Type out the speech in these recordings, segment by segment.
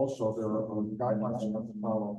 also there are guidelines you have to follow.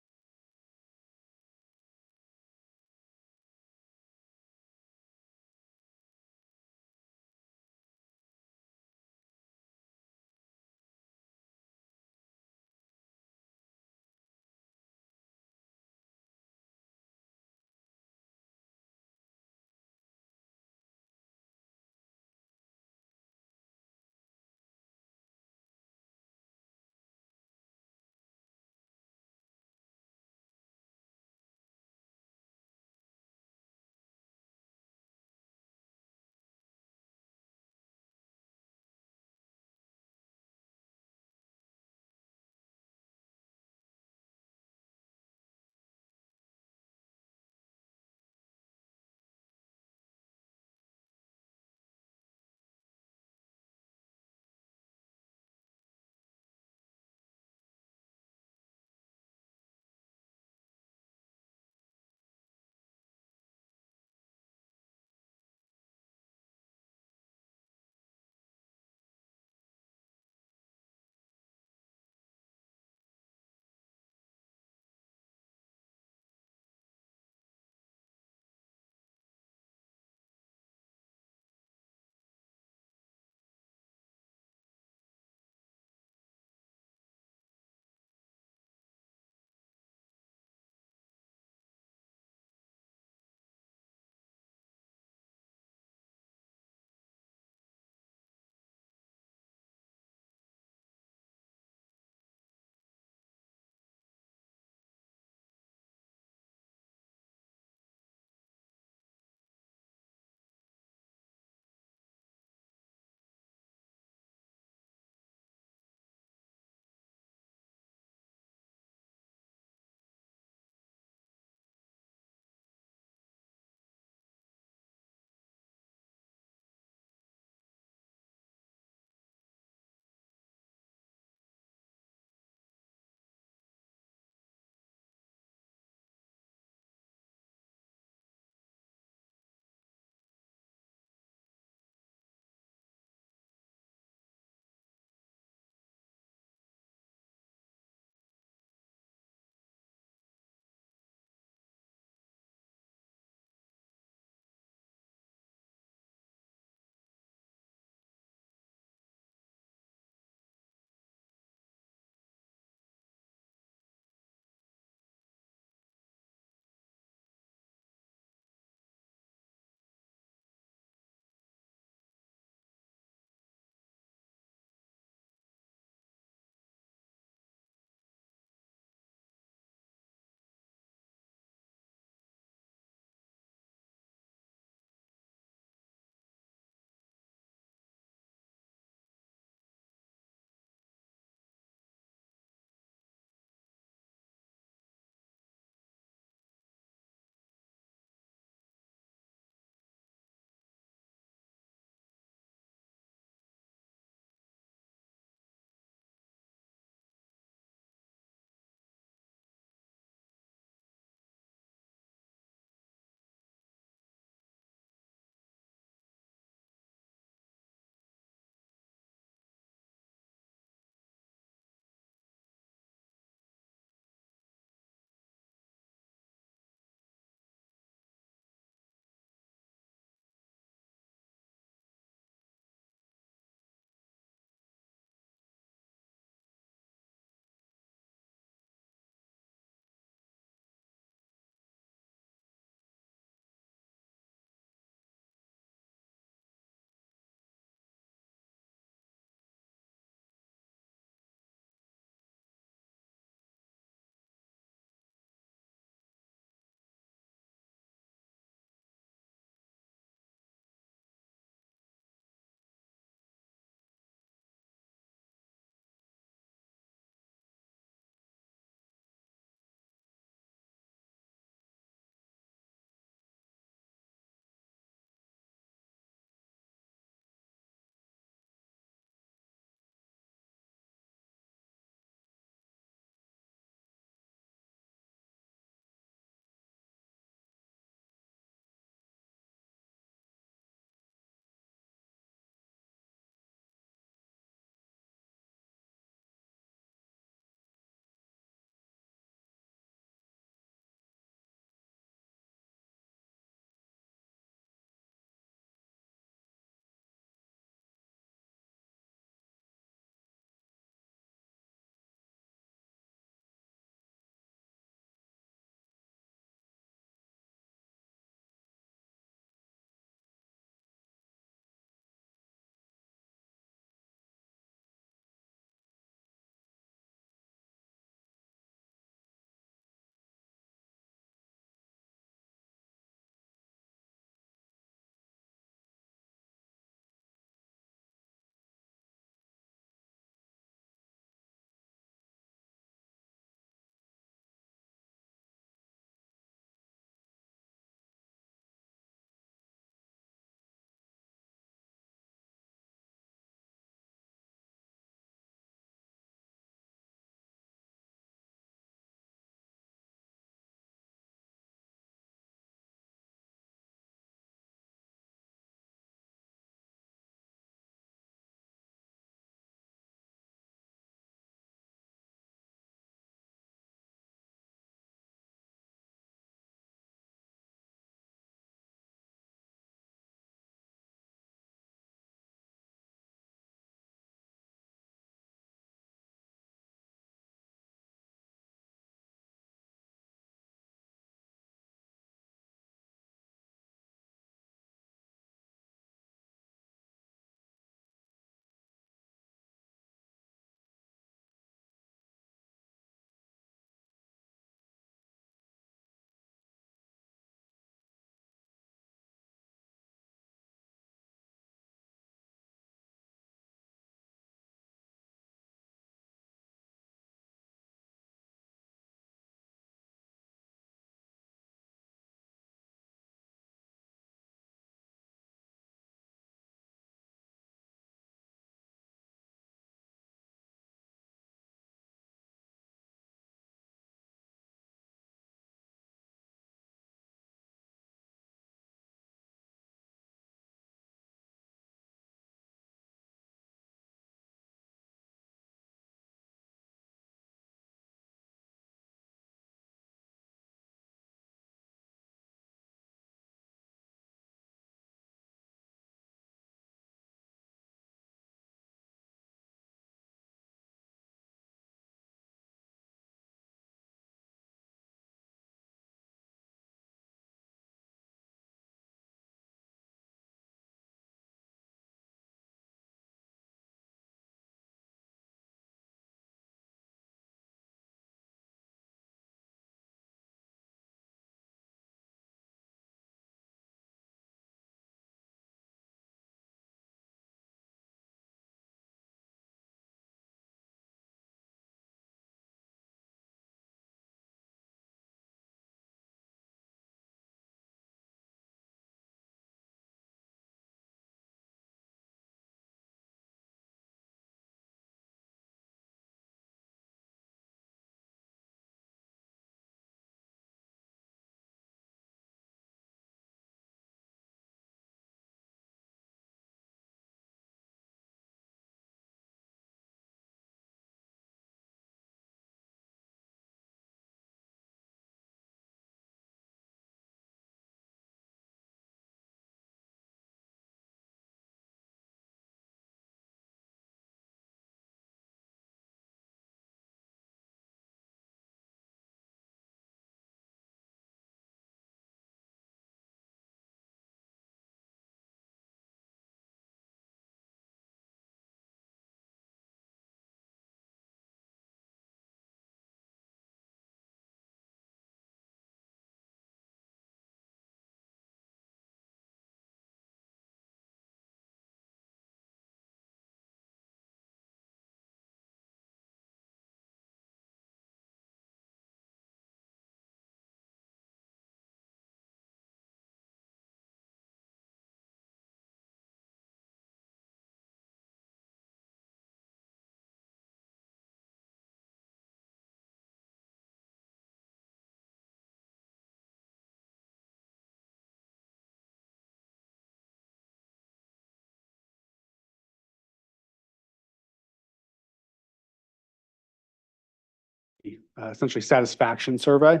essentially satisfaction survey.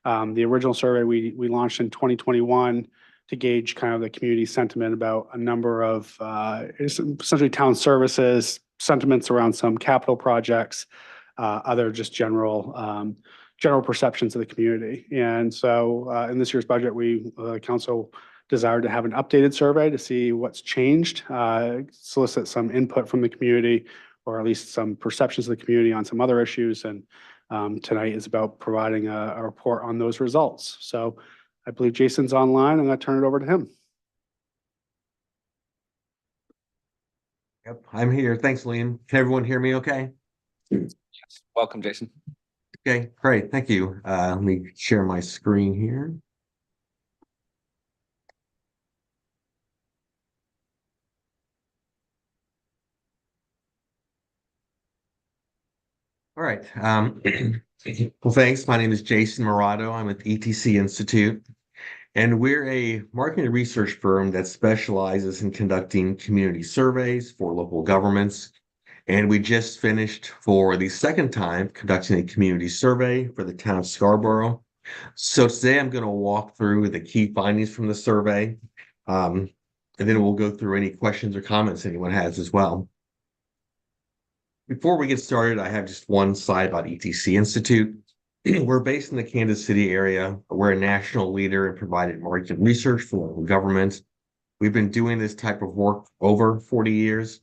The original survey we launched in 2021 to gauge kind of the community sentiment about a number of essentially town services, sentiments around some capital projects, other just general perceptions of the community. And so in this year's budget, council desired to have an updated survey to see what's changed, solicit some input from the community, or at least some perceptions of the community on some other issues. And tonight is about providing a report on those results. So I believe Jason's online. I'm going to turn it over to him. Yep, I'm here. Thanks, Liam. Can everyone hear me okay? Yes. Welcome, Jason. Okay, great. Thank you. Let me share my screen here. All right. Well, thanks. My name is Jason Morado. I'm at the ETC Institute, and we're a marketing research firm that specializes in conducting community surveys for local governments. And we just finished for the second time conducting a community survey for the town of Scarborough. So today I'm going to walk through the key findings from the survey, and then we'll go through any questions or comments anyone has as well. Before we get started, I have just one slide about ETC Institute. We're based in the Kansas City area. We're a national leader in providing market research for local government. We've been doing this type of work over 40 years.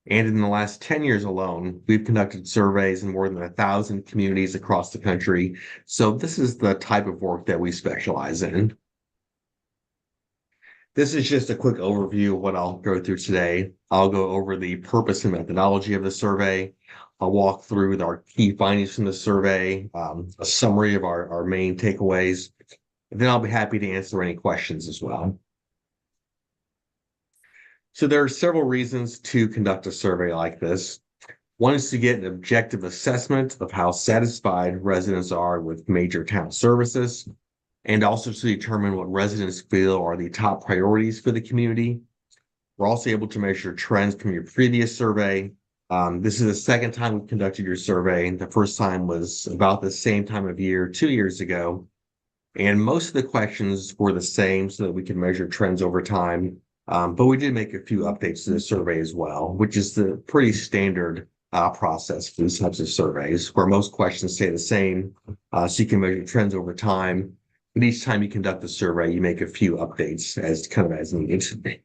And in the last 10 years alone, we've conducted surveys in more than 1,000 communities across the country. So this is the type of work that we specialize in. This is just a quick overview of what I'll go through today. I'll go over the purpose and methodology of the survey. I'll walk through our key findings from the survey, a summary of our main takeaways, and then I'll be happy to answer any questions as well. So there are several reasons to conduct a survey like this. One is to get an objective assessment of how satisfied residents are with major town services, and also to determine what residents feel are the top priorities for the community. We're also able to measure trends from your previous survey. This is the second time we've conducted your survey. The first time was about the same time of year 2 years ago. And most of the questions were the same so that we could measure trends over time. But we did make a few updates to the survey as well, which is the pretty standard process for these types of surveys, where most questions stay the same, so you can measure trends over time. But each time you conduct the survey, you make a few updates as needed.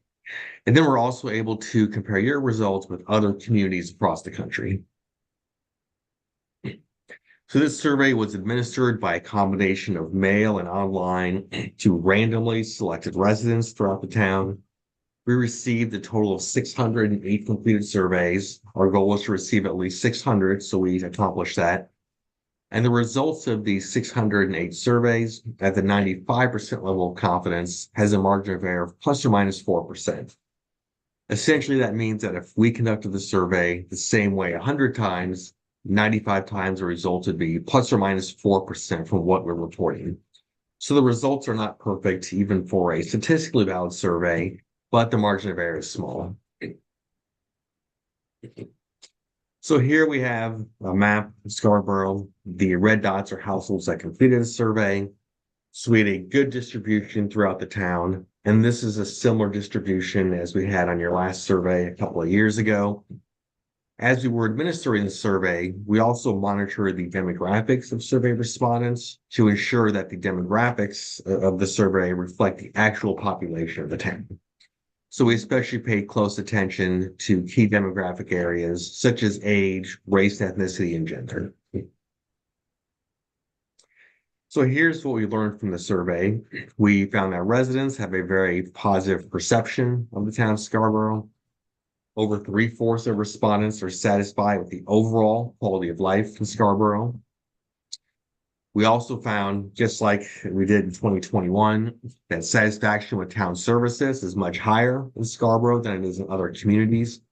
And then we're also able to compare your results with other communities across the country. So this survey was administered by a combination of mail and online to randomly selected residents throughout the town. We received a total of 608 completed surveys. Our goal was to receive at least 600, so we accomplished that. And the results of these 608 surveys at the 95% level of confidence has a margin of error of plus or minus 4%. Essentially, that means that if we conducted the survey the same way 100 times, 95 times the result would be plus or minus 4% from what we're reporting. So the results are not perfect even for a statistically valid survey, but the margin of error is small. So here we have a map of Scarborough. The red dots are households that completed a survey. So we had a good distribution throughout the town. And this is a similar distribution as we had on your last survey a couple of years ago. As we were administering the survey, we also monitored the demographics of survey respondents to ensure that the demographics of the survey reflect the actual population of the town. So we especially paid close attention to key demographic areas such as age, race, ethnicity, and gender. So here's what we learned from the survey. We found that residents have a very positive perception of the town of Scarborough. Over 3/4 of respondents are satisfied with the overall quality of life in Scarborough. We also found, just like we did in 2021, that satisfaction with town services is much higher in Scarborough than it is in other communities.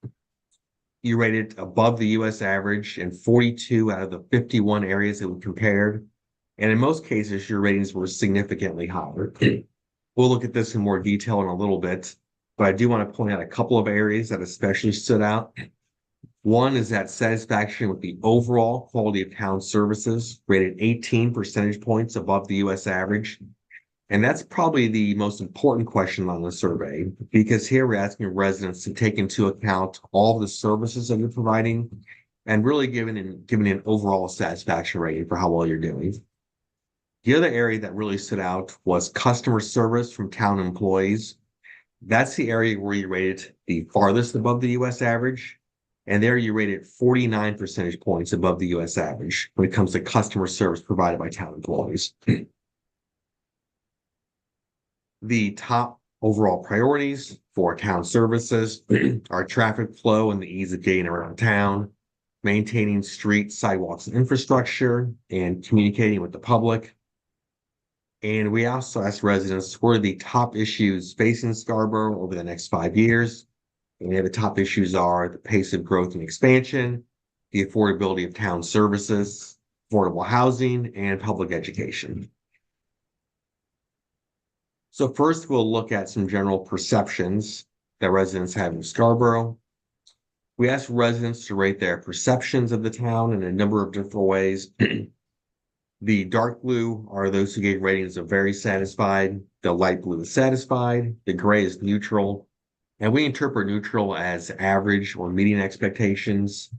You rated above the US average in 42 out of the 51 areas that we compared. And in most cases, your ratings were significantly higher. We'll look at this in more detail in a little bit, but I do want to point out a couple of areas that especially stood out. One is that satisfaction with the overall quality of town services, rated 18 percentage points above the US average. And that's probably the most important question on the survey, because here we're asking residents to take into account all the services that you're providing and really giving an overall satisfaction rating for how well you're doing. The other area that really stood out was customer service from town employees. That's the area where you rated the farthest above the US average. And there you rated 49 percentage points above the US average when it comes to customer service provided by town employees. The top overall priorities for town services are traffic flow and the ease of getting around town, maintaining streets, sidewalks, and infrastructure, and communicating with the public. And we also asked residents what are the top issues facing Scarborough over the next 5 years. And the top issues are the pace of growth and expansion, the affordability of town services, affordable housing, and public education. So first, we'll look at some general perceptions that residents have in Scarborough. We asked residents to rate their perceptions of the town in a number of different ways. The dark blue are those who gave ratings of very satisfied. The light blue is satisfied. The gray is neutral. And we interpret neutral as average or meeting expectations.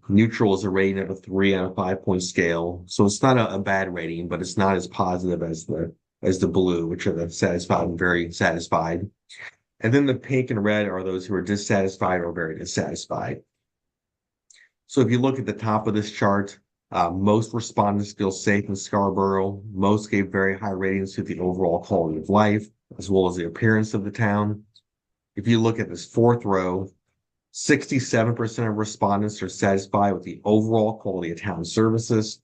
Neutral is a rating of a 3 on a 5-point scale. So it's not a bad rating, but it's not as positive as the blue, which are the satisfied and very satisfied. And then the pink and red are those who are dissatisfied or very dissatisfied. So if you look at the top of this chart, most respondents feel safe in Scarborough. Most gave very high ratings to the overall quality of life, as well as the appearance of the town. If you look at this fourth row, 67% of respondents are satisfied with the overall quality of town services.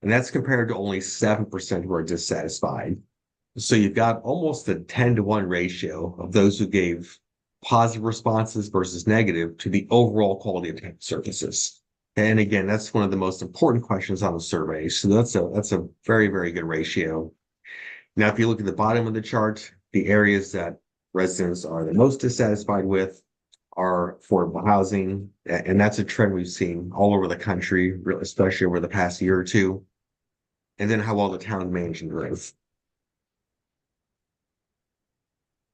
And that's compared to only 7% who are dissatisfied. So you've got almost a 10-to-1 ratio of those who gave positive responses versus negative to the overall quality of town services. And again, that's one of the most important questions on the survey. So that's a very, very good ratio. Now, if you look at the bottom of the chart, the areas that residents are the most dissatisfied with are affordable housing. And that's a trend we've seen all over the country, especially over the past year or two. And then how well the town managing growth.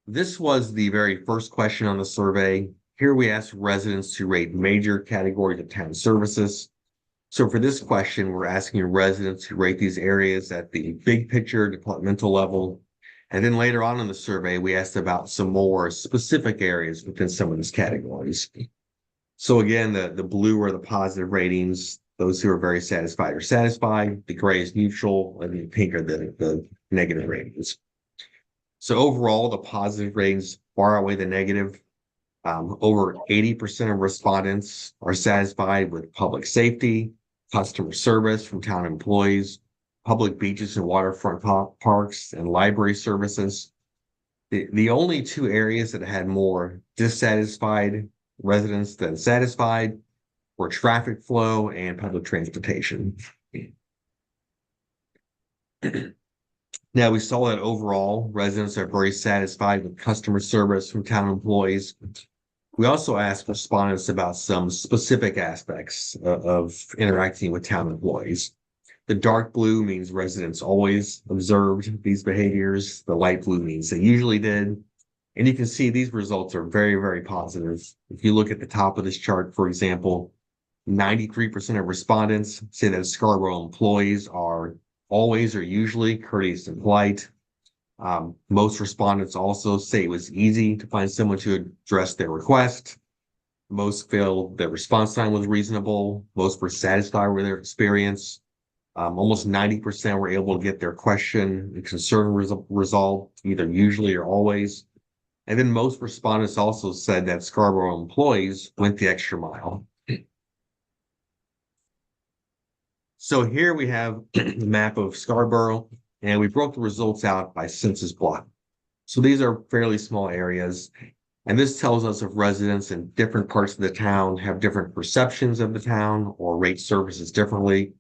This was the very first question on the survey. Here we asked residents to rate major categories of town services. So for this question, we're asking residents to rate these areas at the big picture departmental level. And then later on in the survey, we asked about some more specific areas within some of these categories. So again, the blue are the positive ratings. Those who are very satisfied are satisfied. The gray is neutral, and the pink are the negative ratings. So overall, the positive ratings far outweigh the negative. Over 80% of respondents are satisfied with public safety, customer service from town employees, public beaches and waterfront parks, and library services. The only two areas that had more dissatisfied residents than satisfied were traffic flow and public transportation. Now, we saw that overall residents are very satisfied with customer service from town employees. We also asked respondents about some specific aspects of interacting with town employees. The dark blue means residents always observed these behaviors. The light blue means they usually did. And you can see these results are very, very positive. If you look at the top of this chart, for example, 93% of respondents say that Scarborough employees are always or usually courteous and polite. Most respondents also say it was easy to find someone to address their request. Most feel the response time was reasonable. Most were satisfied with their experience. Almost 90% were able to get their question and concern resolved either usually or always. And then most respondents also said that Scarborough employees went the extra mile. So here we have a map of Scarborough, and we broke the results out by census block. So these are fairly small areas, and this tells us if residents in different parts of the town have different perceptions of the town or rate services differently.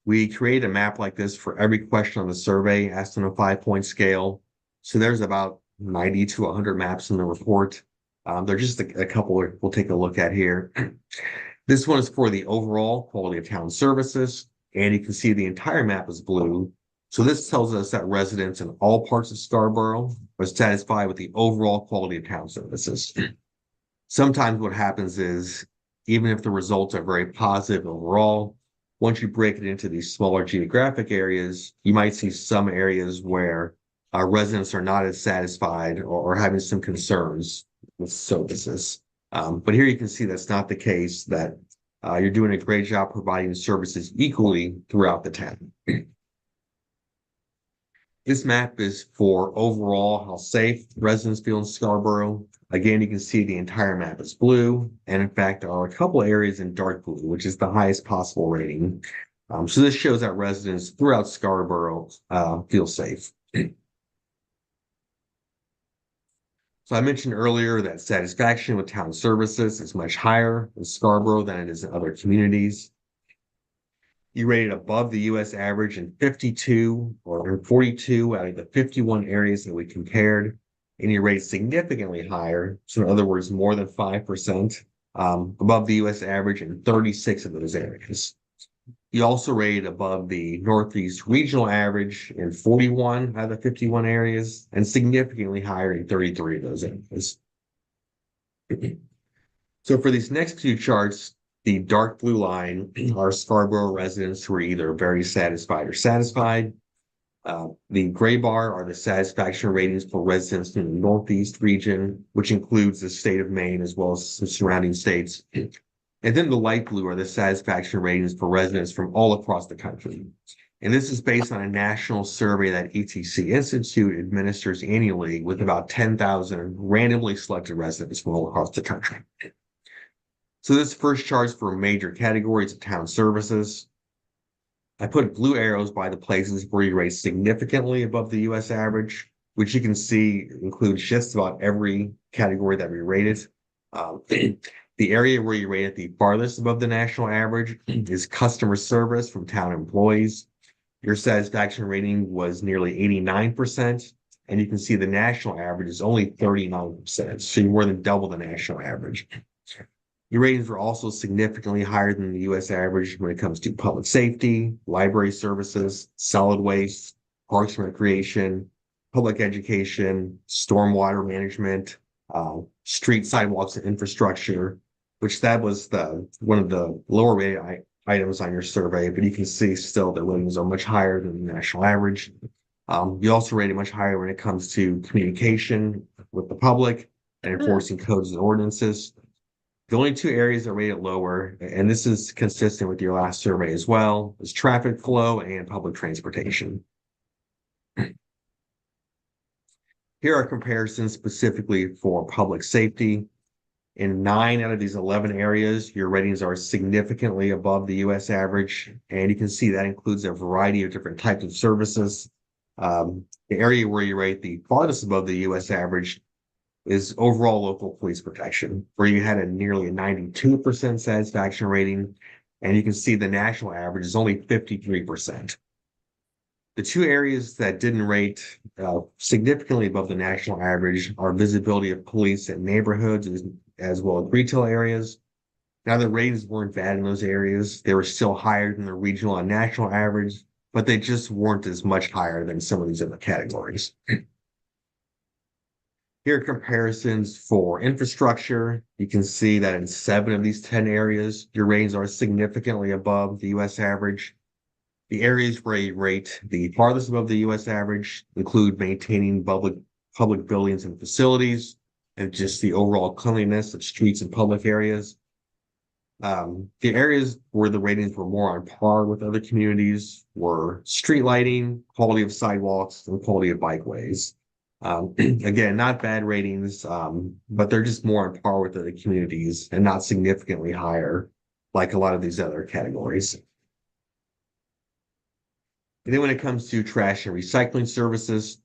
We create a map like this for every question on the survey, asked on a 5-point scale. So there's about 90 to 100 maps in the report. There's just a couple we'll take a look at here. This one is for the overall quality of town services, and you can see the entire map is blue. So this tells us that residents in all parts of Scarborough are satisfied with the overall quality of town services. Sometimes what happens is, even if the results are very positive overall, once you break it into these smaller geographic areas, you might see some areas where residents are not as satisfied or having some concerns with services. But here you can see that's not the case, that you're doing a great job providing services equally throughout the town. This map is for overall how safe residents feel in Scarborough. Again, you can see the entire map is blue, and in fact, there are a couple areas in dark blue, which is the highest possible rating. So this shows that residents throughout Scarborough feel safe. So I mentioned earlier that satisfaction with town services is much higher in Scarborough than it is in other communities. You rated above the US average in 52 or 42 out of the 51 areas that we compared, and you rated significantly higher, so in other words, more than 5% above the US average in 36 of those areas. You also rated above the Northeast regional average in 41 out of the 51 areas, and significantly higher in 33 of those areas. So for these next two charts, the dark blue line are Scarborough residents who are either very satisfied or satisfied. The gray bar are the satisfaction ratings for residents in the Northeast region, which includes the state of Maine as well as some surrounding states. And then the light blue are the satisfaction ratings for residents from all across the country. And this is based on a national survey that ETC Institute administers annually with about 10,000 randomly selected residents from all across the country. So this first chart is for major categories of town services. I put blue arrows by the places where you rate significantly above the US average, which you can see includes just about every category that we rated. The area where you rated the farthest above the national average is customer service from town employees. Your satisfaction rating was nearly 89%, and you can see the national average is only 39%, so you're more than double the national average. Your ratings were also significantly higher than the US average when it comes to public safety, library services, solid waste, parks and recreation, public education, stormwater management, street sidewalks and infrastructure, which that was one of the lower rated items on your survey, but you can see still the ratings are much higher than the national average. You also rated much higher when it comes to communication with the public and enforcing codes and ordinances. The only two areas that rated lower, and this is consistent with your last survey as well, is traffic flow and public transportation. Here are comparisons specifically for public safety. In 9 out of these 11 areas, your ratings are significantly above the US average, and you can see that includes a variety of different types of services. The area where you rate the farthest above the US average is overall local police protection, where you had nearly a 92% satisfaction rating, and you can see the national average is only 53%. The two areas that didn't rate significantly above the national average are visibility of police at neighborhoods as well as retail areas. Now, the ratings weren't bad in those areas. They were still higher than the regional and national average, but they just weren't as much higher than some of these other categories. Here are comparisons for infrastructure. You can see that in 7 of these 10 areas, your ratings are significantly above the US average. The areas where you rate the farthest above the US average include maintaining public buildings and facilities, and just the overall cleanliness of streets and public areas. The areas where the ratings were more on par with other communities were street lighting, quality of sidewalks, and quality of bikeways. Again, not bad ratings, but they're just more on par with other communities and not significantly higher like a lot of these other categories. And then when it comes to trash and recycling services,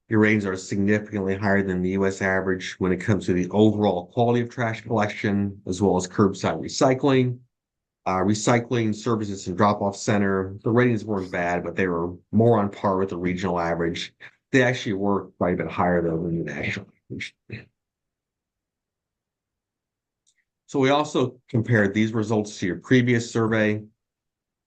your ratings are significantly higher than the US average when it comes to the overall quality of trash collection, as well as curbside recycling. Recycling services and drop-off center, the ratings weren't bad, but they were more on par with the regional average. They actually were quite a bit higher though than the national average. So we also compared these results to your previous survey.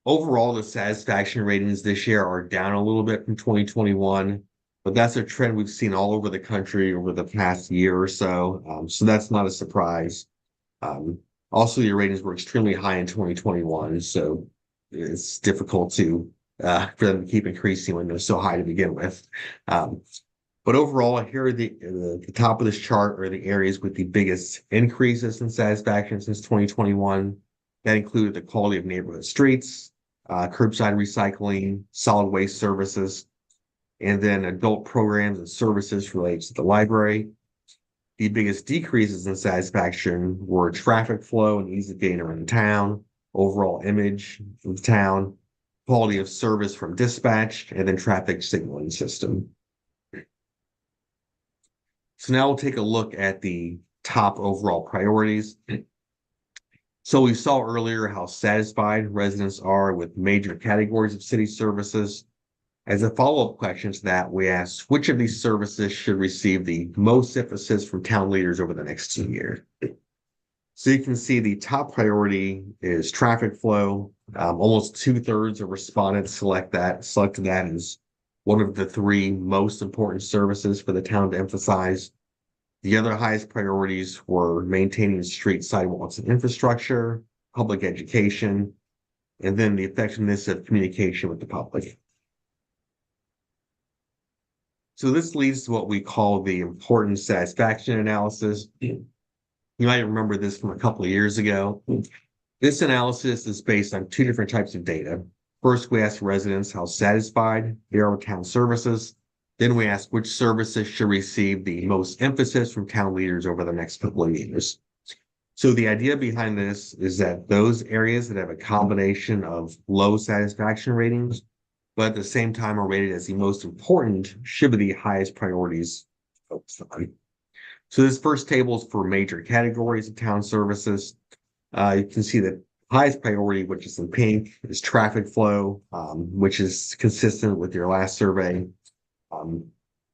Overall, the satisfaction ratings this year are down a little bit from 2021, but that's a trend we've seen all over the country over the past year or so. So that's not a surprise. Also, your ratings were extremely high in 2021, so it's difficult for them to keep increasing when they're so high to begin with. But overall, here are the top of this chart are the areas with the biggest increases in satisfaction since 2021. That included the quality of neighborhood streets, curbside recycling, solid waste services, and then adult programs and services related to the library. The biggest decreases in satisfaction were traffic flow and ease of getting around town, overall image of town, quality of service from dispatch, and then traffic signaling system. So now we'll take a look at the top overall priorities. So we saw earlier how satisfied residents are with major categories of city services. As a follow-up question to that, we asked which of these services should receive the most emphasis from town leaders over the next 2 years. So you can see the top priority is traffic flow. Almost 2/3 of respondents selected that as one of the 3 most important services for the town to emphasize. The other highest priorities were maintaining street sidewalks and infrastructure, public education, and then the effectiveness of communication with the public. So this leads to what we call the important satisfaction analysis. You might remember this from a couple of years ago. This analysis is based on 2 different types of data. First, we asked residents how satisfied they are with town services. Then we asked which services should receive the most emphasis from town leaders over the next couple of years. So the idea behind this is that those areas that have a combination of low satisfaction ratings, but at the same time are rated as the most important, should be the highest priorities focused on. So this first table is for major categories of town services. You can see that highest priority, which is in pink, is traffic flow, which is consistent with your last survey.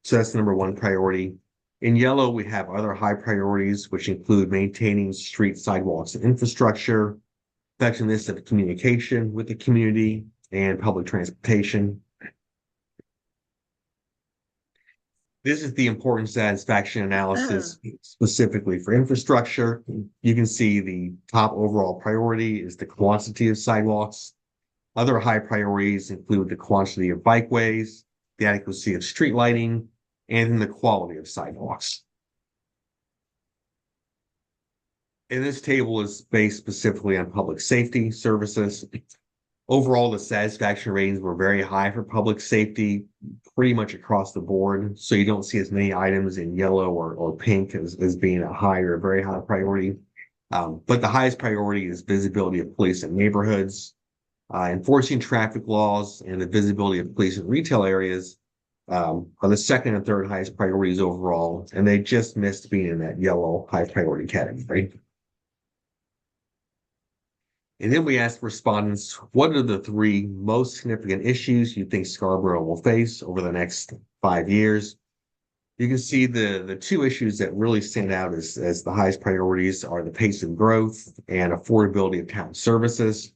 So that's the number 1 priority. In yellow, we have other high priorities, which include maintaining street sidewalks and infrastructure, effectiveness of communication with the community, and public transportation. This is the important satisfaction analysis specifically for infrastructure. You can see the top overall priority is the quantity of sidewalks. Other high priorities include the quantity of bikeways, the adequacy of street lighting, and the quality of sidewalks. And this table is based specifically on public safety services. Overall, the satisfaction ratings were very high for public safety, pretty much across the board. So you don't see as many items in yellow or pink as being a high or a very high priority. But the highest priority is visibility of police in neighborhoods, enforcing traffic laws, and the visibility of police in retail areas are the second and third highest priorities overall, and they just missed being in that yellow high priority category. And then we asked respondents, what are the 3 most significant issues you think Scarborough will face over the next 5 years? You can see the 2 issues that really stand out as the highest priorities are the pace of growth and affordability of town services.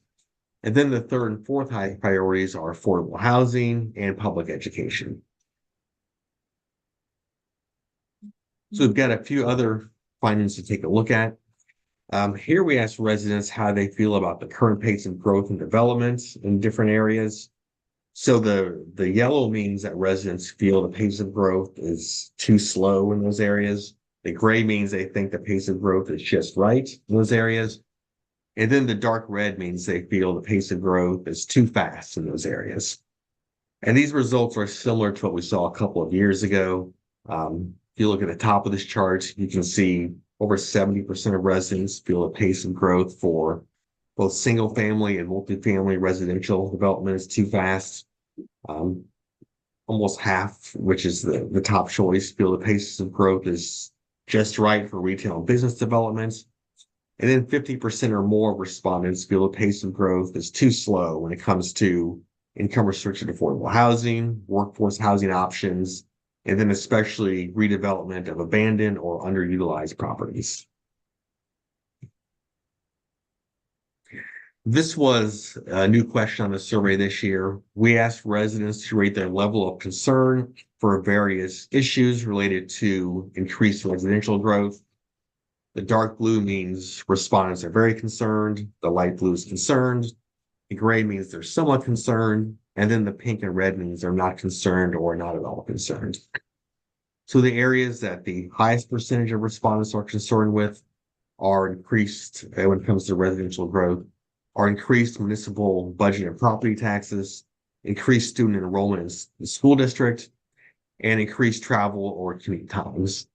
And then the 3rd and 4th highest priorities are affordable housing and public education. So we've got a few other findings to take a look at. Here we asked residents how they feel about the current pace of growth and development in different areas. So the yellow means that residents feel the pace of growth is too slow in those areas. The gray means they think the pace of growth is just right in those areas. And then the dark red means they feel the pace of growth is too fast in those areas. And these results are similar to what we saw a couple of years ago. If you look at the top of this chart, you can see over 70% of residents feel a pace of growth for both single family and multifamily residential development is too fast. Almost half, which is the top choice, feel the pace of growth is just right for retail and business development. And then 50% or more of respondents feel the pace of growth is too slow when it comes to income restricted affordable housing, workforce housing options, and then especially redevelopment of abandoned or underutilized properties. This was a new question on the survey this year. We asked residents to rate their level of concern for various issues related to increased residential growth. The dark blue means respondents are very concerned. The light blue is concerned. The gray means they're somewhat concerned. And then the pink and red means they're not concerned or not at all concerned. So the areas that the highest percentage of respondents are concerned with are increased when it comes to residential growth, are increased municipal budget and property taxes, increased student enrollment in the school district, and increased travel or commute times.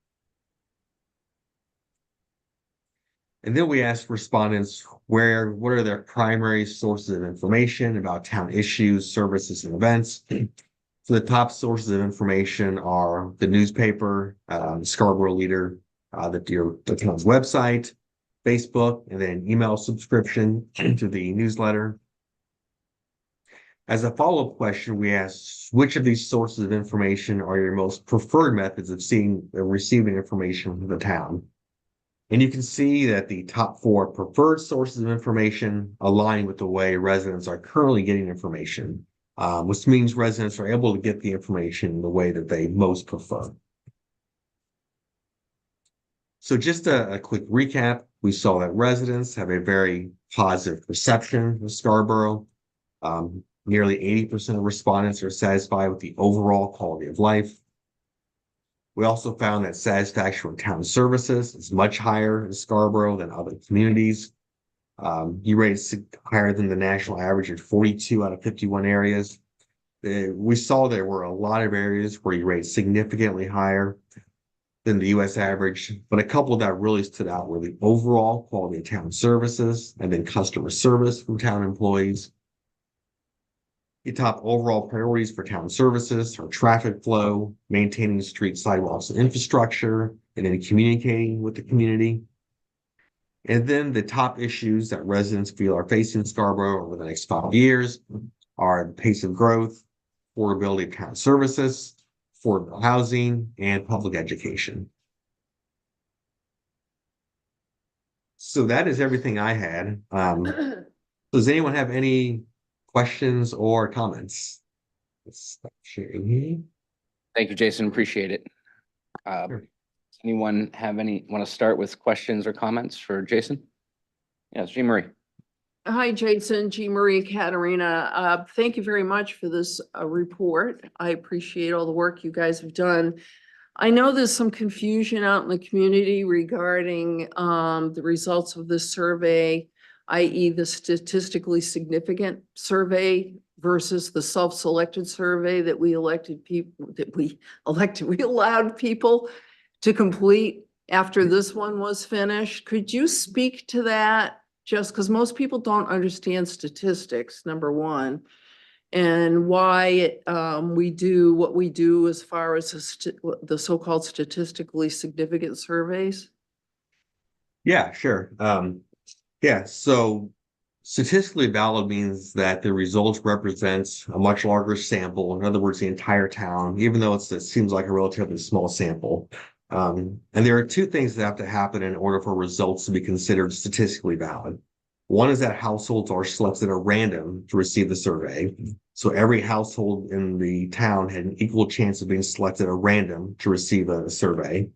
And then we asked respondents what are their primary sources of information about town issues, services, and events. So the top sources of information are the newspaper, Scarborough Leader, the town's website, Facebook, and then email subscription to the newsletter. As a follow-up question, we asked which of these sources of information are your most preferred methods of seeing and receiving information from the town. And you can see that the top 4 preferred sources of information align with the way residents are currently getting information, which means residents are able to get the information in the way that they most prefer. So just a quick recap, we saw that residents have a very positive perception of Scarborough. Nearly 80% of respondents are satisfied with the overall quality of life. We also found that satisfaction with town services is much higher in Scarborough than other communities. You rated higher than the national average at 42 out of 51 areas. We saw there were a lot of areas where you rate significantly higher than the US average, but a couple that really stood out were the overall quality of town services and then customer service from town employees. The top overall priorities for town services are traffic flow, maintaining street sidewalks and infrastructure, and then communicating with the community. And then the top issues that residents feel are facing Scarborough over the next 5 years are the pace of growth, affordability of town services, affordable housing, and public education. So that is everything I had. Does anyone have any questions or comments? Let's stop sharing here. Thank you, Jason. Appreciate it. Sure. Does anyone want to start with questions or comments for Jason? Yes, Jean Marie. Hi, Jason, Jean Marie Katerina. Thank you very much for this report. I appreciate all the work you guys have done. I know there's some confusion out in the community regarding the results of this survey, i.e. the statistically significant survey versus the self-selected survey that we allowed people to complete after this one was finished. Could you speak to that? Just because most people don't understand statistics, number one, and why we do what we do as far as the so-called statistically significant surveys? Yeah, sure. Yeah, so statistically valid means that the results represent a much larger sample. In other words, the entire town, even though it seems like a relatively small sample. And there are 2 things that have to happen in order for results to be considered statistically valid. One is that households are selected at random to receive the survey. So every household in the town had an equal chance of being selected at random to receive a survey.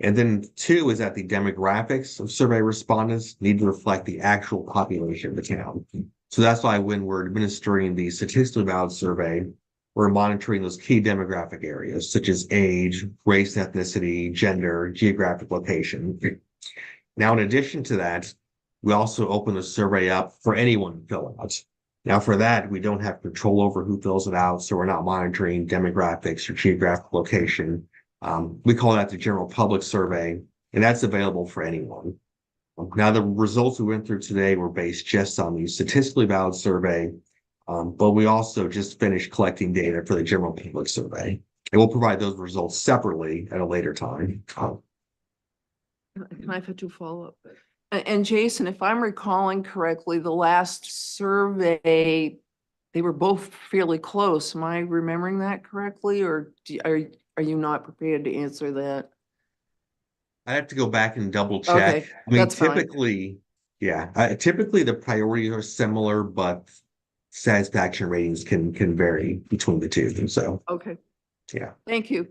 And then 2 is that the demographics of survey respondents need to reflect the actual population of the town. So that's why when we're administering the statistically valid survey, we're monitoring those key demographic areas such as age, race, ethnicity, gender, geographic location. Now, in addition to that, we also open the survey up for anyone to fill out. Now, for that, we don't have control over who fills it out, so we're not monitoring demographics or geographic location. We call that the general public survey, and that's available for anyone. Now, the results we went through today were based just on the statistically valid survey, but we also just finished collecting data for the general public survey, and we'll provide those results separately at a later time. Can I have 2 follow-up? And Jason, if I'm recalling correctly, the last survey, they were both fairly close. Am I remembering that correctly, or are you not prepared to answer that? I have to go back and double check. Okay, I mean, that's fine. typically, Yeah, typically the priorities are similar, but satisfaction ratings can vary between the two. So, Okay, yeah, thank you.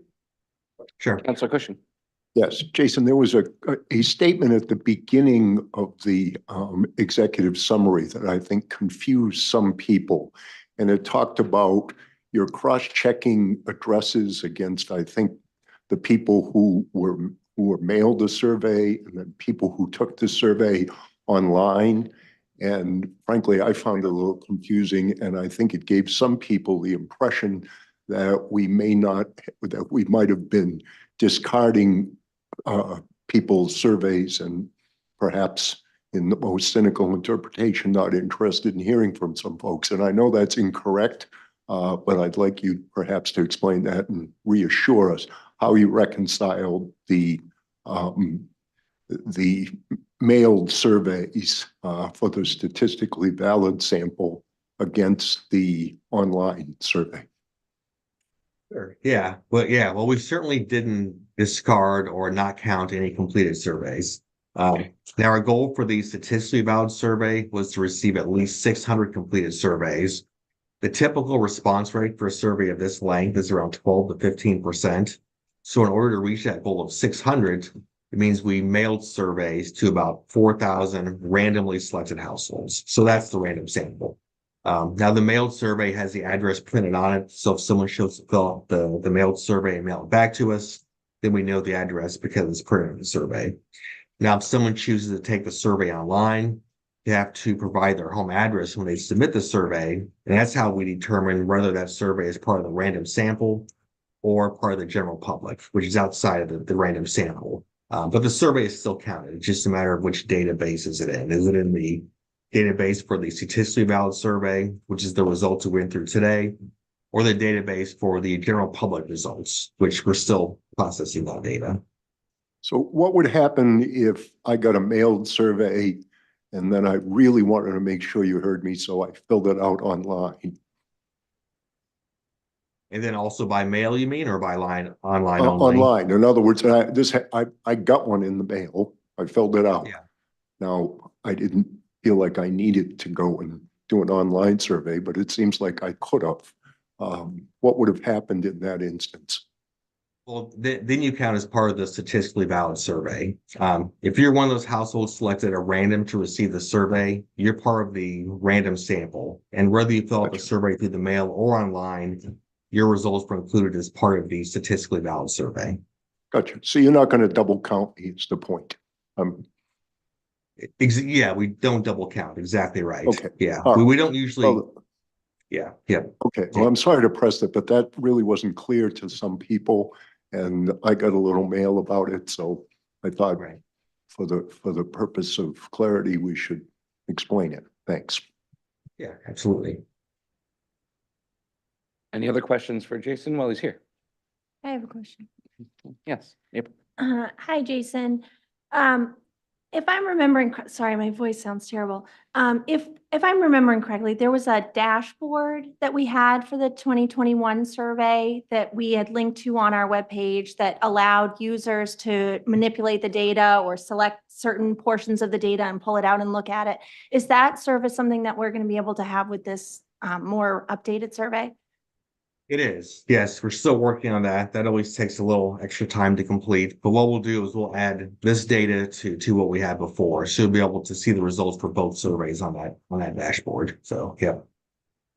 sure. Counselor Cushing. Yes, Jason, there was a statement at the beginning of the executive summary that I think confused some people. And it talked about your cross-checking addresses against, I think, the people who were mailed the survey and then people who took the survey online. And frankly, I found it a little confusing, and I think it gave some people the impression that we might have been discarding people's surveys and perhaps in the most cynical interpretation, not interested in hearing from some folks. And I know that's incorrect, but I'd like you perhaps to explain that and reassure us how you reconciled the mailed surveys for the statistically valid sample against the online survey. Sure. Yeah. Well, we certainly didn't discard or not count any completed surveys. Now, our goal for the statistically valid survey was to receive at least 600 completed surveys. The typical response rate for a survey of this length is around 12 to 15%. So in order to reach that goal of 600, it means we mailed surveys to about 4,000 randomly selected households. So that's the random sample. Now the mailed survey has the address printed on it. So if someone shows to fill out the mailed survey and mail it back to us, then we know the address because it's printed in the survey. Now, if someone chooses to take the survey online, they have to provide their home address when they submit the survey. And that's how we determine whether that survey is part of the random sample or part of the general public, which is outside of the random sample. But the survey is still counted. It's just a matter of which database is it in. Is it in the database for the statistically valid survey, which is the results we went through today, or the database for the general public results, which we're still processing that data. So what would happen if I got a mailed survey and then I really wanted to make sure you heard me, so I filled it out online? And then also by mail, you mean, or by online only? Online. In other words, I got one in the mail. I filled it out. Yeah. Now, I didn't feel like I needed to go and do an online survey, but it seems like I could have. What would have happened in that instance? Well, then you count as part of the statistically valid survey. If you're one of those households selected at random to receive the survey, you're part of the random sample. And whether you fill out the survey through the mail or online, your results were included as part of the statistically valid survey. Gotcha. So you're not going to double count me, is the point. Yeah, we don't double count. Exactly right. Okay. Yeah, All right. we don't usually. Well, Yeah. okay. Well, I'm sorry to press it, but that really wasn't clear to some people. And I got a little mail about it. So I thought Right. for the purpose of clarity, we should explain it. Thanks. Yeah, absolutely. Any other questions for Jason while he's here? I have a question. Yes, April. Hi, Jason. If I'm remembering, sorry, my voice sounds terrible. If I'm remembering correctly, there was a dashboard that we had for the 2021 survey that we had linked to on our webpage that allowed users to manipulate the data or select certain portions of the data and pull it out and look at it. Is that service something that we're going to be able to have with this more updated survey? It is. Yes, we're still working on that. That always takes a little extra time to complete. But what we'll do is we'll add this data to what we had before. So you'll be able to see the results for both surveys on that dashboard. So yeah.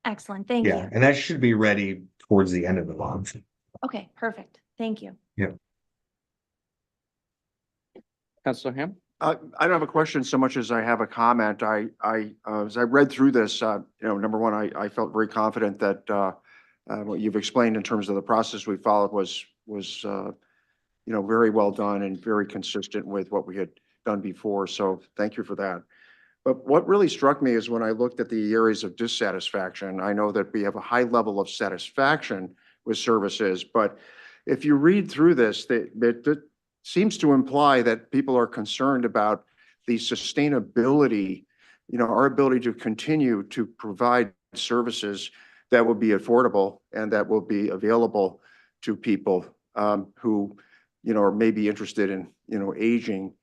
Excellent. Thank Yeah. you. And that should be ready towards the end of the month. Okay, perfect. Thank you. Counselor Ham? I don't have a question so much as I have a comment. As I read through this, number one, I felt very confident that what you've explained in terms of the process we followed was very well done and very consistent with what we had done before. So thank you for that. But what really struck me is when I looked at the areas of dissatisfaction, I know that we have a high level of satisfaction with services, but if you read through this, that seems to imply that people are concerned about the sustainability, our ability to continue to provide services that will be affordable and that will be available to people who, are maybe interested in, aging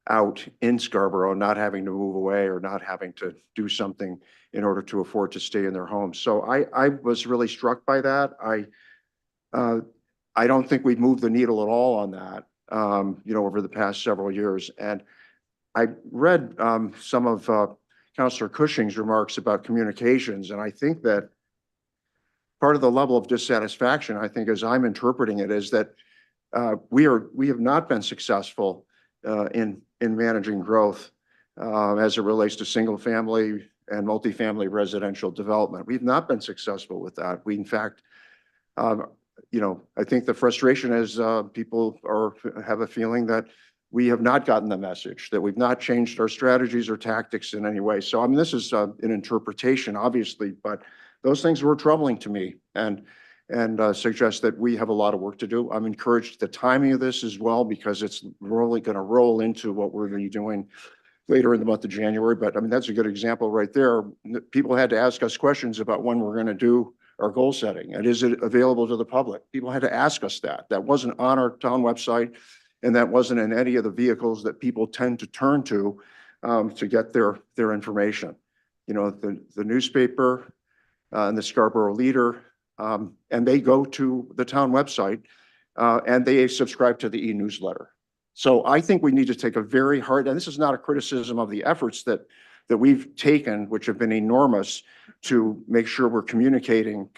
out in Scarborough, not having to move away or not having to do something in order to afford to stay in their homes. So I was really struck by that. I don't think we've moved the needle at all on that, over the past several years. And I read some of Councillor Cushing's remarks about communications, and I think that part of the level of dissatisfaction, I think, as I'm interpreting it, is that we have not been successful in managing growth as it relates to single family and multifamily residential development. We've not been successful with that. We, in fact, I think the frustration is people have a feeling that we have not gotten the message, that we've not changed our strategies or tactics in any way. So, I mean, this is an interpretation, obviously, but those things were troubling to me and suggest that we have a lot of work to do. I'm encouraged the timing of this as well, because it's really going to roll into what we're going to be doing later in the month of January. But I mean, that's a good example right there. People had to ask us questions about when we're going to do our goal setting and is it available to the public? People had to ask us that. That wasn't on our town website, and that wasn't in any of the vehicles that people tend to turn to get their information. The newspaper and the Scarborough Leader, and they go to the town website and they subscribe to the e-newsletter. So I think we need to take a very hard, and this is not a criticism of the efforts that we've taken, which have been enormous, to make sure we're communicating,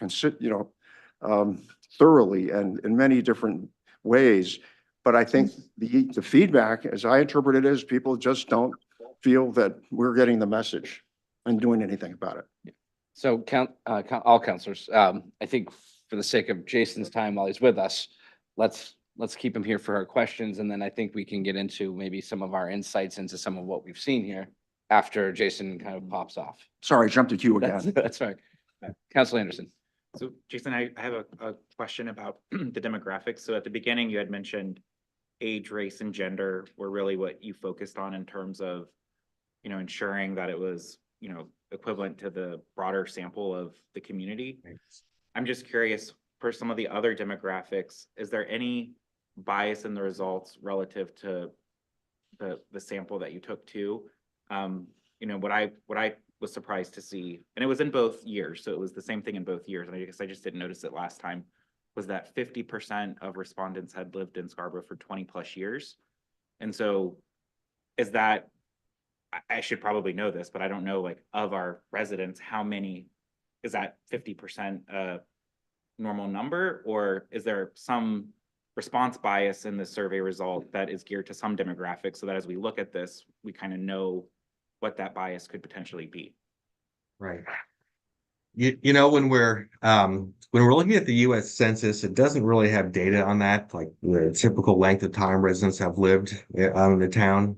thoroughly and in many different ways. But I think the feedback, as I interpret it, is people just don't feel that we're getting the message and doing anything about it. So all counselors, I think for the sake of Jason's time while he's with us, let's keep him here for our questions. And then I think we can get into maybe some of our insights into some of what we've seen here after Jason kind of pops off. Sorry, I jumped at you again. That's right. Councilor Anderson. So Jason, I have a question about the demographics. So at the beginning, you had mentioned age, race, and gender were really what you focused on in terms of, ensuring that it was, equivalent to the broader sample of the community. I'm just curious, for some of the other demographics, is there any bias in the results relative to the sample that you took too? What I was surprised to see, and it was in both years, so it was the same thing in both years, and I guess I just didn't notice it last time, was that 50% of respondents had lived in Scarborough for 20+ years. And so is that, I should probably know this, but I don't know, like, of our residents, how many, is that 50% a normal number, or is there some response bias in the survey result that is geared to some demographics, so that as we look at this, we kind of know what that bias could potentially be? Right. When we're looking at the US Census, it doesn't really have data on that, like the typical length of time residents have lived in the town.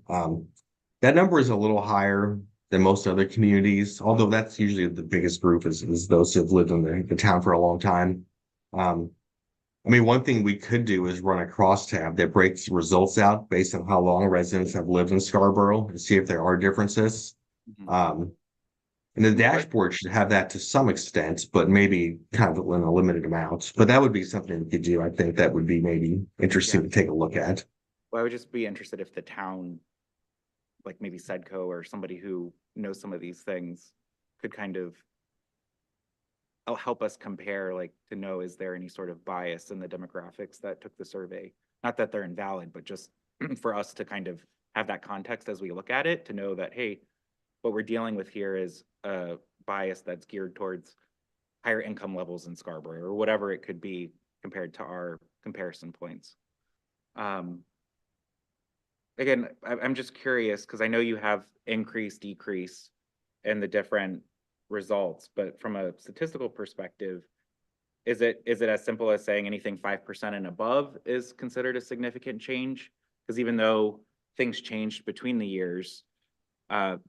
That number is a little higher than most other communities, although that's usually the biggest group is those who have lived in the town for a long time. One thing we could do is run a crosstab that breaks results out based on how long residents have lived in Scarborough and see if there are differences. And the dashboard should have that to some extent, but maybe kind of in a limited amount. But that would be something we could do. I think that would be maybe interesting to take a look at. Well, I would just be interested if the town, like maybe Sedco or somebody who knows some of these things, could kind of help us compare, like, to know, is there any sort of bias in the demographics that took the survey? Not that they're invalid, but just for us to kind of have that context as we look at it, to know that, hey, what we're dealing with here is a bias that's geared towards higher income levels in Scarborough, or whatever it could be compared to our comparison points. Again, I'm just curious, because I know you have increase, decrease in the different results, but from a statistical perspective, is it as simple as saying anything 5% and above is considered a significant change? Because even though things changed between the years,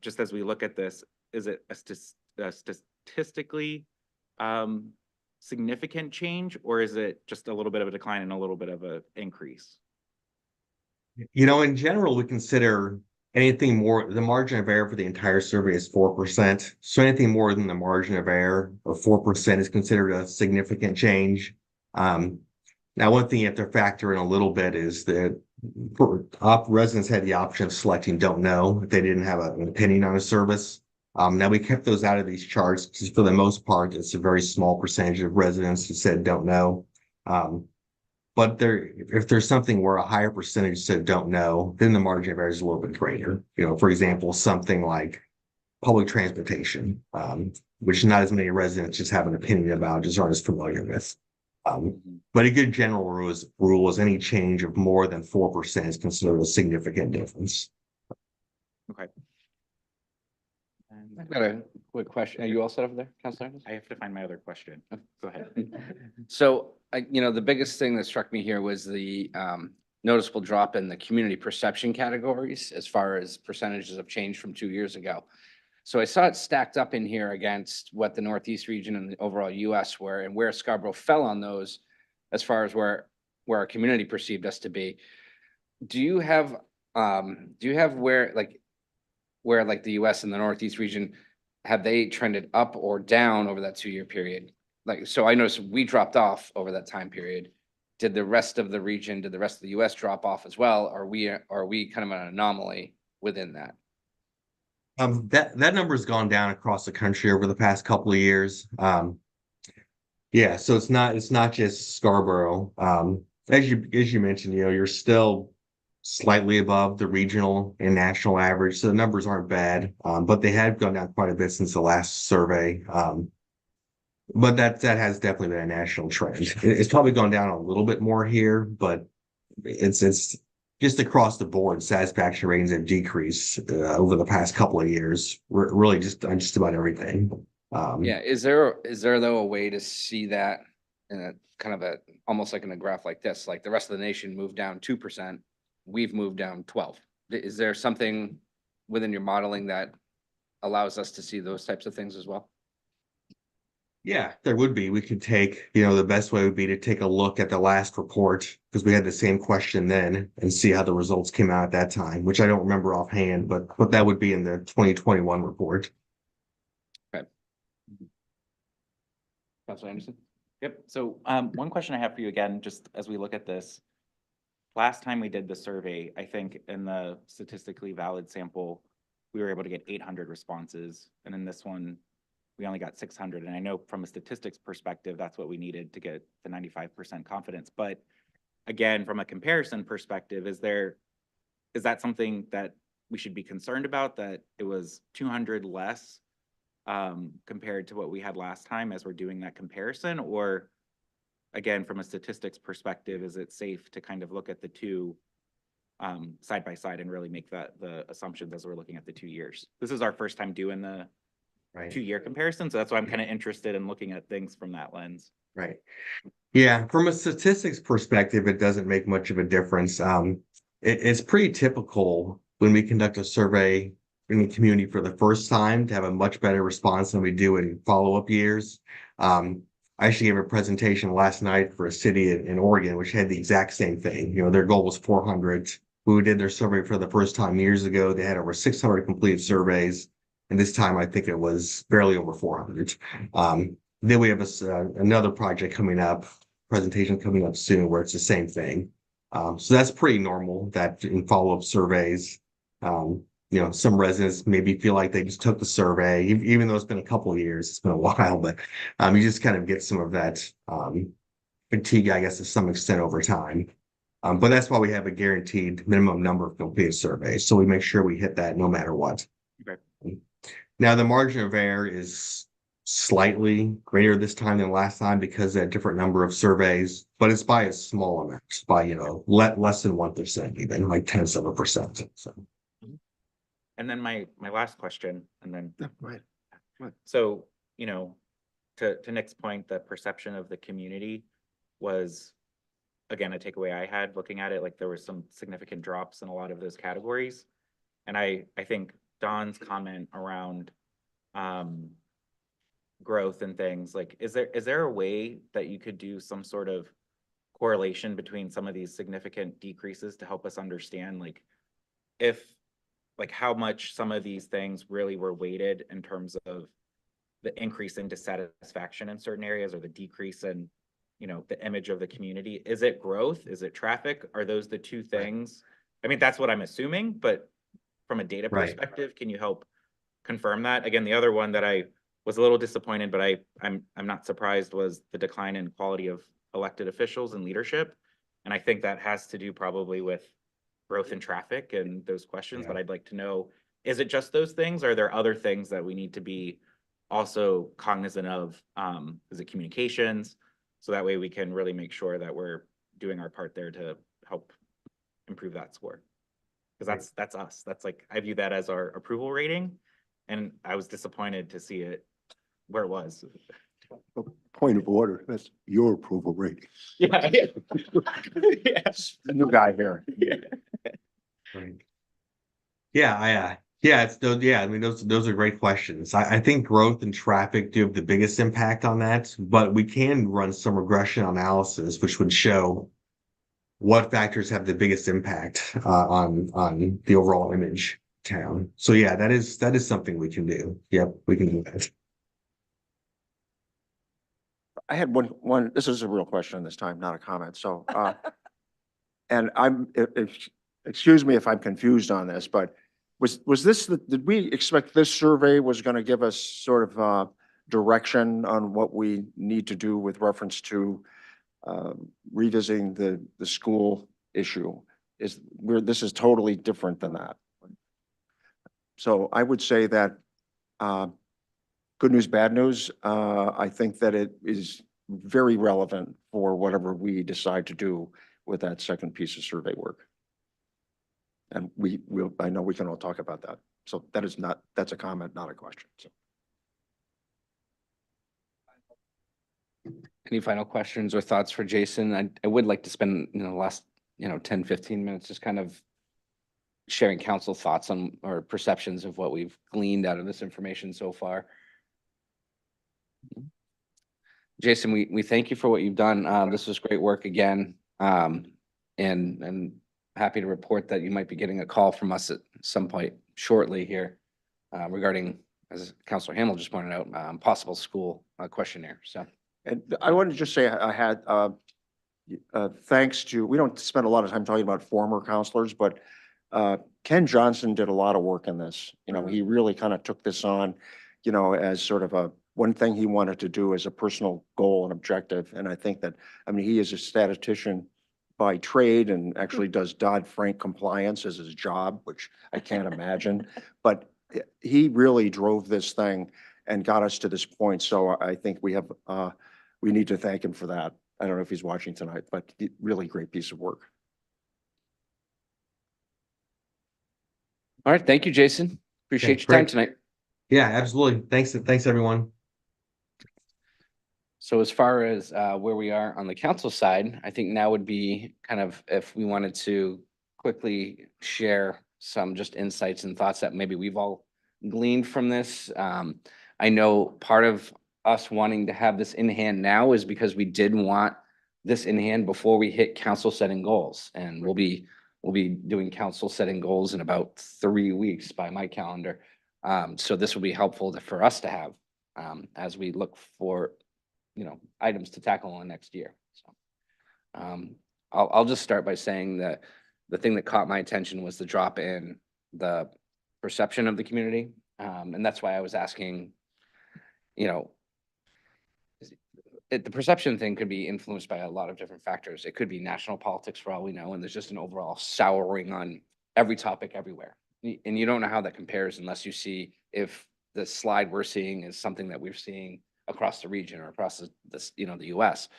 just as we look at this, is it a statistically significant change, or is it just a little bit of a decline and a little bit of an increase? In general, we consider anything more, the margin of error for the entire survey is 4%. So anything more than the margin of error of 4% is considered a significant change. Now, one thing you have to factor in a little bit is that residents had the option of selecting don't know if they didn't have an opinion on a service. Now we kept those out of these charts because for the most part, it's a very small percentage of residents who said don't know. But if there's something where a higher percentage said don't know, then the margin of error is a little bit greater. You know, for example, something like public transportation, which not as many residents just have an opinion about, just aren't as familiar with. But a good general rule is any change of more than 4% is considered a significant difference. Okay. I've got a quick question. Are you all set over there, Counselor? Evans? I have to find my other question. Go ahead. So, the biggest thing that struck me here was the noticeable drop in the community perception categories as far as percentages of change from 2 years ago. So I saw it stacked up in here against what the Northeast region and the overall US were and where Scarborough fell on those as far as where our community perceived us to be. Do you have where the US and the Northeast region, have they trended up or down over that 2-year period? Like, so I noticed we dropped off over that time period. Did the rest of the region, did the rest of the US drop off as well? Are we kind of an anomaly within that? That number has gone down across the country over the past couple of years. Yeah, so it's not just Scarborough. As you mentioned, you're still slightly above the regional and national average, so the numbers aren't bad, but they have gone down quite a bit since the last survey. But that has definitely been a national trend. It's probably gone down a little bit more here, but it's just across the board, satisfaction ratings have decreased over the past couple of years. Really just on just about everything. Yeah, is there though a way to see that in a kind of almost like in a graph like this, like the rest of the nation moved down 2%, we've moved down 12. Is there something within your modeling that allows us to see those types of things as well? Yeah, there would be. We could take, the best way would be to take a look at the last report because we had the same question then and see how the results came out at that time, which I don't remember offhand, but that would be in the 2021 report. Okay. Councilor Anderson? Yep. So one question I have for you again, just as we look at this. Last time we did the survey, I think in the statistically valid sample, we were able to get 800 responses. And in this one, we only got 600. And I know from a statistics perspective, that's what we needed to get the 95% confidence. But again, from a comparison perspective, is that something that we should be concerned about, that it was 200 less compared to what we had last time as we're doing that comparison? Or again, from a statistics perspective, is it safe to kind of look at the two side by side and really make the assumptions as we're looking at the 2 years? This is our first time doing the Right. 2-year comparison, so that's why I'm kind of interested in looking at things from that lens. Right. Yeah, from a statistics perspective, it doesn't make much of a difference. It's pretty typical when we conduct a survey in the community for the first time to have a much better response than we do in follow-up years. I actually gave a presentation last night for a city in Oregon, which had the exact same thing. Their goal was 400. Who did their survey for the first time years ago, they had over 600 completed surveys. And this time, I think it was barely over 400. Then we have another project presentation coming up soon where it's the same thing. So that's pretty normal that in follow-up surveys, some residents maybe feel like they just took the survey, even though it's been a couple of years, it's been a while, but you just kind of get some of that fatigue, I guess, to some extent over time. But that's why we have a guaranteed minimum number of completed surveys. So we make sure we hit that no matter what. Okay. Now, the margin of error is slightly greater this time than last time because of a different number of surveys, but it's by a small amount, it's by, less than 1%, even like 0.1%. So. And then my last question, and then. Yeah, go ahead. So, to Nick's point, the perception of the community was, again, a takeaway I had looking at it, like there were some significant drops in a lot of those categories. And I think Don's comment around growth and things, like, is there a way that you could do some sort of correlation between some of these significant decreases to help us understand, like, how much some of these things really were weighted in terms of the increase in dissatisfaction in certain areas or the decrease in, you know, the image of the community? Is it growth? Is it traffic? Are those the two Right. things? I mean, that's what I'm assuming, but from a data Right. perspective, can you help confirm that? Again, the other one that I was a little disappointed, but I'm not surprised, was the decline in quality of elected officials and leadership. And I think that has to do probably with growth in traffic and those questions, but Yeah. I'd like to know, is it just those things? Or are there other things that we need to be also cognizant of? Is it communications? So that way we can really make sure that we're doing our part there to help improve that score. Because that's us. That's like, I view that as our approval rating. And I was disappointed to see it where it was. Point of order, that's your approval rating. Yeah. Yes. The new guy here. Right. Yeah, it's those, yeah, I mean, those are great questions. I think growth and traffic do have the biggest impact on that, but we can run some regression analysis, which would show what factors have the biggest impact on the overall image of town. So yeah, that is something we can do. Yep, we can do that. I had one, this is a real question this time, not a comment, so, and excuse me if I'm confused on this, but was this, did we expect this survey was gonna give us sort of, direction on what we need to do with reference to, revisiting the school issue? This is totally different than that. So I would say that, good news, bad news. I think that it is very relevant for whatever we decide to do with that second piece of survey work. And I know we can all talk about that. So that's a comment, not a question. So. Any final questions or thoughts for Jason? I would like to spend, the last, 10, 15 minutes just kind of sharing council thoughts on or perceptions of what we've gleaned out of this information so far. Jason, we thank you for what you've done. This was great work again. And happy to report that you might be getting a call from us at some point shortly here regarding, as Councilor Hamel just pointed out, possible school questionnaire. So. And I wanted to just say I had, thanks to, we don't spend a lot of time talking about former counselors, but Ken Johnson did a lot of work in this. He really kind of took this on, as sort of one thing he wanted to do as a personal goal and objective. And I think that, he is a statistician by trade and actually does Dodd-Frank compliance as his job, which I can't imagine. But he really drove this thing and got us to this point. So I think we need to thank him for that. I don't know if he's watching tonight, but really great piece of work. All right. Thank you, Jason. Appreciate your time great. tonight. Yeah, absolutely. Thanks everyone. So as far as where we are on the council side, I think now would be kind of if we wanted to quickly share some just insights and thoughts that maybe we've all gleaned from this. I know part of us wanting to have this in hand now is because we did want this in hand before we hit council setting goals. And we'll be doing council setting goals in about 3 weeks by my calendar. So this will be helpful for us to have as we look for, items to tackle on next year. So I'll just start by saying that the thing that caught my attention was the drop in the perception of the community. And that's why I was asking, the perception thing could be influenced by a lot of different factors. It could be national politics for all we know, and there's just an overall souring on every topic everywhere. And you don't know how that compares unless you see if the slide we're seeing is something that we're seeing across the region or across the US.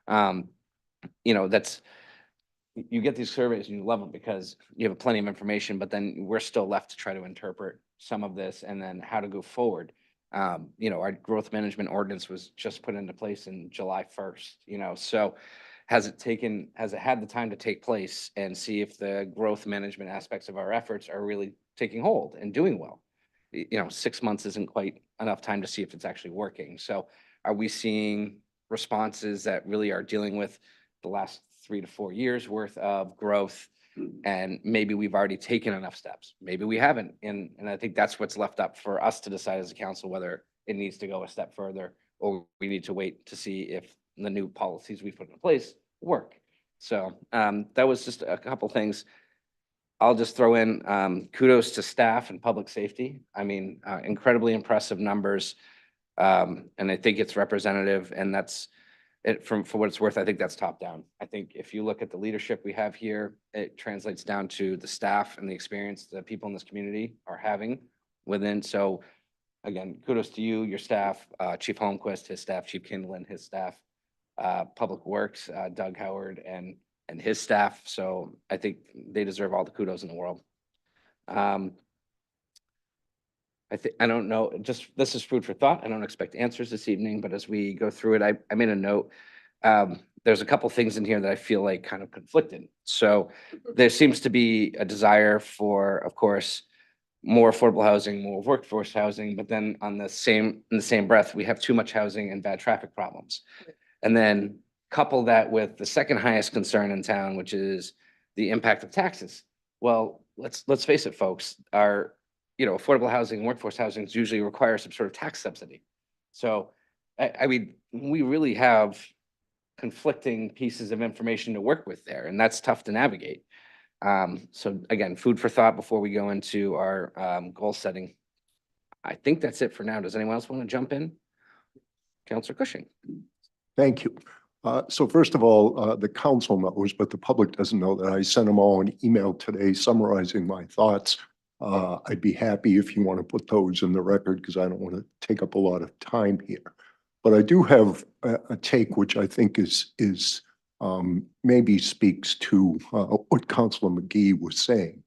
That's, you get these surveys and you love them because you have plenty of information, but then we're still left to try to interpret some of this and then how to go forward. Our growth management ordinance was just put into place in July 1st, so has it had the time to take place and see if the growth management aspects of our efforts are really taking hold and doing well? 6 months isn't quite enough time to see if it's actually working. So are we seeing responses that really are dealing with the last 3 to 4 years worth of growth? And maybe we've already taken enough steps. Maybe we haven't. And I think that's what's left up for us to decide as a council, whether it needs to go a step further or we need to wait to see if the new policies we've put in place work. So that was just a couple things. I'll just throw in kudos to staff and public safety. I mean, incredibly impressive numbers. And I think it's representative, and that's it for what it's worth. I think that's top down. I think if you look at the leadership we have here, it translates down to the staff and the experience that people in this community are having within. So again, kudos to you, your staff, Chief Holmquist, his staff, Chief Kindle, his staff, Public Works, Doug Howard, and his staff. So I think they deserve all the kudos in the world. I don't know, just this is food for thought. I don't expect answers this evening, but as we go through it, I made a note. There's a couple things in here that I feel like kind of conflicted. So there seems to be a desire for, of course, more affordable housing, more workforce housing, but then in the same breath, we have too much housing and bad traffic problems. And then couple that with the second highest concern in town, which is the impact of taxes. Well, let's face it, folks, our affordable housing and workforce housing usually require some sort of tax subsidy. So I mean, we really have conflicting pieces of information to work with there, and that's tough to navigate. So again, food for thought before we go into our goal setting. I think that's it for now. Does anyone else want to jump in? Councilor Cushing. Thank you. So first of all, the council knows, but the public doesn't know that I sent them all an email today summarizing my thoughts. I'd be happy if you want to put those in the record because I don't want to take up a lot of time here. But I do have a take which I think is maybe speaks to what Councilor McGee was saying,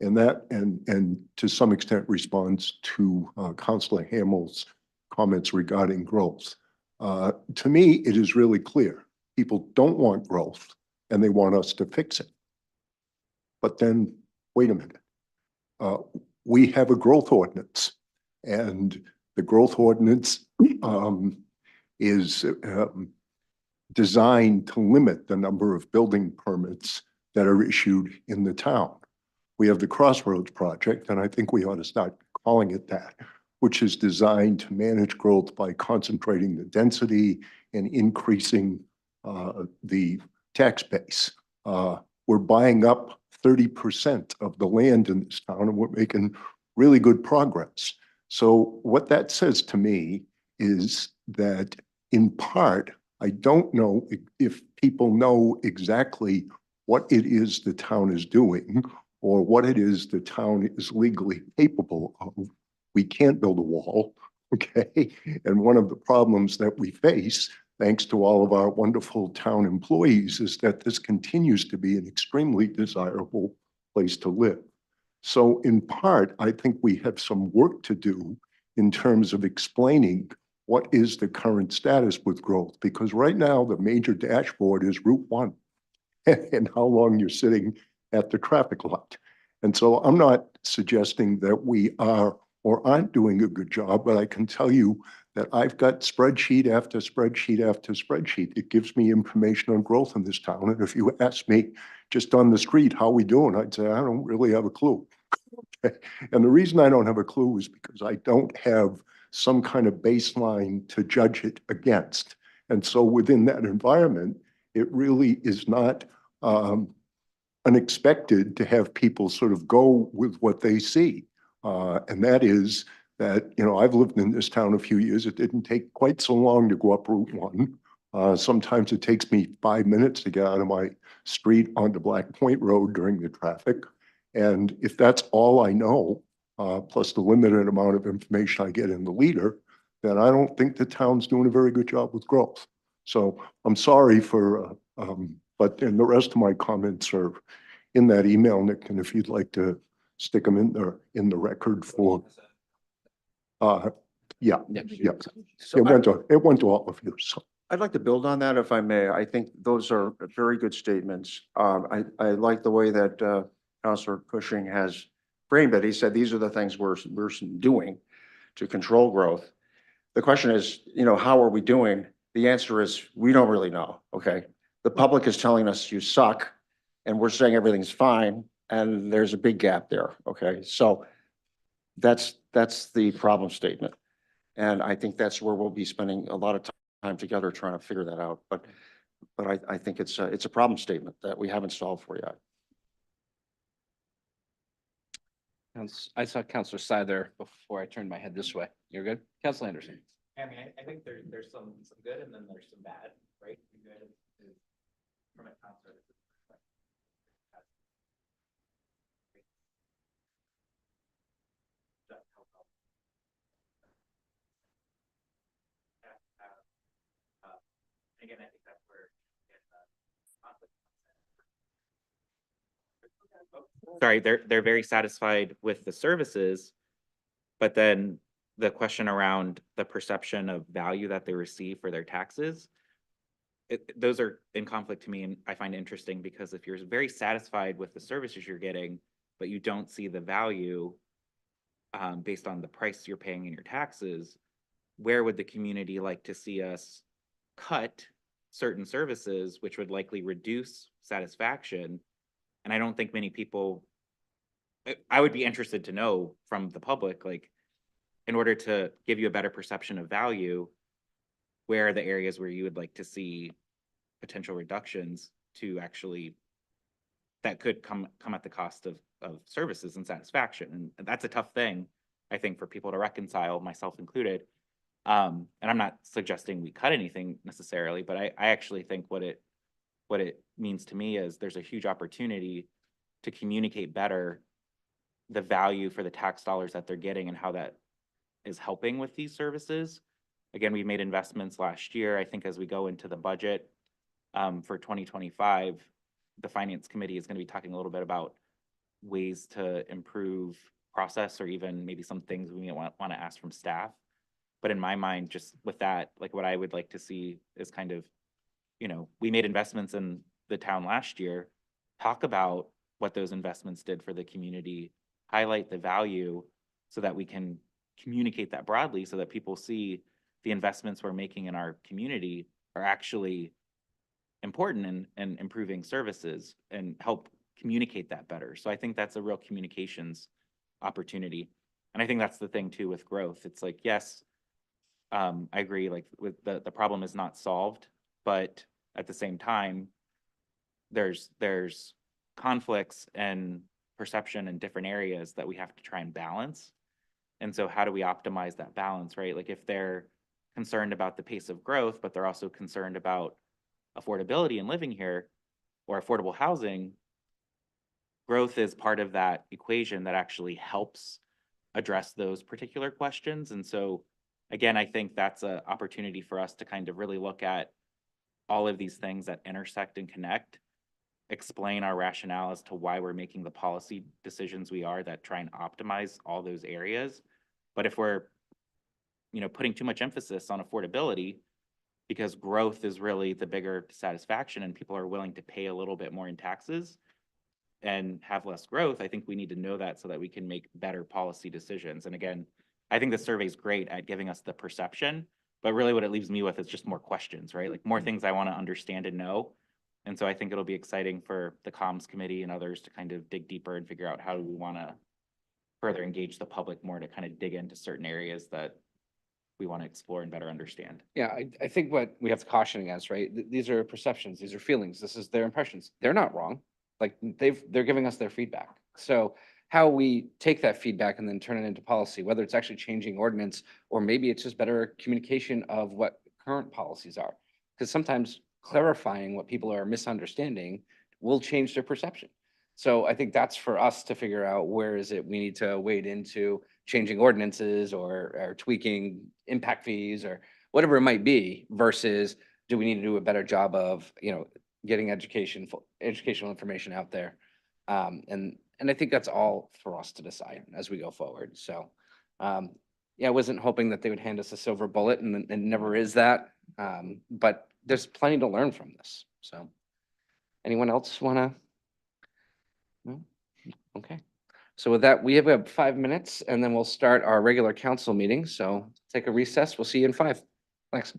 and to some extent responds to Councilor Hamill's comments regarding growth. To me, it is really clear. People don't want growth and they want us to fix it. But then, wait a minute. We have a growth ordinance, and the growth ordinance is designed to limit the number of building permits that are issued in the town. We have the Crossroads Project, and I think we ought to start calling it that, which is designed to manage growth by concentrating the density and increasing the tax base. We're buying up 30% of the land in this town, and we're making really good progress. So what that says to me is that in part, I don't know if people know exactly what it is the town is doing or what it is the town is legally capable of. We can't build a wall, okay? And one of the problems that we face, thanks to all of our wonderful town employees, is that this continues to be an extremely desirable place to live. So in part, I think we have some work to do in terms of explaining what is the current status with growth, because right now the major dashboard is Route 1 and how long you're sitting at the traffic light. And so I'm not suggesting that we are or aren't doing a good job, but I can tell you that I've got spreadsheet after spreadsheet after spreadsheet. It gives me information on growth in this town. And if you ask me just on the street, how we doing? I'd say, I don't really have a clue. And the reason I don't have a clue is because I don't have some kind of baseline to judge it against. And so within that environment, it really is not unexpected to have people sort of go with what they see. And that is that, I've lived in this town a few years. It didn't take quite so long to go up Route 1. Sometimes it takes me 5 minutes to get out of my street onto Black Point Road during the traffic. And if that's all I know, plus the limited amount of information I get in the leader, then I don't think the town's doing a very good job with growth. So I'm sorry but the rest of my comments are in that email, Nick, and if you'd like to stick them in the record for, yeah. So So It went to all of you, so. I'd like to build on that if I may. I think those are very good statements. I like the way that Councilor Cushing has framed it. He said, these are the things we're doing to control growth. The question is, how are we doing? The answer is, we don't really know, okay? The public is telling us you suck, and we're saying everything's fine, and there's a big gap there, okay? So that's the problem statement. And I think that's where we'll be spending a lot of time together trying to figure that out, but I think it's a problem statement that we haven't solved for yet. I saw Counselor Sy there before I turned my head this way. You're good? Counselor Anderson. I mean, I think there's some good and then there's some bad, right? The good is from a town services perspective. That help out. Again, I think that's where conflict comes in. Sorry, they're very satisfied with the services, but then the question around the perception of value that they receive for their taxes, those are in conflict to me, and I find it interesting because if you're very satisfied with the services you're getting, but you don't see the value based on the price you're paying in your taxes, where would the community like to see us cut certain services, which would likely reduce satisfaction? And I don't think many people, I would be interested to know from the public, like, in order to give you a better perception of value, where are the areas where you would like to see potential reductions to actually, that could come at the cost of services and satisfaction. And that's a tough thing, I think, for people to reconcile, myself included. And I'm not suggesting we cut anything necessarily, but I actually think what it means to me is there's a huge opportunity to communicate better the value for the tax dollars that they're getting and how that is helping with these services. Again, we made investments last year. I think as we go into the budget for 2025, the Finance Committee is going to be talking a little bit about ways to improve process, or even maybe some things we want to ask from staff. But in my mind, just with that, like, what I would like to see is kind of, we made investments in the town last year. Talk about what those investments did for the community, highlight the value so that we can communicate that broadly so that people see the investments we're making in our community are actually important in improving services, and help communicate that better. So I think that's a real communications opportunity. And I think that's the thing too with growth. It's like, yes, I agree, like, with the problem is not solved, but at the same time, there's conflicts and perception in different areas that we have to try and balance. And so how do we optimize that balance, right? Like, if they're concerned about the pace of growth, but they're also concerned about affordability and living here, or affordable housing, growth is part of that equation that actually helps address those particular questions. And so, again, I think that's an opportunity for us to kind of really look at all of these things that intersect and connect, explain our rationale as to why we're making the policy decisions we are that try and optimize all those areas. But if we're, putting too much emphasis on affordability, because growth is really the bigger satisfaction and people are willing to pay a little bit more in taxes and have less growth, I think we need to know that so that we can make better policy decisions. And again, I think the survey is great at giving us the perception, but really what it leaves me with is just more questions, right? Like, more things I want to understand and know. And so I think it'll be exciting for the comms committee and others to kind of dig deeper and figure out how do we want to further engage the public more to kind of dig into certain areas that we want to explore and better understand. Yeah, I think what we have to caution against, right? These are perceptions, these are feelings, this is their impressions. They're not wrong. Like, they're giving us their feedback. So how we take that feedback and then turn it into policy, whether it's actually changing ordinance, or maybe it's just better communication of what current policies are. Because sometimes clarifying what people are misunderstanding will change their perception. So I think that's for us to figure out, where is it we need to wade into changing ordinances or tweaking impact fees or whatever it might be, versus do we need to do a better job of, getting educational information out there. And I think that's all for us to decide as we go forward. So, I wasn't hoping that they would hand us a silver bullet, and it never is that. But there's plenty to learn from this. So, anyone else want to? No? Okay. So with that, we have 5 minutes, and then we'll start our regular council meeting. So take a recess. We'll see you in 5. Thanks.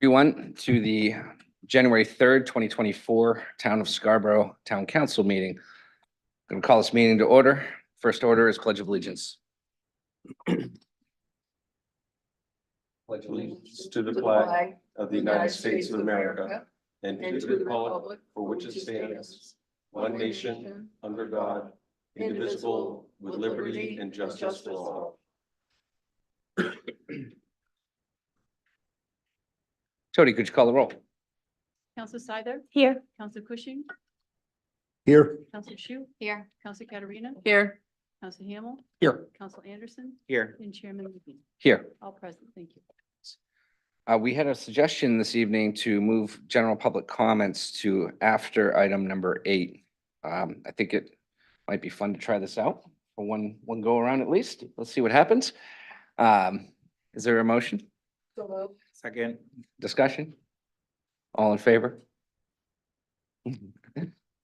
Everyone to the January 3rd, 2024 Town of Scarborough Town Council meeting. Going to call this meeting to order. First order is Pledge of Allegiance. Pledge of allegiance To the flag of the United States of America and to the republic for which it stands, one nation, under God, indivisible, with liberty and justice for all. Jody, could you call the roll? Counselor Seither, Here. Counselor Cushing, Here, Counselor Shu. Here. Counselor Katarina, Here, Counselor Hamel, Here. Counselor Anderson, Here. and Chairman Levine. Here. All present. Thank you. We had a suggestion this evening to move general public comments to after item number 8. I think it might be fun to try this out for one go around at least. Let's see what happens. Is there a motion? Second. Discussion? All in favor?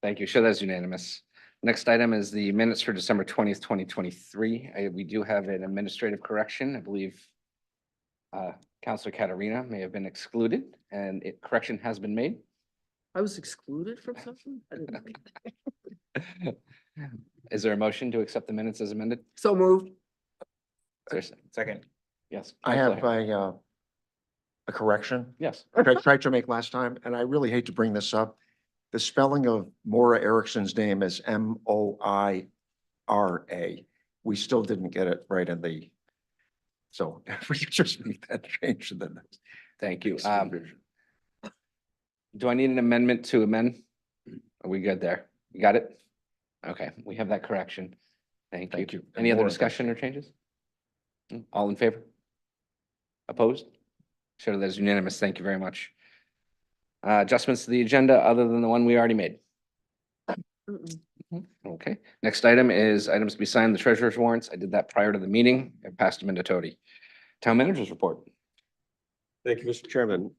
Thank you. Show that's unanimous. Next item is the minutes for December 20th, 2023. We do have an administrative correction. I believe Counselor Katarina may have been excluded and correction has been made. I was excluded from something? I didn't think- Is there a motion to accept the minutes as amended? So moved. Is there Second. Yes. I Counselor have Hamel. a correction. Yes. I tried to make last time, and I really hate to bring this up. The spelling of Maura Erickson's name is Moira. We still didn't get it right in the, so if we could just make that change to the next. Thank you. Do I need an amendment to amend? Are we good there? You got it? Okay, we have that correction. Thank you. Thank you. Any other More- discussion or changes? All in favor? Opposed? Show that is unanimous. Thank you very much. Adjustments to the agenda other than the one we already made. Mm-mm. Okay, next item is items to be signed, the treasurer's warrants. I did that prior to the meeting. I passed them into Tody. Town managers report. Thank you, Mr. Chairman.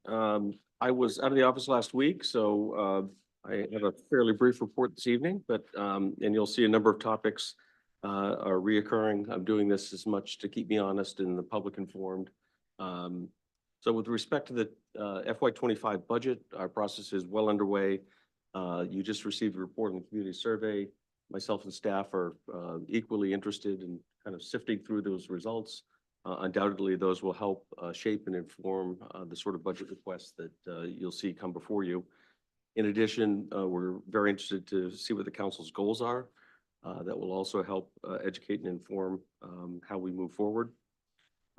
I was out of the office last week, so I have a fairly brief report this evening, but and you'll see a number of topics are reoccurring. I'm doing this as much to keep me honest and the public informed. So with respect to the FY25 budget, our process is well underway. You just received a report on the community survey. Myself and staff are equally interested in kind of sifting through those results. Undoubtedly, those will help shape and inform the sort of budget requests that you'll see come before you. In addition, we're very interested to see what the council's goals are. That will also help educate and inform how we move forward.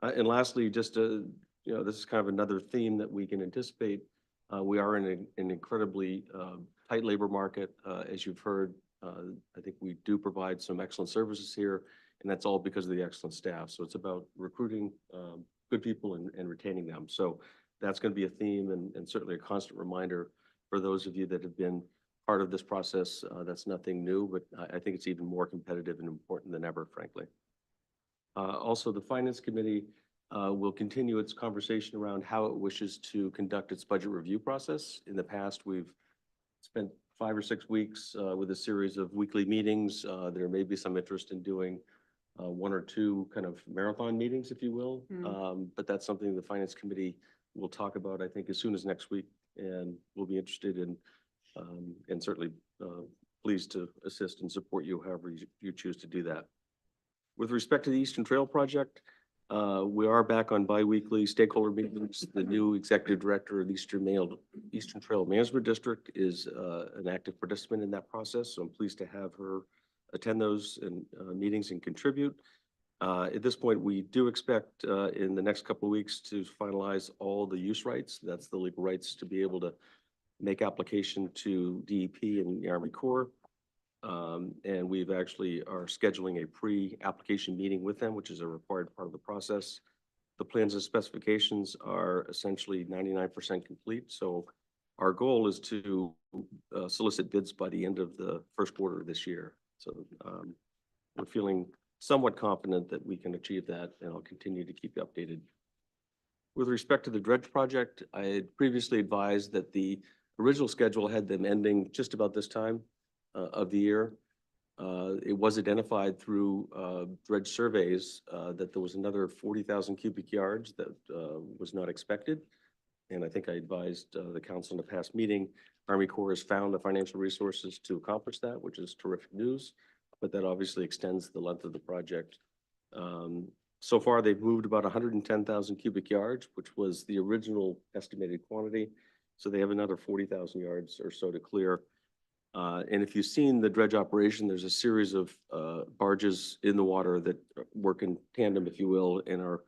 And lastly, just this is kind of another theme that we can anticipate. We are in an incredibly tight labor market. As you've heard, I think we do provide some excellent services here, and that's all because of the excellent staff. So it's about recruiting good people and retaining them. So that's going to be a theme and certainly a constant reminder for those of you that have been part of this process. That's nothing new, but I think it's even more competitive and important than ever, frankly. Also, the Finance Committee will continue its conversation around how it wishes to conduct its budget review process. In the past, we've spent 5 or 6 weeks with a series of weekly meetings. There may be some interest in doing 1 or 2 kind of marathon meetings, if you will. But that's something the Finance Committee will talk about, I think, as soon as next week, and we'll be interested in and certainly pleased to assist and support you however you choose to do that. With respect to the Eastern Trail project, we are back on bi-weekly stakeholder meetings. The new executive director of the Eastern Trail Management District is an active participant in that process, so I'm pleased to have her attend those meetings and contribute. At this point, we do expect in the next couple of weeks to finalize all the use rights. That's the legal rights to be able to make application to DEP and the Army Corps. And we've actually are scheduling a pre-application meeting with them, which is a required part of the process. The plans and specifications are essentially 99% complete. So our goal is to solicit bids by the end of the first quarter of this year. So we're feeling somewhat confident that we can achieve that, and I'll continue to keep you updated. With respect to the dredge project, I had previously advised that the original schedule had them ending just about this time of the year. It was identified through dredge surveys that there was another 40,000 cubic yards that was not expected. And I think I advised the council in the past meeting, Army Corps has found the financial resources to accomplish that, which is terrific news. But that obviously extends the length of the project. So far, they've moved about 110,000 cubic yards, which was the original estimated quantity. So they have another 40,000 yards or so to clear. And if you've seen the dredge operation, there's a series of barges in the water that work in tandem, if you will, and are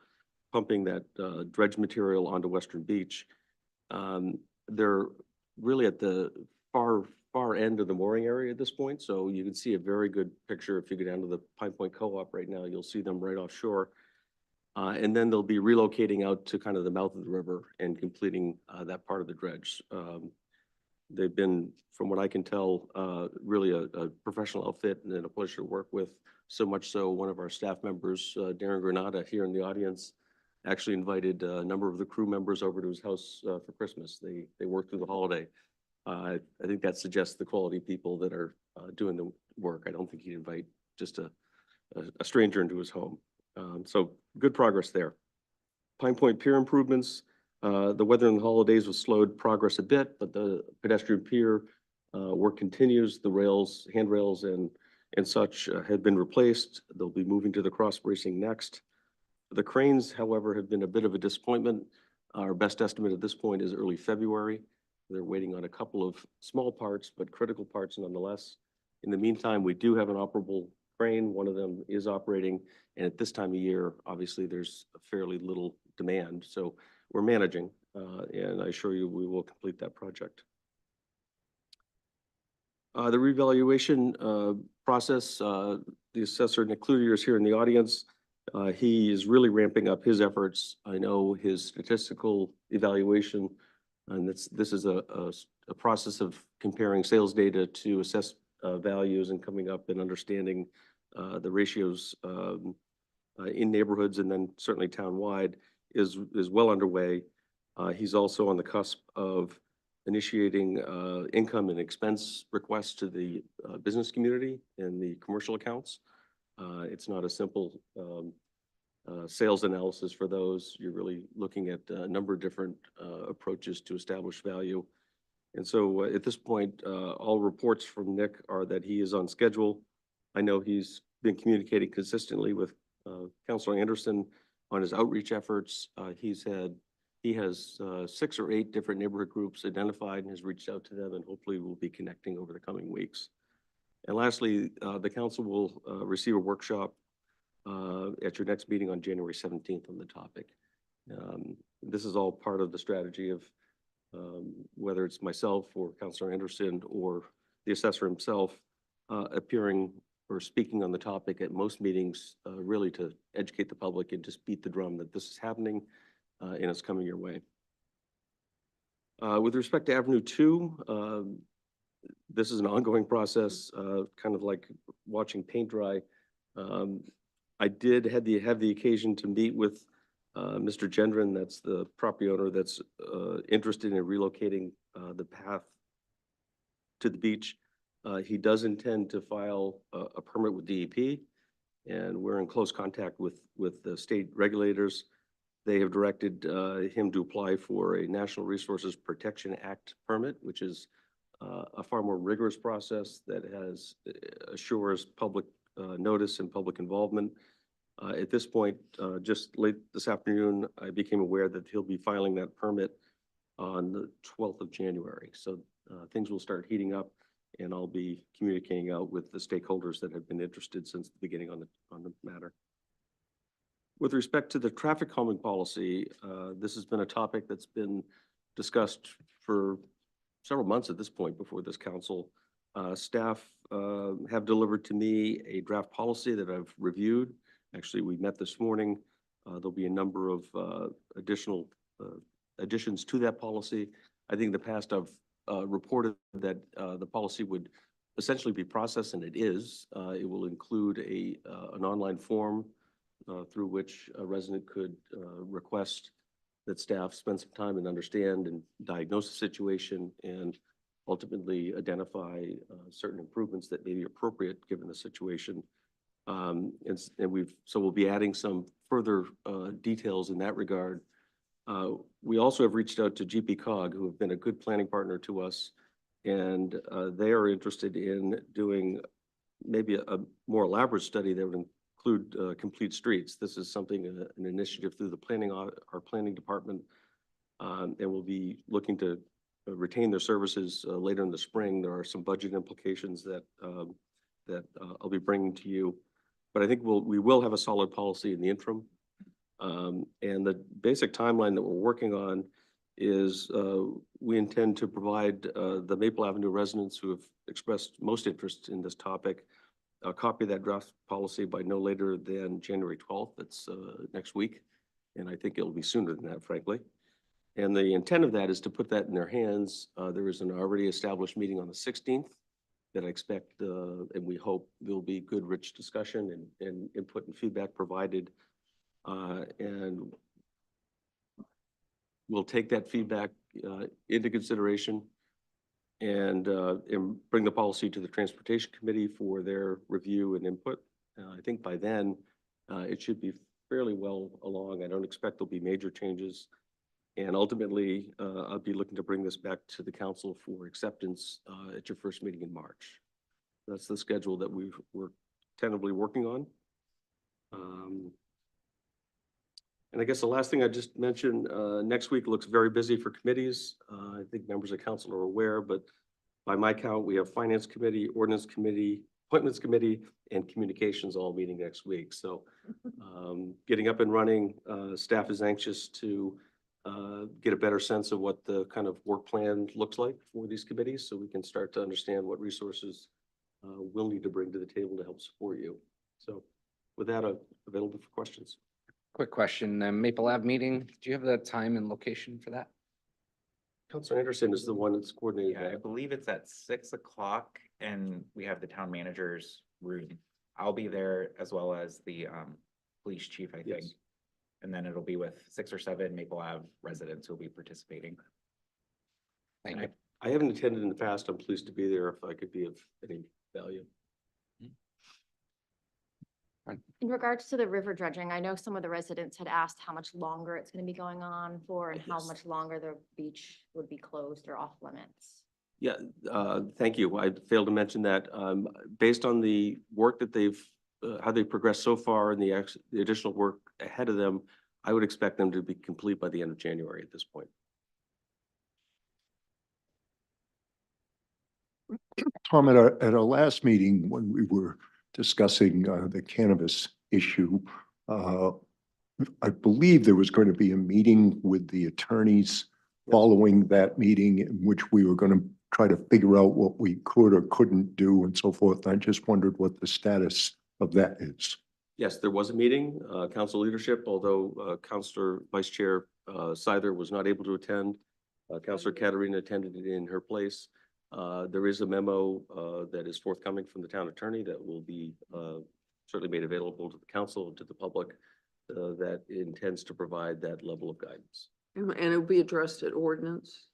pumping that dredge material onto Western Beach. They're really at the far end of the mooring area at this point. So you can see a very good picture. If you go down to the Pine Point Co-op right now, you'll see them right offshore. And then they'll be relocating out to kind of the mouth of the river and completing that part of the dredge. They've been, from what I can tell, really a professional outfit and a pleasure to work with. So much so, one of our staff members, Darren Granada, here in the audience, actually invited a number of the crew members over to his house for Christmas. They worked through the holiday. I think that suggests the quality people that are doing the work. I don't think he'd invite just a stranger into his home. So good progress there. Pine Point Pier improvements. The weather in the holidays was slowed progress a bit, but the pedestrian pier work continues. The rails, handrails and such have been replaced. They'll be moving to the cross bracing next. The cranes, however, have been a bit of a disappointment. Our best estimate at this point is early February. They're waiting on a couple of small parts, but critical parts nonetheless. In the meantime, we do have an operable crane. One of them is operating. And at this time of year, obviously, there's a fairly little demand. So we're managing, and I assure you we will complete that project. The revaluation process, the assessor, Nick Cloutier, is here in the audience. He is really ramping up his efforts. I know his statistical evaluation, and this is a process of comparing sales data to assess values and coming up and understanding the ratios in neighborhoods and then certainly townwide is well underway. He's also on the cusp of initiating income and expense requests to the business community and the commercial accounts. It's not a simple sales analysis for those. You're really looking at a number of different approaches to establish value. And so at this point, all reports from Nick are that he is on schedule. I know he's been communicating consistently with Councilor Anderson on his outreach efforts. He has 6 or 8 different neighborhood groups identified and has reached out to them, and hopefully we'll be connecting over the coming weeks. And lastly, the council will receive a workshop at your next meeting on January 17th on the topic. This is all part of the strategy of whether it's myself or Councilor Anderson or the assessor himself appearing or speaking on the topic at most meetings, really to educate the public and just beat the drum that this is happening and it's coming your way. With respect to Avenue 2, this is an ongoing process, kind of like watching paint dry. I did have the occasion to meet with Mr. Gendron, that's the property owner that's interested in relocating the path to the beach. He does intend to file a permit with DEP, and we're in close contact with the state regulators. They have directed him to apply for a National Resources Protection Act permit, which is a far more rigorous process that assures public notice and public involvement. At this point, just late this afternoon, I became aware that he'll be filing that permit on the 12th of January. So things will start heating up, and I'll be communicating out with the stakeholders that have been interested since the beginning on the matter. With respect to the traffic calming policy, this has been a topic that's been discussed for several months at this point before this council. Staff have delivered to me a draft policy that I've reviewed. Actually, we met this morning. There'll be a number of additional additions to that policy. I think in the past I've reported that the policy would essentially be processed, and it is. It will include an online form through which a resident could request that staff spend some time and understand and diagnose the situation and ultimately identify certain improvements that may be appropriate given the situation. We'll be adding some further details in that regard We also have reached out to GP Cog, who have been a good planning partner to us. And they are interested in doing maybe a more elaborate study that would include complete streets. This is something, an initiative through the planning, our planning department. And we'll be looking to retain their services later in the spring. There are some budget implications that I'll be bringing to you. But I think we will have a solid policy in the interim. And the basic timeline that we're working on is we intend to provide the Maple Avenue residents who have expressed most interest in this topic a copy of that draft policy by no later than January 12th. That's next week. And I think it'll be sooner than that, frankly. And the intent of that is to put that in their hands. There is an already established meeting on the 16th that I expect, and we hope there'll be good, rich discussion and input and feedback provided. And we'll take that feedback into consideration and bring the policy to the Transportation Committee for their review and input. I think by then it should be fairly well along. I don't expect there'll be major changes. And ultimately, I'll be looking to bring this back to the council for acceptance at your first meeting in March. That's the schedule that we're tentatively working on. And I guess the last thing I just mentioned, next week looks very busy for committees. I think members of council are aware, but by my count, we have Finance Committee, Ordinance Committee, Appointments Committee, and Communications all meeting next week. So getting up and running, staff is anxious to get a better sense of what the kind of work plan looks like for these committees so we can start to understand what resources we'll need to bring to the table to help support you. So with that, I'm available for questions. Quick question, Maple Ave meeting, do you have the time and location for that? Councilor Anderson is the one that's coordinating Yeah, I that. believe it's at 6 o'clock and we have the town manager's room. I'll be there as well as the police chief, I think. Yes. And then it'll be with 6 or 7 Maple Ave residents who'll be participating. Thank you. I haven't attended in the past. I'm pleased to be there if I could be of any value. In regards to the river dredging, I know some of the residents had asked how much longer it's going to be going on for and how Yes. much longer the beach would be closed or off limits. Yeah, thank you. I failed to mention that. Based on the work that how they've progressed so far and the additional work ahead of them, I would expect them to be complete by the end of January at this point. Tom, at our last meeting, when we were discussing the cannabis issue, I believe there was going to be a meeting with the attorneys following that meeting in which we were going to try to figure out what we could or couldn't do and so forth. I just wondered what the status of that is. Yes, there was a meeting, council leadership, although Councilor Vice Chair Seither was not able to attend. Councilor Katarina attended it in her place. There is a memo that is forthcoming from the town attorney that will be certainly made available to the council and to the public that intends to provide that level of guidance. And it'll be addressed at ordinance.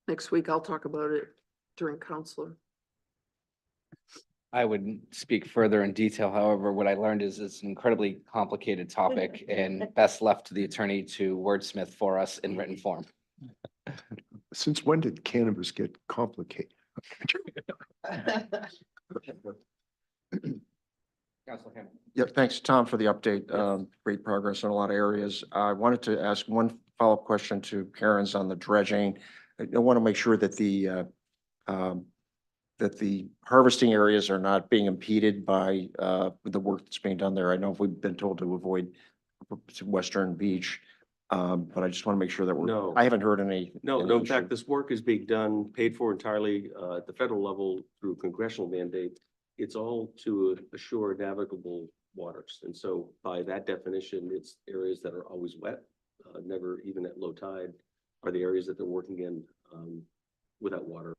Next week, I'll talk about it during council. I wouldn't speak further in detail. However, what I learned is it's an incredibly complicated topic and best left to the attorney to wordsmith for us in written form. Since when did cannabis get complicated? Councilor Hammond. Yeah, thanks, Tom, for the update. Great progress in a lot of areas. I wanted to ask one follow-up question to Karen's on the dredging. I want to make sure that the harvesting areas are not being impeded by the work that's being done there. I know we've been told to avoid Western Beach, but I just want to make sure that No. I haven't heard any. No, any no, in issue. fact, this work is being done, paid for entirely at the federal level through congressional mandate. It's all to assure navigable waters. And so by that definition, it's areas that are always wet, never even at low tide, are the areas that they're working in without water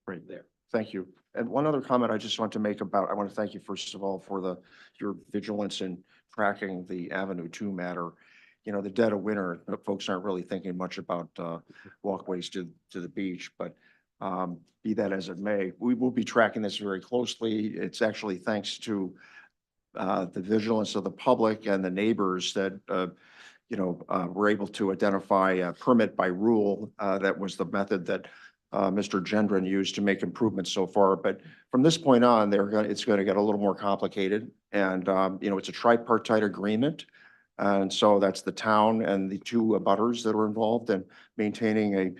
Right there. Thank you. And one other comment I just want to make I want to thank you first of all for your vigilance in tracking the Avenue 2 matter. You know, the dead of winter, folks aren't really thinking much about walkways to the beach, but be that as it may, we will be tracking this very closely. It's actually thanks to the vigilance of the public and the neighbors that were able to identify a permit by rule. That was the method that Mr. Gendron used to make improvements so far. But from this point on, it's going to get a little more complicated. And, it's a tripartite agreement. And so that's the town and the two abutters that are involved in maintaining a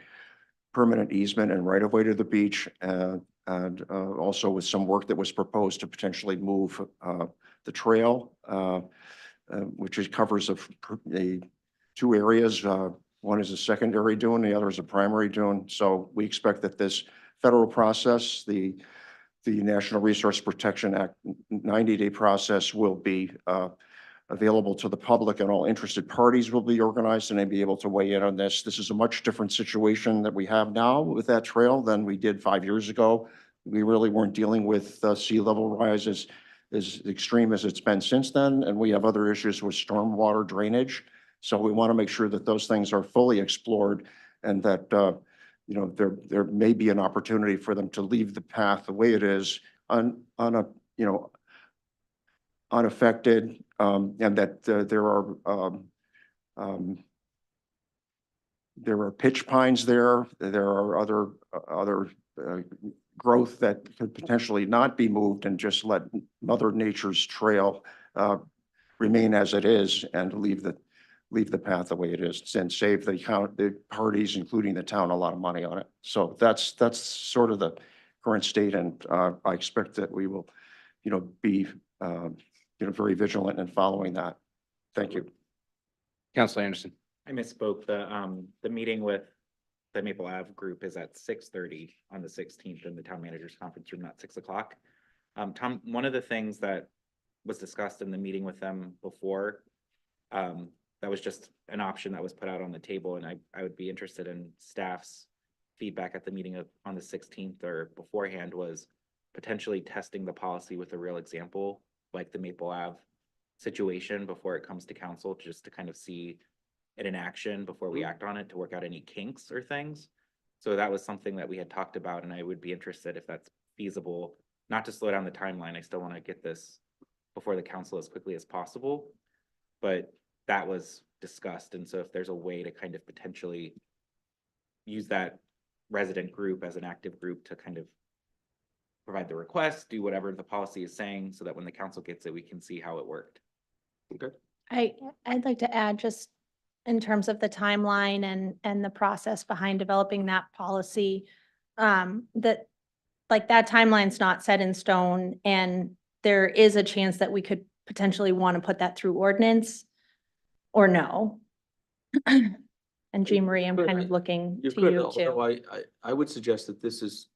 permanent easement and right of way to the beach. And also with some work that was proposed to potentially move the trail, which covers the two areas. One is a secondary dune, the other is a primary dune. So we expect that this federal process, the National Resource Protection Act 90-day process, will be available to the public, and all interested parties will be organized and they'll be able to weigh in on this. This is a much different situation that we have now with that trail than we did 5 years ago. We really weren't dealing with sea level rise as extreme as it's been since then. And we have other issues with stormwater drainage. So we want to make sure that those things are fully explored, and that, there may be an opportunity for them to leave the path the way it is unaffected, and that there are pitch pines there. There are other growth that could potentially not be moved, and just let Mother Nature's trail remain as it is, and leave the path the way it is, and save the parties, including the town, a lot of money on it. So that's sort of the current state, and I expect that we will, be very vigilant in following that. Thank you. Councilor Anderson. I misspoke. The meeting with the Maple Ave group is at 6:30 on the 16th in the town manager's conference room, not 6 o'clock. Tom, one of the things that was discussed in the meeting with them before, that was just an option that was put out on the table, and I would be interested in staff's feedback at the meeting on the 16th or beforehand, was potentially testing the policy with a real example, like the Maple Ave situation, before it comes to council, just to kind of see it in action before we act on it, to work out any kinks or things. So that was something that we had talked about, and I would be interested if that's feasible, not to slow down the timeline. I still want to get this before the council as quickly as possible, but that was discussed. And so if there's a way to kind of potentially use that resident group as an active group to kind of provide the request, do whatever the policy is saying, so that when the council gets it, we can see how it worked. Okay. I'd like to add, just in terms of the timeline and the process behind developing that policy, that timeline's not set in stone, and there is a chance that we could potentially want to put that through ordinance or no. And Jean Marie, I'm kind of looking You to could, you although too. I would suggest that this is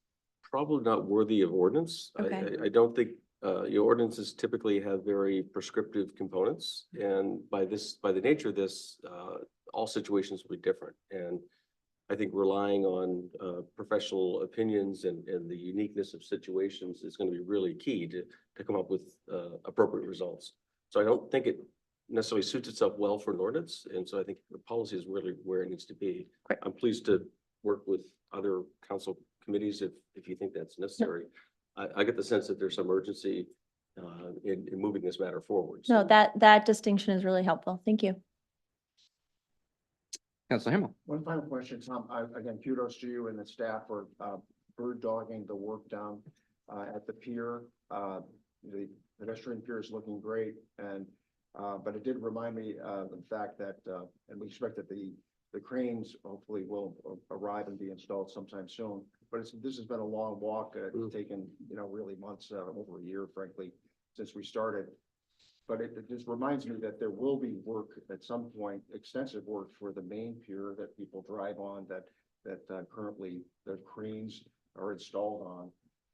probably not worthy of ordinance. Okay. I don't think, your ordinances typically have very prescriptive components, and by the nature of this, all situations will be different. And I think relying on professional opinions and the uniqueness of situations is going to be really key to come up with appropriate results. So I don't think it necessarily suits itself well for an ordinance, and so I think the policy is really where it needs to be. Great. I'm pleased to work with other council committees if you think that's necessary. I get the sense that there's some urgency in moving this matter forward. No, So that distinction is really helpful. Thank you. Councilor Himmel. One final question, Tom. Again, kudos to you and the staff for bird dogging the work down at the pier. The pedestrian pier is looking great, and but it did remind me of the fact that, and we expect that the cranes hopefully will arrive and be installed sometime soon. But this has been a long walk. It's taken, really months, over a year, frankly, since we started. But it just reminds me that there will be work at some point, extensive work for the main pier that people drive on, that currently the cranes are installed on.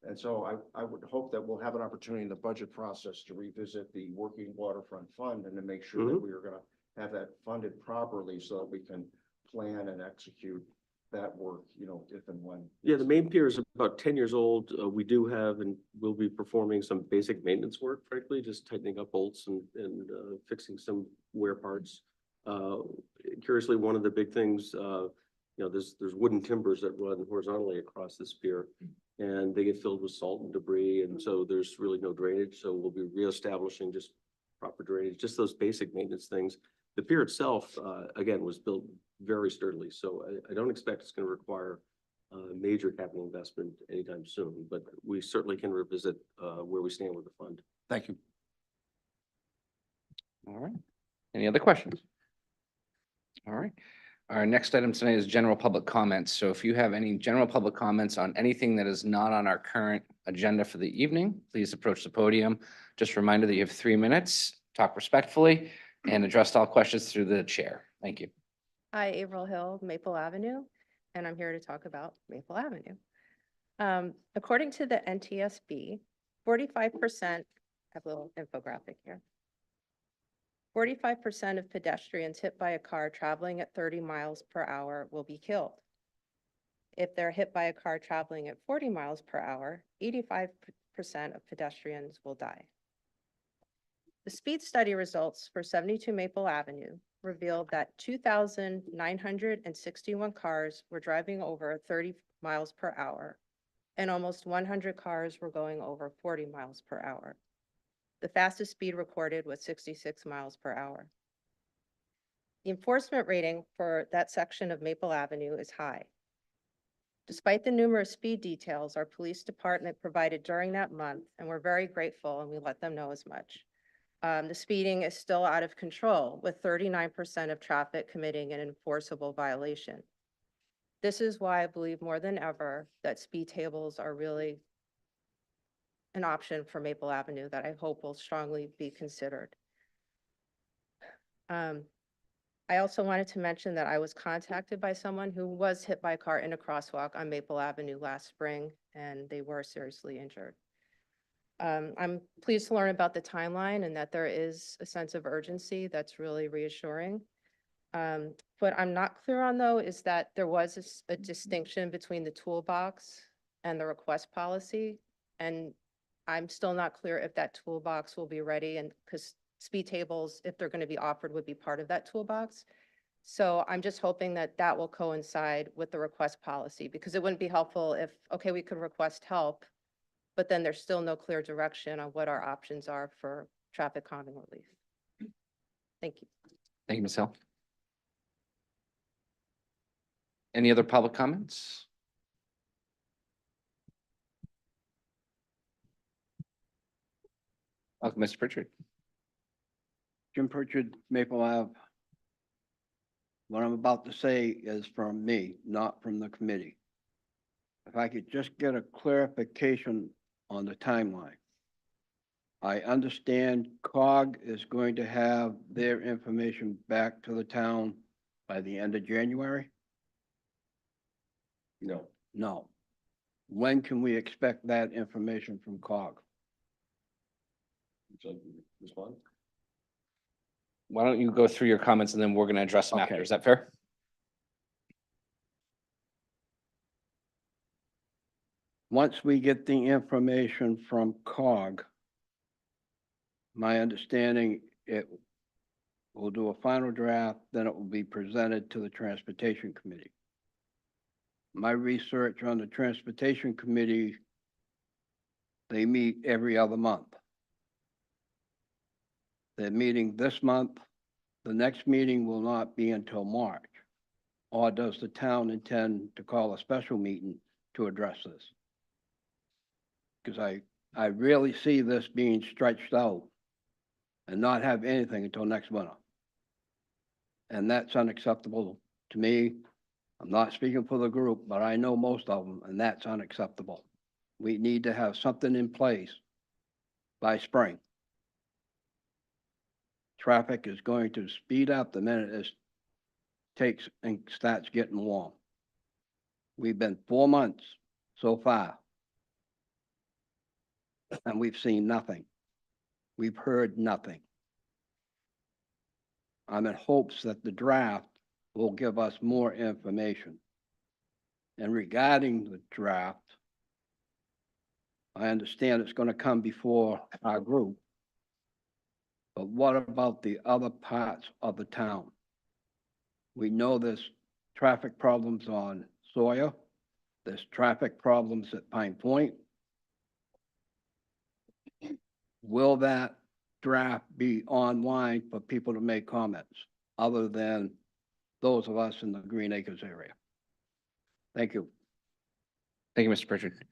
And so I would hope that we'll have an opportunity in the budget process to revisit the working waterfront fund, and to make sure that we are going to have that funded properly, so that we can plan and execute that work, if and when. yeah, the main pier is about 10 years old. We do have and will be performing some basic maintenance work, frankly, just tightening up bolts and fixing some wear parts. Curiously, one of the big things, there's wooden timbers that run horizontally across this pier, and they get filled with salt and debris, and so there's really no drainage. So we'll be reestablishing just proper drainage, just those basic maintenance things. The pier itself, again, was built very sturdily, so I don't expect it's going to require major capital investment anytime soon, but we certainly can revisit where we stand with the fund. Thank you. All right. Any other questions? All right. Our next item tonight is general public comments. So if you have any general public comments on anything that is not on our current agenda for the evening, please approach the podium. Just a reminder that you have 3 minutes, talk respectfully, and address all questions through the chair. Thank you. Hi, Averill Hill, Maple Avenue, and I'm here to talk about Maple Avenue. According to the NTSB, 45%, I have a little infographic here. 45% of pedestrians hit by a car traveling at 30 miles per hour will be killed. If they're hit by a car traveling at 40 miles per hour, 85% of pedestrians will die. The speed study results for 72 Maple Avenue revealed that 2,961 cars were driving over 30 miles per hour, and almost 100 cars were going over 40 miles per hour. The fastest speed recorded was 66 miles per hour. The enforcement rating for that section of Maple Avenue is high. Despite the numerous speed details our police department provided during that month, and we're very grateful and we let them know as much, the speeding is still out of control, with 39% of traffic committing an enforceable violation. This is why I believe more than ever that speed tables are really an option for Maple Avenue that I hope will strongly be considered. I also wanted to mention that I was contacted by someone who was hit by a car in a crosswalk on Maple Avenue last spring, and they were seriously injured. I'm pleased to learn about the timeline and that there is a sense of urgency that's really reassuring. What I'm not clear on, though, is that there was a distinction between the toolbox and the request policy, and I'm still not clear if that toolbox will be ready, and because speed tables, if they're going to be offered, would be part of that toolbox. So I'm just hoping that that will coincide with the request policy, because it wouldn't be helpful if, okay, we could request help, but then there's still no clear direction on what our options are for traffic calming relief. Thank you. Thank you, Ms. Hill. Any other public comments? Welcome, Mr. Pritchard. Jim Pritchard, Maple Ave. What I'm about to say is from me, not from the committee. If I could just get a clarification on the timeline. I understand COG is going to have their information back to the town by the end of January? No. No. When can we expect that information from COG? Would you like to respond? Why don't you go through your comments and then we're going to address them after. Okay. Is that fair? Once we get the information from COG, my understanding, it will do a final draft, then it will be presented to the Transportation Committee. My research on the Transportation Committee, they meet every other month. They're meeting this month. The next meeting will not be until March. Or does the town intend to call a special meeting to address this? Because I really see this being stretched out and not have anything until next winter. And that's unacceptable to me. I'm not speaking for the group, but I know most of them, and that's unacceptable. We need to have something in place by spring. Traffic is going to speed up the minute it takes and starts getting warm. We've been 4 months so far, and we've seen nothing. We've heard nothing. I'm in hopes that the draft will give us more information. And regarding the draft, I understand it's going to come before our group. But what about the other parts of the town? We know there's traffic problems on Sawyer. There's traffic problems at Pine Point. Will that draft be online for people to make comments? other than those of us in the Green Acres area. Thank you. Thank you, Mr. Pritchard.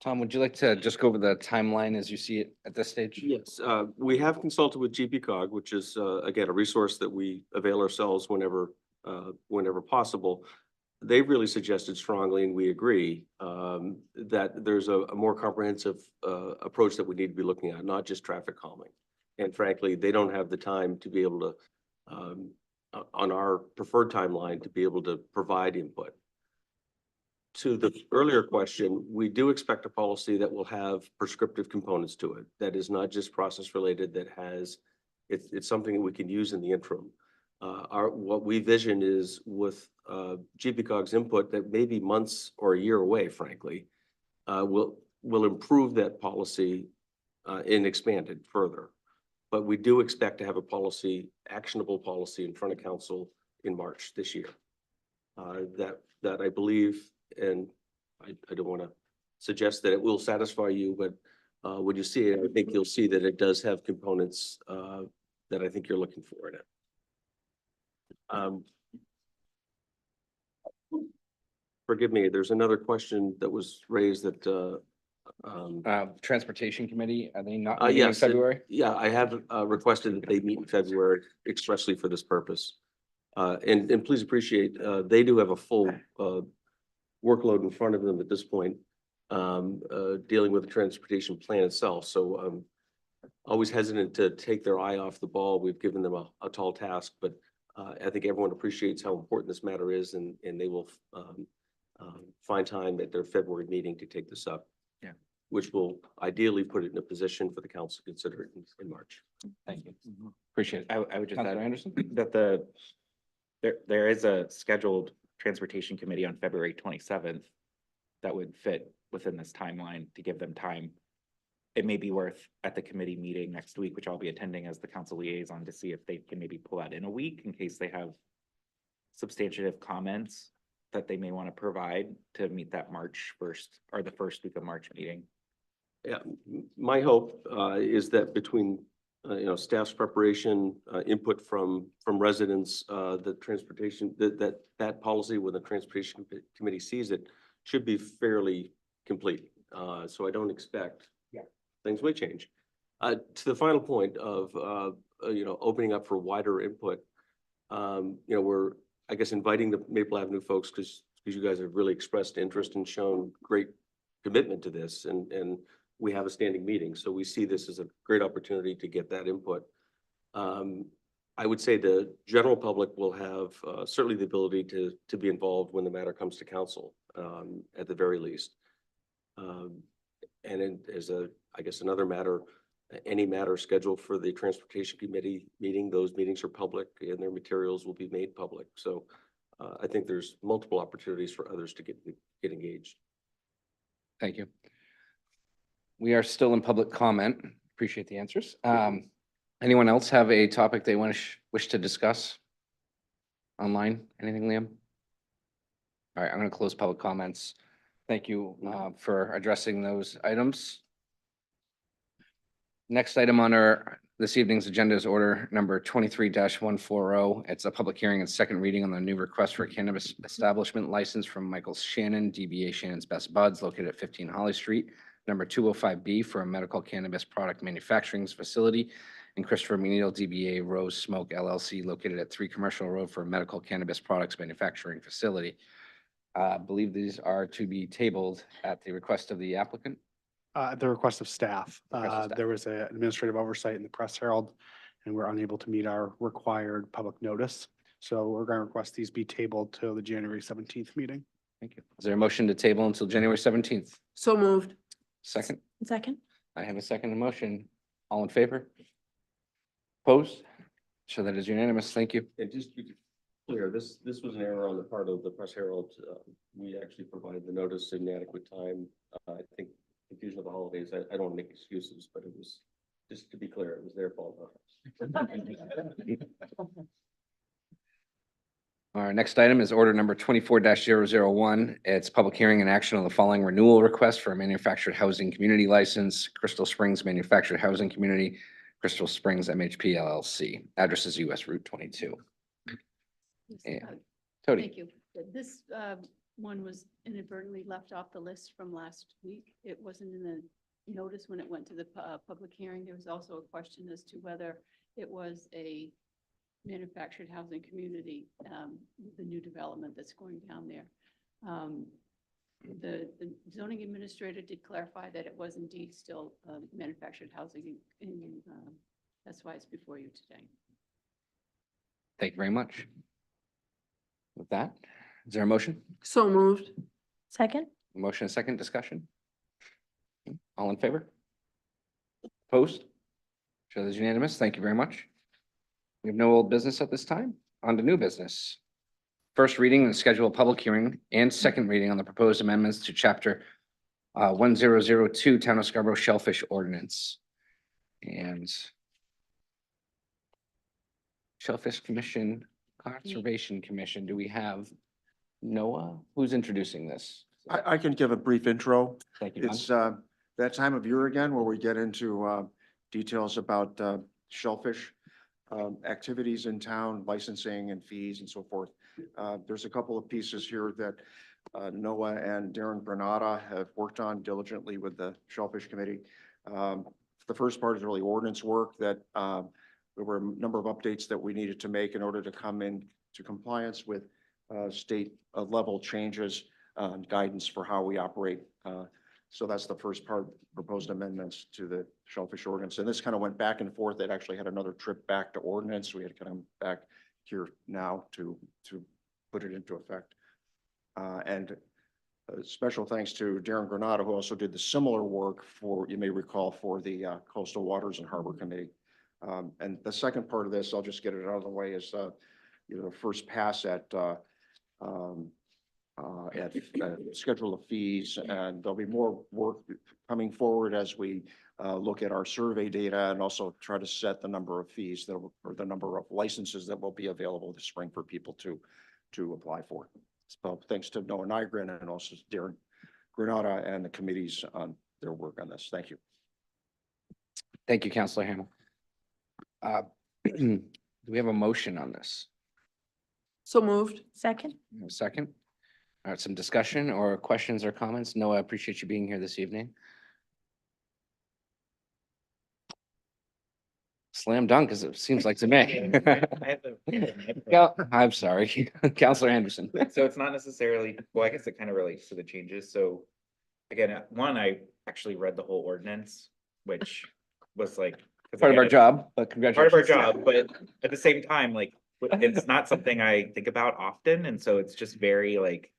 Tom, would you like to just go over the timeline as you see it at this stage? Yes, we have consulted with GPCOG, which is, again, a resource that we avail ourselves whenever possible. They've really suggested strongly, and we agree, that there's a more comprehensive approach that we need to be looking at, not just traffic calming. And frankly, they don't have the time to be able to, on our preferred timeline, to be able to provide input. To the earlier question, we do expect a policy that will have prescriptive components to it. That is not just process related, that has, it's something that we can use in the interim. What we vision is with GPCOG's input that may be months or a year away, frankly, will improve that policy and expand it further. But we do expect to have a policy, actionable policy in front of council in March this year. That I believe, and I don't want to suggest that it will satisfy you, but when you see it, I think you'll see that it does have components that I think you're looking for in it. Forgive me, there's another question that was raised that Transportation Committee, are they not meeting in yes, February? yeah, I have requested that they meet in February expressly for this purpose. And please appreciate, they do have a full workload in front of them at this point, dealing with the transportation plan itself. So always hesitant to take their eye off the ball. We've given them a tall task, but I think everyone appreciates how important this matter is, and they will find time at their February meeting to take this up. Yeah. Which will ideally put it in a position for the council to consider it in March. Thank you. Appreciate it. I would just Councilor add Anderson? that there is a scheduled Transportation Committee on February 27th that would fit within this timeline to give them time. It may be worth at the committee meeting next week, which I'll be attending as the council liaison, to see if they can maybe pull that in a week in case they have substantive comments that they may want to provide to meet that March 1st or the first week of March meeting. Yeah, my hope is that between staff's preparation, input from residents, the transportation that policy, when the Transportation Committee sees it, should be fairly complete. So I don't expect things may change. To the final point of opening up for wider input, we're, I guess, inviting the Maple Avenue folks because you guys have really expressed interest and shown great commitment to this, and we have a standing meeting. So we see this as a great opportunity to get that input. I would say the general public will have certainly the ability to be involved when the matter comes to council, at the very least. And as I guess another matter, any matter scheduled for the Transportation Committee meeting, those meetings are public and their materials will be made public. So I think there's multiple opportunities for others to get engaged. Thank you. We are still in public comment. Appreciate the answers. Anyone else have a topic they wish to discuss online? Anything, Liam? All right, I'm going to close public comments. Thank you for addressing those items. Next item on this evening's agenda is order number 23-140. It's a public hearing and second reading on the new request for a cannabis establishment license from Michael Shannon, DBA Shannon's Best Buds, located at 15 Holly Street, number 205B, for a medical cannabis product manufacturing facility, and Christopher Menino, DBA Rose Smoke LLC, located at 3 Commercial Road, for a medical cannabis products manufacturing facility. I believe these are to be tabled at the request of the applicant. At the request of staff. Request of staff. There was an administrative oversight in the Press Herald, and we're unable to meet our required public notice. So we're going to request these be tabled till the January 17th meeting. Thank you. Is there a motion to table until January 17th? So moved. Second? Second? I have a second motion. All in favor? Opposed? So that is unanimous. Thank you. And just to be clear, this was an error on the part of the Press Herald. We actually provided the notice in adequate time. I think confusion of the holidays. I don't want to make excuses, but it was, just to be clear, it was their fault. Our next item is order number 24-001. It's public hearing and action on the following renewal request for a manufactured housing community license, Crystal Springs Manufactured Housing Community, Crystal Springs MHP LLC. Address is US Route 22. Yes, Yeah. uh, Tony, Thank you. This one was inadvertently left off the list from last week. It wasn't in the notice when it went to the public hearing. There was also a question as to whether it was a manufactured housing community, the new development that's going down there. The zoning administrator did clarify that it was indeed still manufactured housing, and that's why it's before you today. thank you very much. With that, is there a motion? So moved. Second? Motion and second discussion? All in favor? Opposed? Show that is unanimous. Thank you very much. We have no old business at this time. On to new business. First reading and schedule a public hearing and second reading on the proposed amendments to chapter 1002 Town of Scarborough Shellfish Ordinance. And Shellfish Commission, Conservation Commission, do we have Noah? Who's introducing this? I can give a brief intro. Thank you, Don. It's that time of year again where we get into details about shellfish activities in town, licensing and fees and so forth. There's a couple of pieces here that Noah and Darren Granata have worked on diligently with the Shellfish Committee. The first part is really ordinance work that there were a number of updates that we needed to make in order to come into compliance with state level changes and guidance for how we operate. So that's the first part, proposed amendments to the shellfish ordinance. And this kind of went back and forth. It actually had another trip back to ordinance. We had to come back here now to put it into effect. And special thanks to Darren Granata, who also did the similar work for, you may recall, for the Coastal Waters and Harbor Committee. And the second part of this, I'll just get it out of the way, is the first pass at schedule of fees, and there'll be more work coming forward as we look at our survey data and also try to set the number of fees that will, or the number of licenses that will be available this spring for people to apply for. So thanks to Noah Nygren and also Darren Granata and the committees on their work on this. Thank you. Thank you, Counselor Hamel. Do we have a motion on this? So moved. Second? A second? All right, some discussion or questions or comments? Noah, I appreciate you being here this evening. Slam dunk, as it seems like to me. Yeah, I'm sorry. Counselor Anderson. So it's not necessarily, well, I guess it kind of relates to the changes. So again, one, I actually read the whole ordinance, which was like. 'cause Part of again, our it's job, but Part congratulations. of our job, but at the same time, like, it's not something I think about often. And so it's just very like,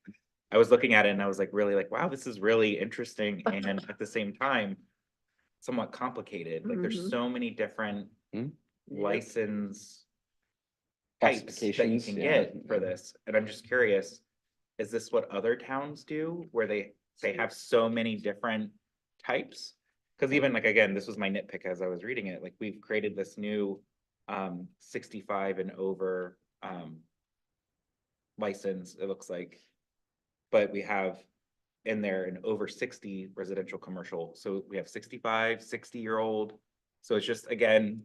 I was looking at it and I was like, really like, wow, this is really interesting. And at the same time, somewhat complicated. Like there's Mhm. so many different Mhm. license types that you Classifications, can yeah. get for this. And I'm just curious, is this what other towns do where they have so many different types? Because even like, again, this was my nitpick as I was reading it, like we've created this new 65 and over license, it looks like. But we have in there an over 60 residential commercial. So we have 65, 60-year-old. So it's just, again.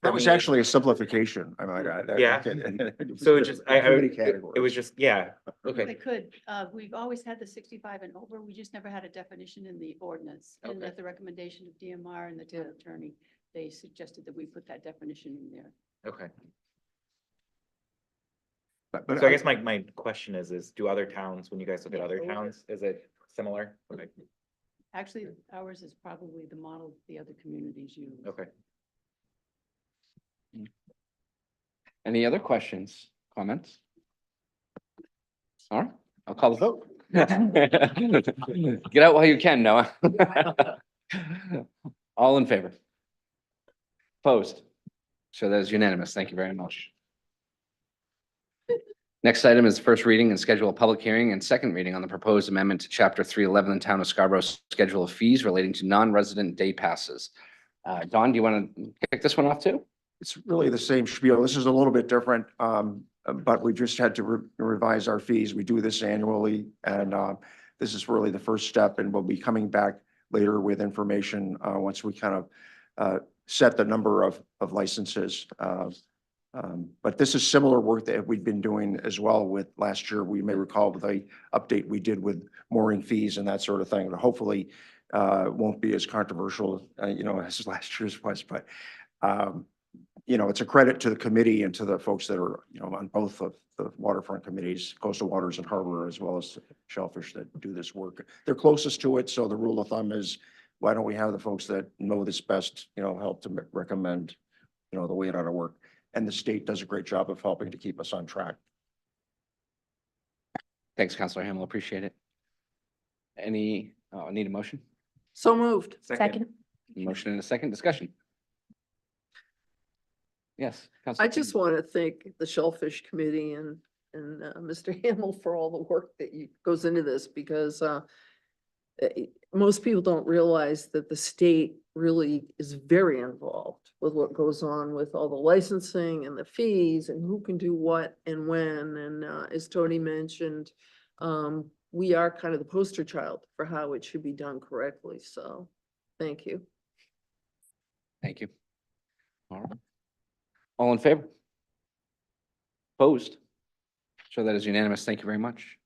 That for was me, actually a simplification, I might add. Yeah. So it just, Too many it categories. was just, yeah, They okay, could, we've always had the 65 and over, we just never had a definition in the ordinance. And Okay. at the recommendation of DMR and the town attorney, they suggested that we put that definition in there. okay. But So I guess my question is do other towns, when you guys look at other Yeah. towns, is it similar? Okay, Actually, ours is probably the model the other communities use. okay. Any other questions, comments? All right, I'll call the vote. Get out while you can, Noah. All in favor? Opposed? So that is unanimous. Thank you very much. Next item is first reading and schedule a public hearing and second reading on the proposed amendment to chapter 311, the Town of Scarborough Schedule of Fees relating to non-resident day passes. Don, do you want to kick this one off too? It's really the same spiel. This is a little bit different, but we just had to revise our fees. We do this annually, and this is really the first step, and we'll be coming back later with information once we kind of set the number of licenses But this is similar work that we've been doing as well with last year. We may recall with a update we did with mooring fees and that sort of thing. Hopefully, won't be as controversial, as last year's was, but, it's a credit to the committee and to the folks that are, on both of the waterfront committees, Coastal Waters and Harbor, as well as Shellfish that do this work. They're closest to it, so the rule of thumb is, why don't we have the folks that know this best, help to recommend, the way it ought to work. And the state does a great job of helping to keep us on track. Thanks, Counselor Hamel. Appreciate it. I need a motion? So moved. Second. Motion and a second discussion. Yes. Counselor I just want to thank the Shellfish Committee and Mr. Hamel for all the work that goes into this, because most people don't realize that the state really is very involved with what goes on with all the licensing and the fees and who can do what and when. And as Tony mentioned, we are kind of the poster child for how it should be done correctly. So thank you. Thank you. All right. All in favor? Opposed? Show that is unanimous. Thank you very much.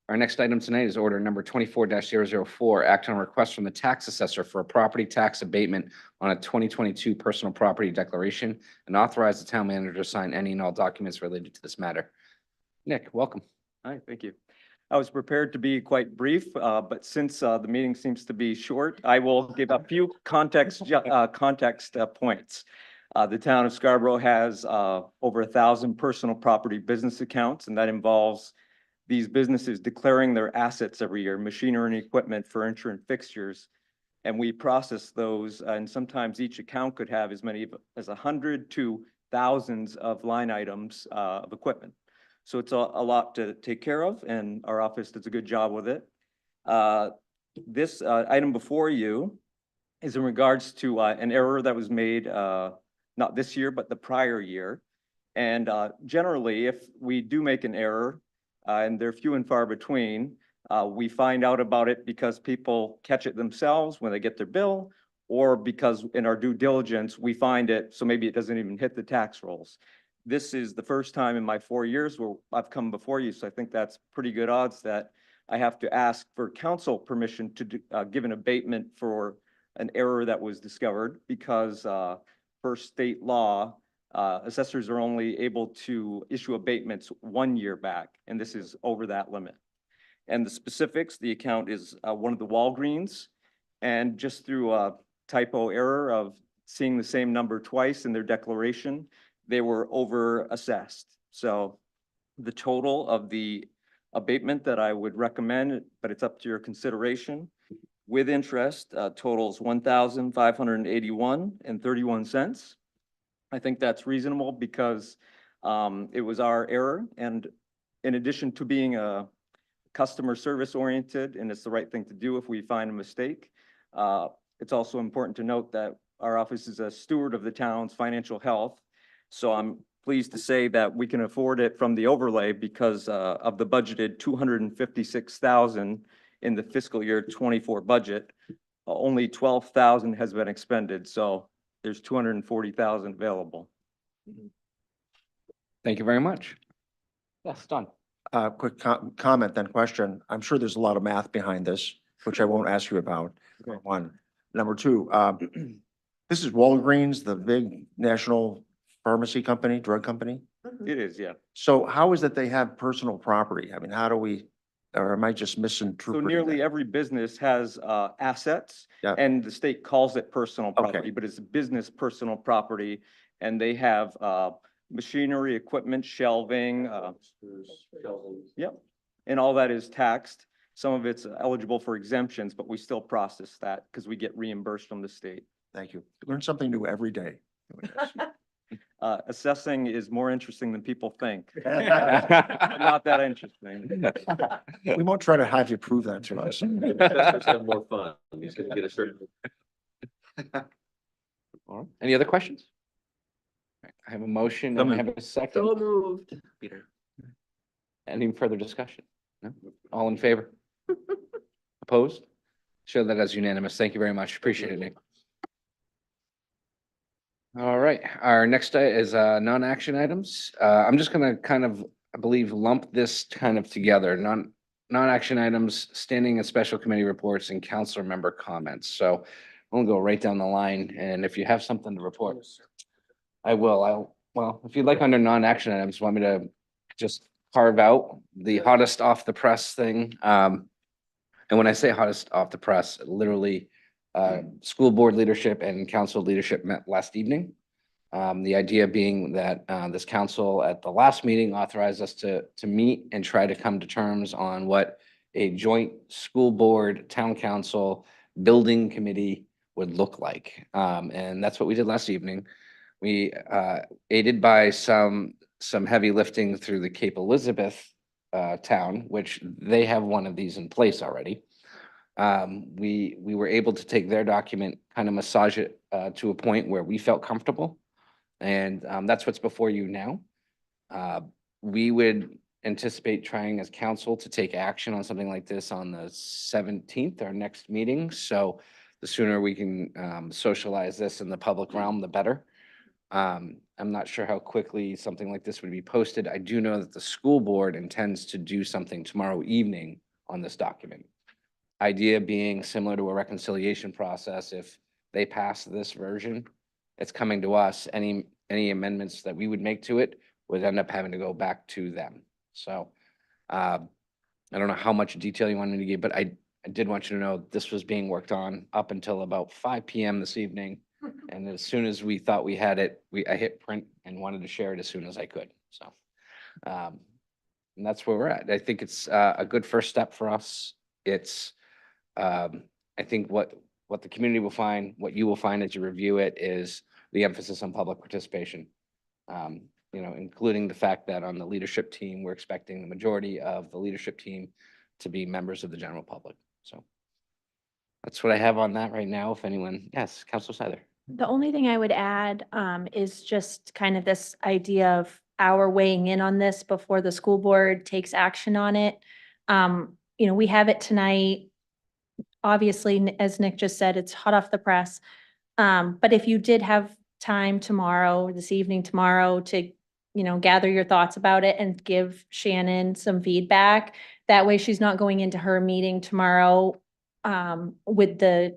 Our next item tonight is order number 24-004, act on a request from the tax assessor for a property tax abatement on a 2022 personal property declaration, and authorize the town manager to sign any and all documents related to this matter. Nick, welcome. Hi, thank you. I was prepared to be quite brief, but since the meeting seems to be short, I will give a few context points. The town of Scarborough has over 1,000 personal property business accounts, and that involves these businesses declaring their assets every year, machinery and equipment, furniture and fixtures. And we process those, and sometimes each account could have as many as 100 to thousands of line items of equipment. So it's a lot to take care of, and our office does a good job with it. This item before you is in regards to an error that was made, not this year, but the prior year. And generally, if we do make an error, and they're few and far between, we find out about it because people catch it themselves when they get their bill, or because in our due diligence, we find it, so maybe it doesn't even hit the tax rolls. This is the first time in my 4 years where I've come before you, so I think that's pretty good odds that I have to ask for council permission to give an abatement for an error that was discovered, because per state law, assessors are only able to issue abatements 1 year back, and this is over that limit. And the specifics, the account is one of the Walgreens, and just through a typo error of seeing the same number twice in their declaration, they were over assessed. So the total of the abatement that I would recommend, but it's up to your consideration, with interest, totals $1,581.31. I think that's reasonable because it was our error. And in addition to being a customer service oriented, and it's the right thing to do if we find a mistake, it's also important to note that our office is a steward of the town's financial health. So I'm pleased to say that we can afford it from the overlay because of the budgeted $256,000 in the fiscal year 24 budget. Only 12,000 has been expended. So there's 240,000 available. Thank you very much. Yes, Don. Quick comment then question. I'm sure there's a lot of math behind this, which I won't ask you about. Okay. One. Number two, this is Walgreens, the big national pharmacy company, drug company. It is, yeah. So how is it they have personal property? I mean, how do we, or am I just So misinterpreting? nearly that? every business has assets, Yeah. and the state calls it personal Okay. property, but it's business personal property. And they have machinery, equipment, shelving, yep. And all that is taxed. Some of it's eligible for exemptions, but we still process that because we get reimbursed from the state. Thank you. Learn something new every day. Assessing is more interesting than people think. Not that interesting. We won't try to have you prove that to us. Let's have more fun. He's gonna get a certain. All right. Any other questions? I have a motion and I have a So second. moved. Peter. Any further discussion? No? All in favor? Opposed? Show that as unanimous. Thank you very much. Appreciate it, Nick. All right, our next is non-action items. I'm just gonna kind of, I believe, lump this kind of together, non-action items, standing and special committee reports and council member comments. So we'll go right down the line, and if you have something to report, I will. Well, if you'd like under non-action items, want me to just carve out the hottest off the press thing? And when I say hottest off the press, literally, school board leadership and council leadership met last evening. The idea being that, this council at the last meeting authorized us to meet and try to come to terms on what a joint school board, town council, building committee would look like. And that's what we did last evening. We, aided by some heavy lifting through the Cape Elizabeth town, which they have one of these in place already. We were able to take their document, kind of massage it to a point where we felt comfortable. And that's what's before you now. We would anticipate trying as council to take action on something like this on the 17th, our next meeting. So the sooner we can socialize this in the public realm, the better. I'm not sure how quickly something like this would be posted. I do know that the school board intends to do something tomorrow evening on this document. Idea being similar to a reconciliation process. If they pass this version, it's coming to us. Any amendments that we would make to it would end up having to go back to them. So I don't know how much detail you want me to give, but I did want you to know this was being worked on up until about 5 p.m. this evening. And as soon as we thought we had it, I hit print and wanted to share it as soon as I could. So, and that's where we're at. I think it's a good first step for us. It's, I think what the community will find, what you will find as you review it is the emphasis on public participation. You know, including the fact that on the leadership team, we're expecting the majority of the leadership team to be members of the general public. So that's what I have on that right now. If anyone, yes, Councilor Snyder. The only thing I would add is just kind of this idea of our weighing in on this before the school board takes action on it. You know, we have it tonight. Obviously, as Nick just said, it's hot off the press. But if you did have time tomorrow, this evening, tomorrow, to, you know, gather your thoughts about it and give Shannon some feedback, that way she's not going into her meeting tomorrow with the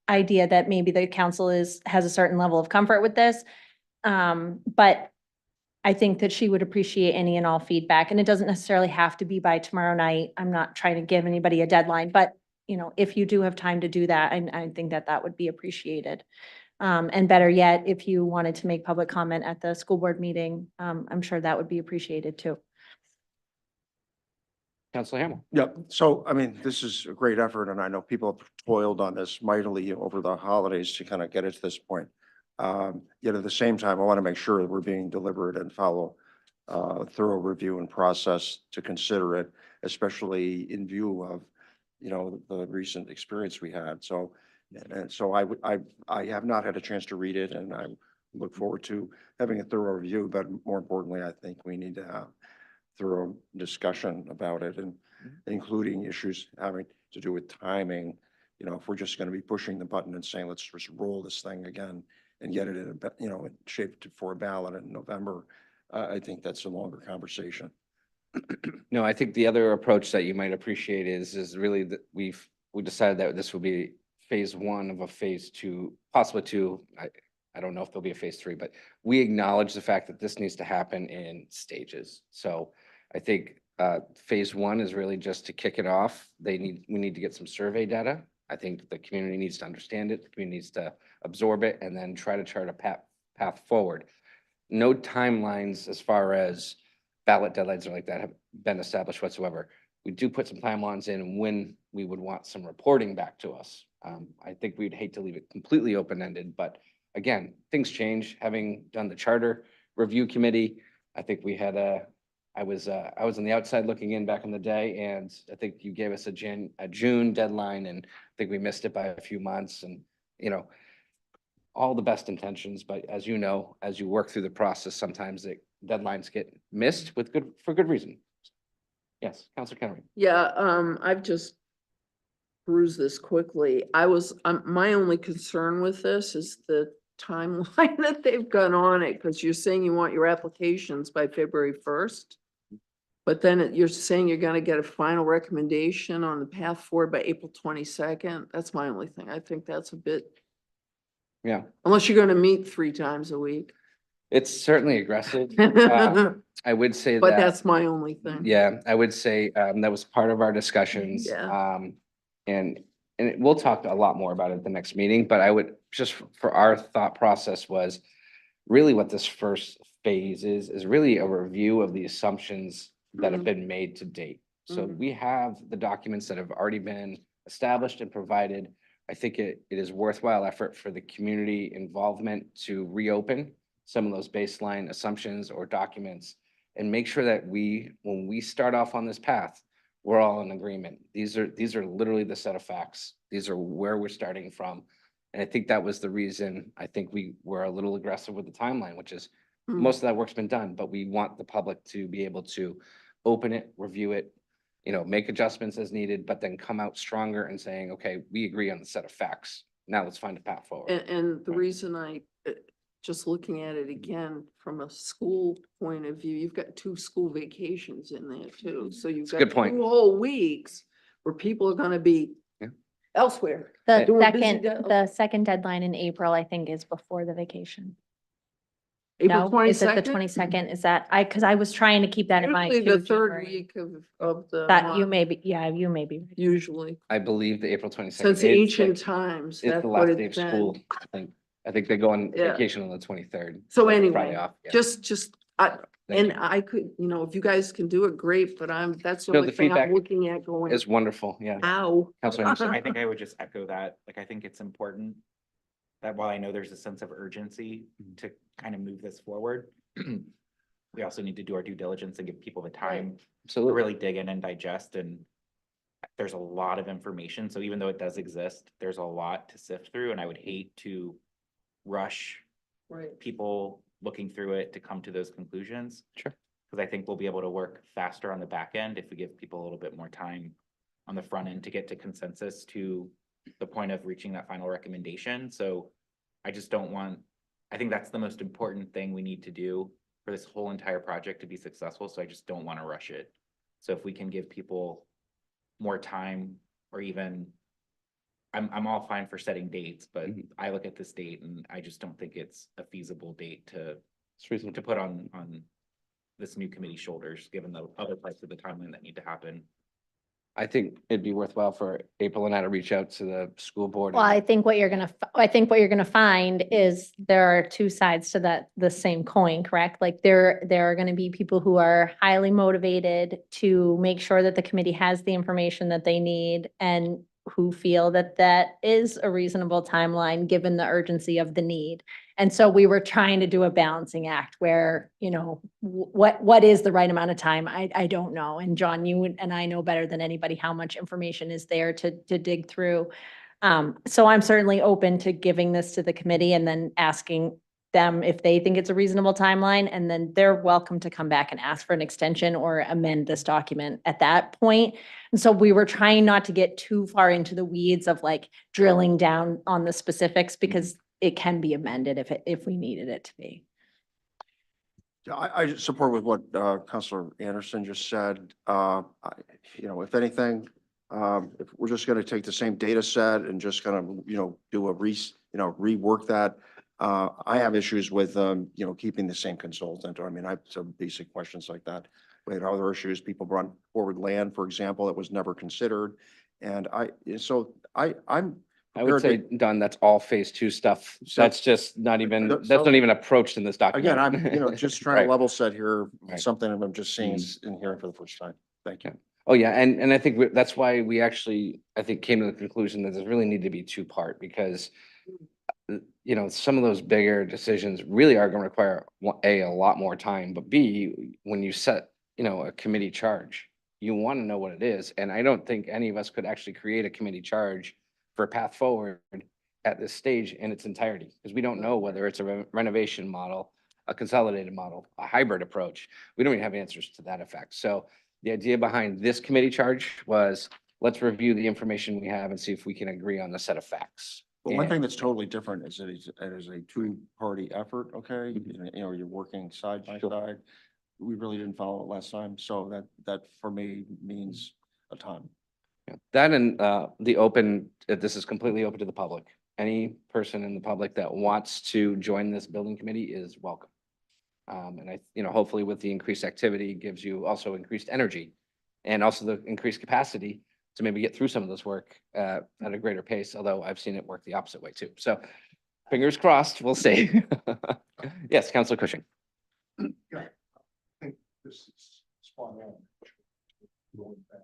idea that maybe the council has a certain level of comfort with this. But I think that she would appreciate any and all feedback, and it doesn't necessarily have to be by tomorrow night. I'm not trying to give anybody a deadline, but you know, if you do have time to do that, I think that would be appreciated. And better yet, if you wanted to make public comment at the school board meeting, I'm sure that would be appreciated too. Councilor Hamel. Yep. So, I mean, this is a great effort, and I know people have toiled on this mightily over the holidays to kind of get it to this point. Yet at the same time, I want to make sure that we're being deliberate and follow thorough review and process to consider it, especially in view of, you know, the recent experience we had. So, and so I have not had a chance to read it, and I look forward to having a thorough review. But more importantly, I think we need to have thorough discussion about it, and including issues having to do with timing. You know, if we're just going to be pushing the button and saying, let's just roll this thing again and get it in a, you know, shaped for a ballot in November, I think that's a longer conversation. No, I think the other approach that you might appreciate is really that we decided that this will be phase 1 of a phase 2, possibly 2. I don't know if there'll be a phase 3, but we acknowledge the fact that this needs to happen in stages. So I think phase 1 is really just to kick it off. We need to get some survey data. I think the community needs to understand it. The community needs to absorb it and then try to chart a path forward. No timelines as far as ballot deadlines or like that have been established whatsoever. We do put some timelines in when we would want some reporting back to us. I think we'd hate to leave it completely open-ended, but again, things change. Having done the charter review committee, I think we had I was on the outside looking in back in the day, and I think you gave us a June deadline, and I think we missed it by a few months. And you know, all the best intentions, but as you know, as you work through the process, sometimes deadlines get missed for good reason. Yes, Councilor Kennery. Yeah, I've just perused this quickly. My only concern with this is that timeline that they've got on it? Because you're saying you want your applications by February 1st. But then you're saying you're gonna get a final recommendation on the path forward by April 22nd. That's my only thing. I think that's a bit, Yeah, unless you're gonna meet 3 times a week. it's certainly aggressive. But I would say that. that's my only thing. Yeah, I would say that was part of our discussions. Yeah. We'll talk a lot more about it at the next meeting, but I would just for our thought process was really what this first phase is really a review of the assumptions that have been made to date. So Mhm. we have the documents that have already been established and provided. I think it is worthwhile effort for the community involvement to reopen some of those baseline assumptions or documents and make sure that when we start off on this path, we're all in agreement. These are literally the set of facts. These are where we're starting from. And I think that was the reason I think we were a little aggressive with the timeline, which is most of that work's been done, but we want the public to be able to open it, review it, make adjustments as needed, but then come out stronger and saying, okay, we agree on the set of facts. Now let's find a path forward. And the Right. reason just looking at it again from a school point of view, you've got 2 school vacations in there too. So you've It's a got good point. 2 whole weeks where people are gonna be Yeah. elsewhere. The doing busy second deadline in April, I think, is before the vacation. April No, is it the 22nd? 22nd? Is that, because I was trying to keep that in mind. Usually the too, 3rd January. week of the That you month, may be, yeah, you may be. right. usually. I believe the April 22nd. Since ancient times, It's that's the what last day it's of school, been. I think they go on Yeah. vacation on the 23rd. So Friday anyway, off, yeah. just, Thank and you. I could, if you guys can do it, great, but that's the No, only the thing I'm feedback looking at going, It's wonderful, yeah. ow. Counselor Anderson. I think I would just echo that. Like, I think it's important that while I know there's a sense of urgency to kind of move this forward, we also need to do our due diligence and give people the time to Absolutely. really dig in and digest. And there's a lot of information. So even though it does exist, there's a lot to sift through. And I would hate to rush Right. people looking through it to come to those conclusions. Sure. Because I think we'll be able to work faster on the back end if we give people a little bit more time on the front end to get to consensus to the point of reaching that final recommendation. So I just don't want, I think that's the most important thing we need to do for this whole entire project to be successful. So I just don't want to rush it. So if we can give people more time, or even, I'm all fine for setting dates, but I look at this date and I just don't think it's a feasible date to It's reasonable. put on this new committee's shoulders, given the other parts of the timeline that need to happen. I think it'd be worthwhile for April and I to reach out to the school board. Well, I think what you're gonna find is there are 2 sides to the same coin, correct? Like there are gonna be people who are highly motivated to make sure that the committee has the information that they need and who feel that that is a reasonable timeline, given the urgency of the need. And so we were trying to do a balancing act where, what is the right amount of time? I don't know. And John, you and I know better than anybody how much information is there to dig through. So I'm certainly open to giving this to the committee and then asking them if they think it's a reasonable timeline, and then they're welcome to come back and ask for an extension or amend this document at that point. And so we were trying not to get too far into the weeds of like drilling down on the specifics, because it can be amended if we needed it to be. I support with what Counselor Anderson just said. If anything, if we're just going to take the same data set and just kind of, do a rework that. I have issues with, keeping the same consultant. I mean, I have some basic questions like that. We had other issues. People brought forward land, for example, that was never considered. And I'm I would say, Don, that's all phase 2 stuff. So- That's just not even, So- that's not even approached in this document. again, I'm, just trying Right. to level set here, Right. something I'm just seeing and hearing for the first time. Thank you. Yeah. Oh, yeah, and I think that's why we actually, I think, came to the conclusion that there really need to be 2-part, because some of those bigger decisions really are gonna require, A, a lot more time, but B, when you set, a committee charge, you wanna know what it is, and I don't think any of us could actually create a committee charge for a path forward at this stage in its entirety, because we don't know whether it's a renovation model, a consolidated model, a hybrid approach. We don't even have answers to that effect. So the idea behind this committee charge was, let's review the information we have and see if we can agree on the set of facts. But one And- thing that's totally different is that it is a two-party effort, okay? You know, you're working side by side. We really didn't follow it last time, so that for me means a ton. Yeah, that and the open, this is completely open to the public. Any person in the public that wants to join this building committee is welcome. And hopefully with the increased activity gives you also increased energy and also the increased capacity to maybe get through some of this work at a greater pace, although I've seen it work the opposite way too. So fingers crossed, we'll see. Yes, Councilor Cushing. Yeah, I think this is spot on. Going back.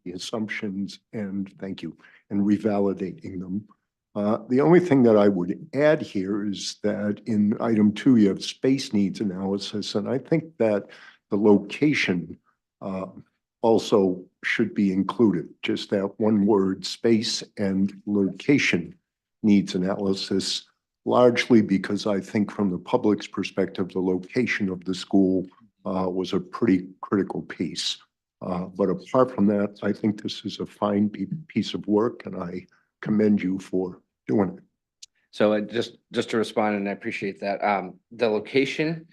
The assumptions and thank you, and revalidating them. The only thing that I would add here is that in item 2, you have space needs analysis, and I think that the location also should be included. Just that one word, space and location needs analysis, largely because I think from the public's perspective, the location of the school was a pretty critical piece. But apart from that, I think this is a fine piece of work and I commend you for doing it. So just to respond, and I appreciate that, the location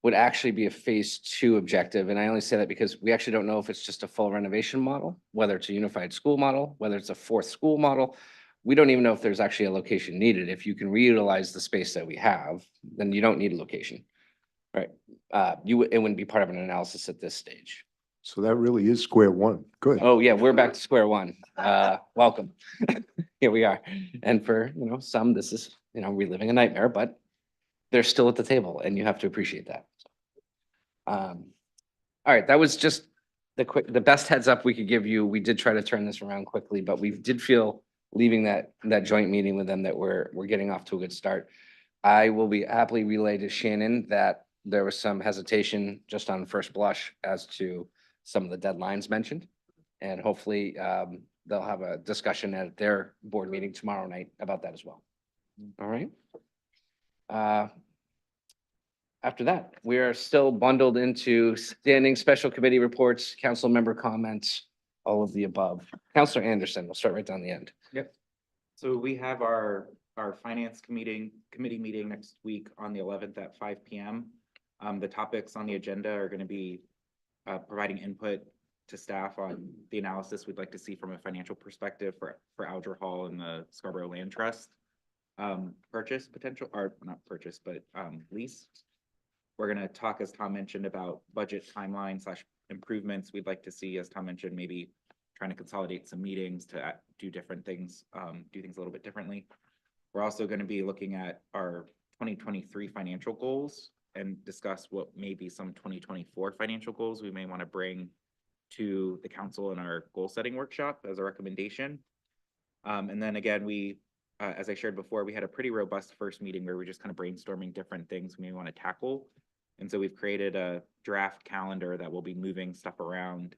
would actually be a phase 2 objective. And I only say that because we actually don't know if it's just a full renovation model, whether it's a unified school model, whether it's a 4th school model. We don't even know if there's actually a location needed. If you can reutilize the space that we have, then you don't need a location, right? It wouldn't be part of an analysis at this stage. So that really is square one. Good. Oh, yeah, we're back to square one. Welcome. Here we are. And for, some, this is, reliving a nightmare, but they're still at the table and you have to appreciate that. All right, that was just the best heads up we could give you. We did try to turn this around quickly, but we did feel leaving that joint meeting with them that we're getting off to a good start. I will be happily relay to Shannon that there was some hesitation just on first blush as to some of the deadlines mentioned. And hopefully they'll have a discussion at their board meeting tomorrow night about that as well. All right. After that, we are still bundled into standing special committee reports, council member comments, all of the above. Councilor Anderson, we'll start right down the end. Yep. So we have our finance committee meeting next week on the 11th at 5 p.m. The topics on the agenda are going to be providing input to staff on the analysis we'd like to see from a financial perspective for Alger Hall and the Scarborough Land Trust purchase potential, or not purchase, but lease. We're going to talk, as Tom mentioned, about budget timeline / improvements we'd like to see, as Tom mentioned, maybe trying to consolidate some meetings to do different things, do things a little bit differently. We're also going to be looking at our 2023 financial goals and discuss what may be some 2024 financial goals we may want to bring to the council in our goal setting workshop as a recommendation. And then again, as I shared before, we had a pretty robust first meeting where we're just kind of brainstorming different things we may want to tackle. And so we've created a draft calendar that will be moving stuff around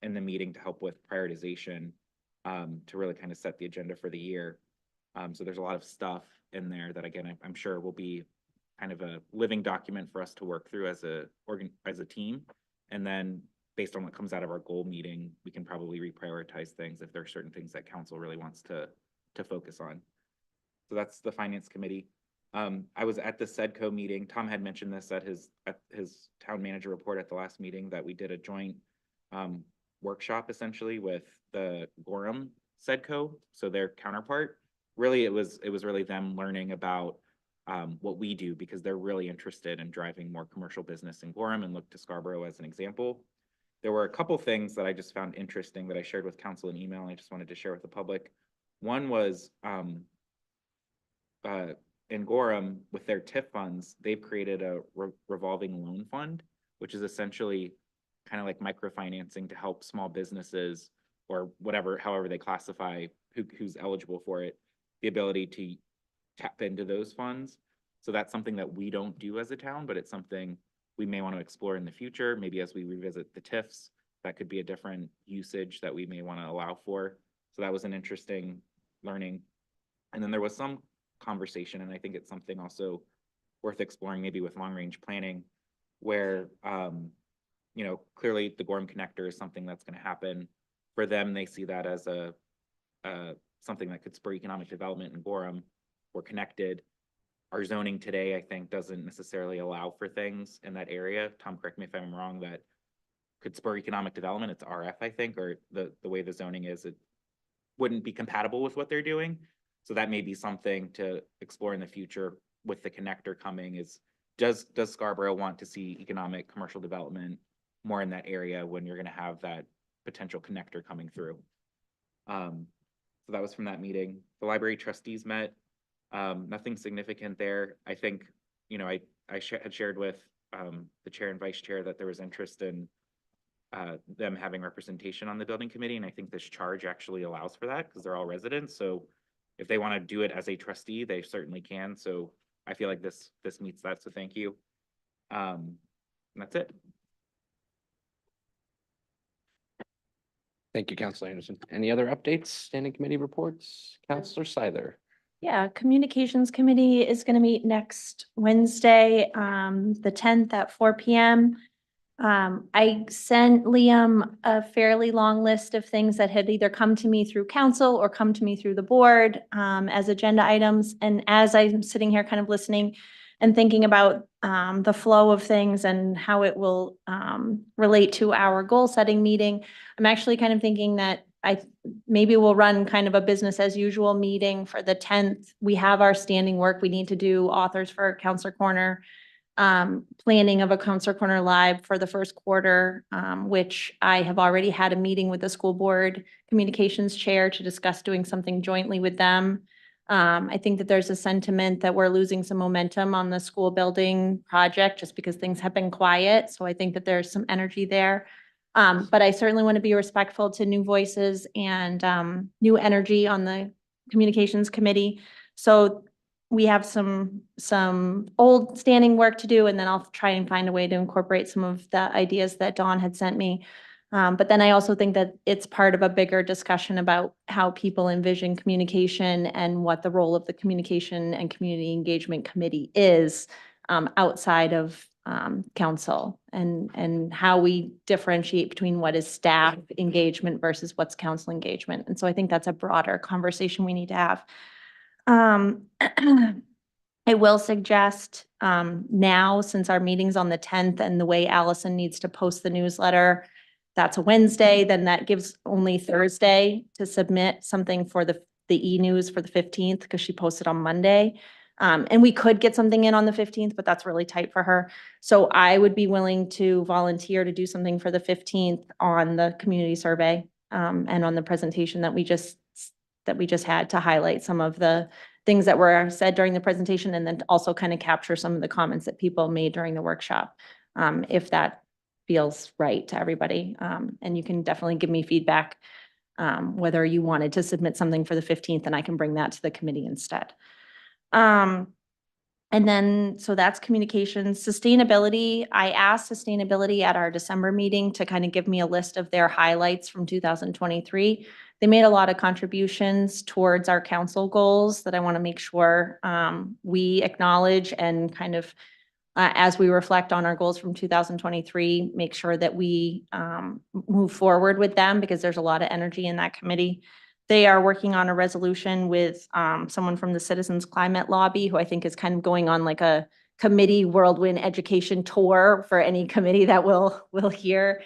in the meeting to help with prioritization, to really kind of set the agenda for the year. So there's a lot of stuff in there that, again, I'm sure will be kind of a living document for us to work through as a team. And then based on what comes out of our goal meeting, we can probably reprioritize things if there are certain things that council really wants to focus on. So that's the finance committee. I was at the SEDCO meeting. Tom had mentioned this at his town manager report at the last meeting, that we did a joint workshop essentially with the Gorham SEDCO, so their counterpart. Really, it was really them learning about what we do, because they're really interested in driving more commercial business in Gorham and look to Scarborough as an example. There were a couple things that I just found interesting that I shared with council in email, and I just wanted to share with the public. One was in Gorham, with their TIF funds, they've created a revolving loan fund, which is essentially kind of like microfinancing to help small businesses or however they classify who's eligible for it, the ability to tap into those funds. So that's something that we don't do as a town, but it's something we may want to explore in the future. Maybe as we revisit the TIFs, that could be a different usage that we may want to allow for. So that was an interesting learning. And then there was some conversation, and I think it's something also worth exploring maybe with long range planning, where clearly the Gorham Connector is something that's going to happen. For them, they see that as a something that could spur economic development in Gorham. We're connected. Our zoning today, I think, doesn't necessarily allow for things in that area. Tom, correct me if I'm wrong, that could spur economic development. It's RF, I think, or the way the zoning is, it wouldn't be compatible with what they're doing. So that may be something to explore in the future with the connector coming is, does Scarborough want to see economic commercial development more in that area when you're gonna have that potential connector coming through? So that was from that meeting. The library trustees met. Nothing significant there. I think, you know, I had shared with the chair and vice chair that there was interest in them having representation on the building committee. And I think this charge actually allows for that because they're all residents. So if they want to do it as a trustee, they certainly can. So I feel like this meets that. So thank you. And that's it. Thank you, Counselor Anderson. Any other updates, standing committee reports? Counselor Seiler. Yeah, Communications Committee is going to meet next Wednesday, the 10th at 4 p.m. I sent Liam a fairly long list of things that had either come to me through council or come to me through the board as agenda items. And as I'm sitting here kind of listening and thinking about the flow of things and how it will relate to our goal setting meeting, I'm actually kind of thinking that maybe we'll run kind of a business as usual meeting for the 10th. We have our standing work. We need to do authors for Counselor Corner, planning of a Counselor Corner Live for the first quarter, which I have already had a meeting with the school board communications chair to discuss doing something jointly with them. I think that there's a sentiment that we're losing some momentum on the school building project just because things have been quiet. So I think that there's some energy there. But I certainly want to be respectful to new voices and new energy on the communications committee. So we have some old standing work to do, and then I'll try and find a way to incorporate some of the ideas that Dawn had sent me. But then I also think that it's part of a bigger discussion about how people envision communication and what the role of the Communication and Community Engagement Committee is outside of council and how we differentiate between what is staff engagement versus what's council engagement. And so I think that's a broader conversation we need to have. I will suggest now, since our meeting's on the 10th and the way Allison needs to post the newsletter, that's a Wednesday, then that gives only Thursday to submit something for the e-news for the 15th because she posted on Monday. And we could get something in on the 15th, but that's really tight for her. So I would be willing to volunteer to do something for the 15th on the community survey and on the presentation that we just had to highlight some of the things that were said during the presentation and then also kind of capture some of the comments that people made during the workshop, if that feels right to everybody. And you can definitely give me feedback whether you wanted to submit something for the 15th, and I can bring that to the committee instead. And then, so that's communications. Sustainability, I asked sustainability at our December meeting to kind of give me a list of their highlights from 2023. They made a lot of contributions towards our council goals that I want to make sure we acknowledge and kind of as we reflect on our goals from 2023, make sure that we move forward with them because there's a lot of energy in that committee. They are working on a resolution with someone from the Citizens Climate Lobby, who I think is kind of going on like a committee whirlwind education tour for any committee that will hear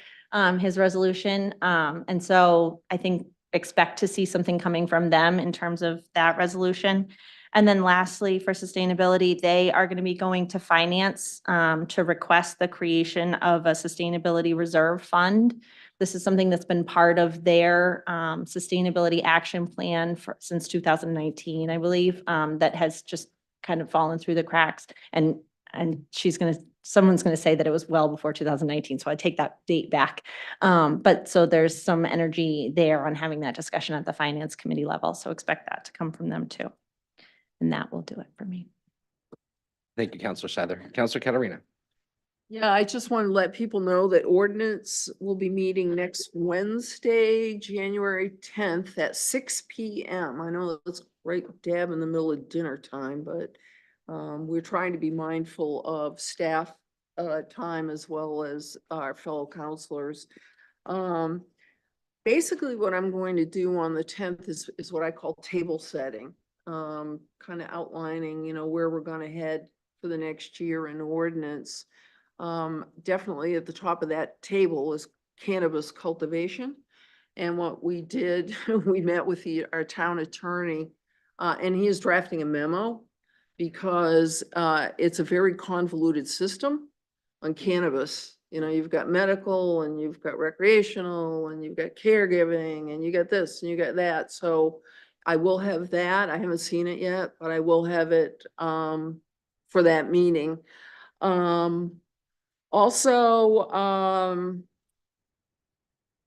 his resolution. And so I think expect to see something coming from them in terms of that resolution. And then lastly, for sustainability, they are going to be going to finance to request the creation of a sustainability reserve fund. This is something that's been part of their sustainability action plan since 2019, I believe, that has just kind of fallen through the cracks. And someone's going to say that it was well before 2019, so I take that date back. But so there's some energy there on having that discussion at the finance committee level. So expect that to come from them too. And that will do it for me. Thank you, Counselor Seiler. Counselor Katarina. Yeah, I just want to let people know that ordinance will be meeting next Wednesday, January 10th at 6 p.m. I know that's right dab in the middle of dinner time, but we're trying to be mindful of staff time as well as our fellow counselors. basically what I'm going to do on the 10th is what I call table setting. Kind of outlining, you know, where we're gonna head for the next year in ordinance. Definitely at the top of that table is cannabis cultivation. And what we did, we met with our town attorney, and he is drafting a memo because it's a very convoluted system on cannabis. You know, you've got medical and you've got recreational and you've got caregiving and you got this and you got that. So I will have that. I haven't seen it yet, but I will have it for that meeting. Also,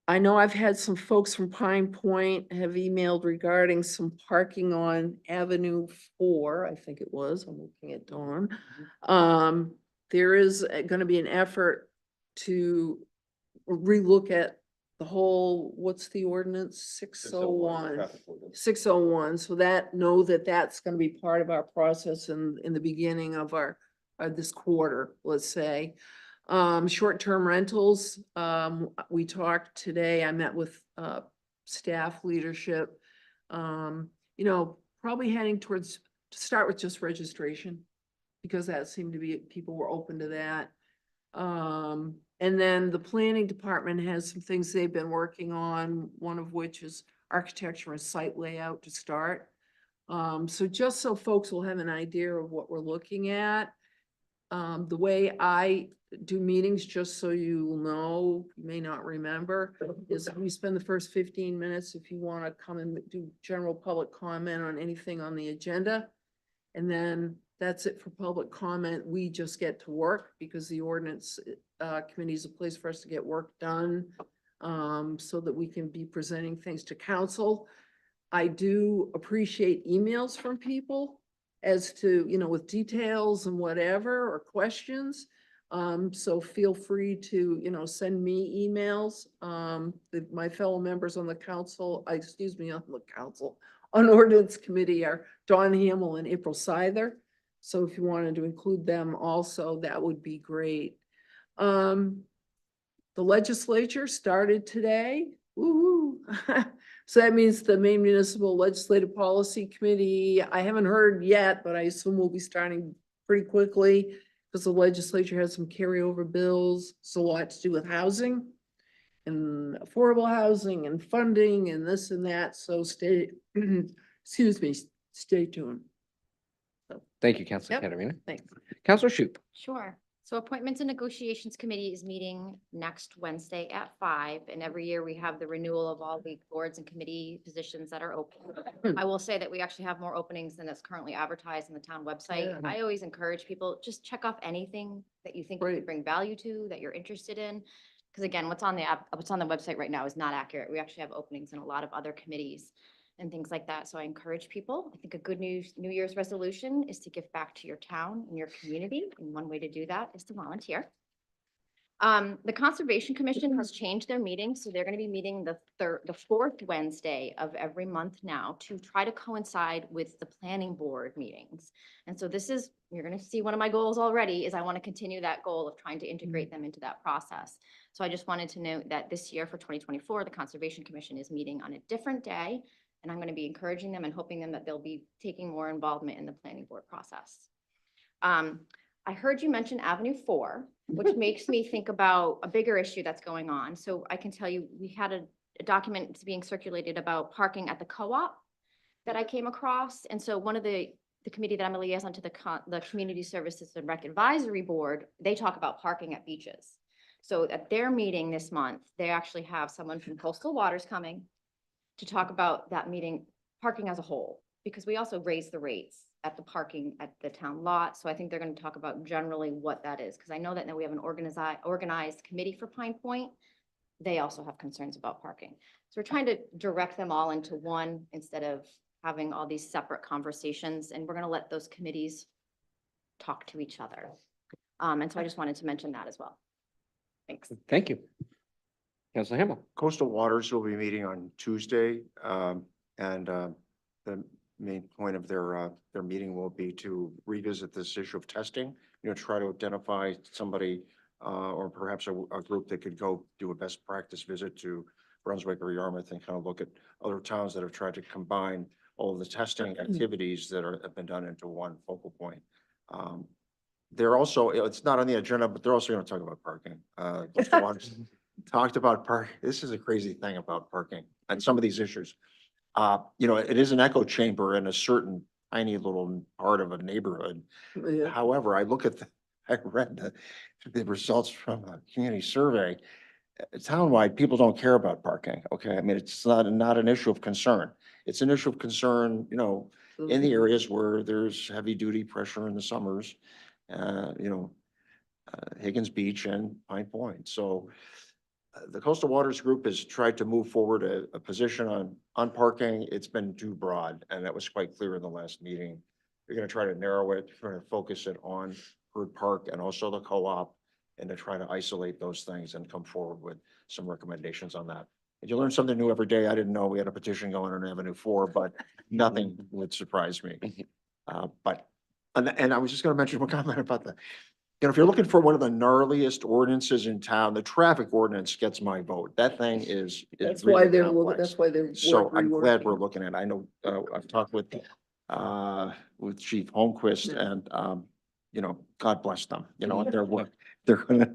I know I've had some folks from Pine Point have emailed regarding some parking on Avenue 4, I think it was. I'm looking at Dawn. There is gonna be an effort to relook at the whole, what's the ordinance? 601. 601. So know that that's gonna be part of our process in the beginning of our this quarter, let's say. Short-term rentals, we talked today, I met with staff leadership. You know, probably heading to start with just registration, because that seemed to be, people were open to that. And then the planning department has some things they've been working on, one of which is architecture and site layout to start. So just so folks will have an idea of what we're looking at. The way I do meetings, just so you know, you may not remember, is we spend the first 15 minutes if you want to come and do general public comment on anything on the agenda. And then that's it for public comment. We just get to work because the ordinance committee is a place for us to get work done, so that we can be presenting things to council. I do appreciate emails from people as to, you know, with details and whatever, or questions. So feel free to, you know, send me emails. My fellow members on the council, on the council, on ordinance committee are Dawn Hamel and April Seither. So if you wanted to include them also, that would be great. The legislature started today. Woo-hoo. So that means the Maine Municipal Legislative Policy Committee, I haven't heard yet, but I assume we'll be starting pretty quickly because the legislature has some carryover bills. It's a lot to do with housing and affordable housing and funding and this and that. So stay tuned. Thank you, Councilor Yep. Katarina. Thanks. Councilor Shoup. Sure. So Appointments and Negotiations Committee is meeting next Wednesday at 5, and every year we have the renewal of all the boards and committee positions that are open. I will say that we actually have more openings than is currently advertised on the town website. Yeah. I always encourage people, just check off anything that you think you Right. could bring value to, that you're interested in. Because again, what's on the website right now is not accurate. We actually have openings in a lot of other committees and things like that. So I encourage people. I think a good New Year's resolution is to give back to your town and your community. And one way to do that is to volunteer. The Conservation Commission has changed their meeting, so they're going to be meeting the fourth Wednesday of every month now to try to coincide with the planning board meetings. And so you're going to see one of my goals already is I want to continue that goal of trying to integrate them into that process. So I just wanted to note that this year for 2024, the Conservation Commission is meeting on a different day. And I'm going to be encouraging them and hoping them that they'll be taking more involvement in the planning board process. I heard you mention Avenue 4, which makes me think about a bigger issue that's going on. So I can tell you, we had a document that's being circulated about parking at the co-op that I came across. And so one of the committee that I'm a liaison to, the Community Services and Rec Advisory Board, they talk about parking at beaches. So at their meeting this month, they actually have someone from Coastal Waters coming to talk about that meeting, parking as a whole, because we also raise the rates at the parking at the town lot. So I think they're going to talk about generally what that is, because I know that now we have an organized committee for Pine Point. They also have concerns about parking. So we're trying to direct them all into one instead of having all these separate conversations. And we're going to let those committees talk to each other. And so I just wanted to mention that as well. Thanks. Thank you. Councilor Hamel. Coastal Waters will be meeting on Tuesday, and the main point of their meeting will be to revisit this issue of testing. You know, try to identify somebody or perhaps a group that could go do a best practice visit to Brunswick or Yarmouth and kind of look at other towns that have tried to combine all of the testing activities that have been done into one focal point. They're also, it's not on the agenda, but they're also going to talk about parking. Coastal Waters talked about park. This is a crazy thing about parking and some of these issues. You know, it is an echo chamber in a certain tiny little part of a neighborhood. Yeah. However, I read the results from a community survey. Townwide, people don't care about parking, okay? I mean, it's not an issue of concern. It's an issue of concern, you know, in the areas where there's heavy duty pressure in the summers. You know, Higgins Beach and Pine Point. So the Coastal Waters Group has tried to move forward a position on parking. It's been too broad, and that was quite clear in the last meeting. They're going to try to narrow it, try to focus it on Bird Park and also the co-op, and to try to isolate those things and come forward with some recommendations on that. And you learn something new every day. I didn't know we had a petition going on Avenue 4, but nothing would surprise me. And I was just going to mention one comment about the, you know, if you're looking for one of the gnarliest ordinances in town, the traffic ordinance gets my vote. That thing is That's really why they're, complex. that's why they're. So I'm glad reworking. we're looking at it. I know, I've talked with Chief Holmquist and, you know, God bless them, you know, their work, they're gonna,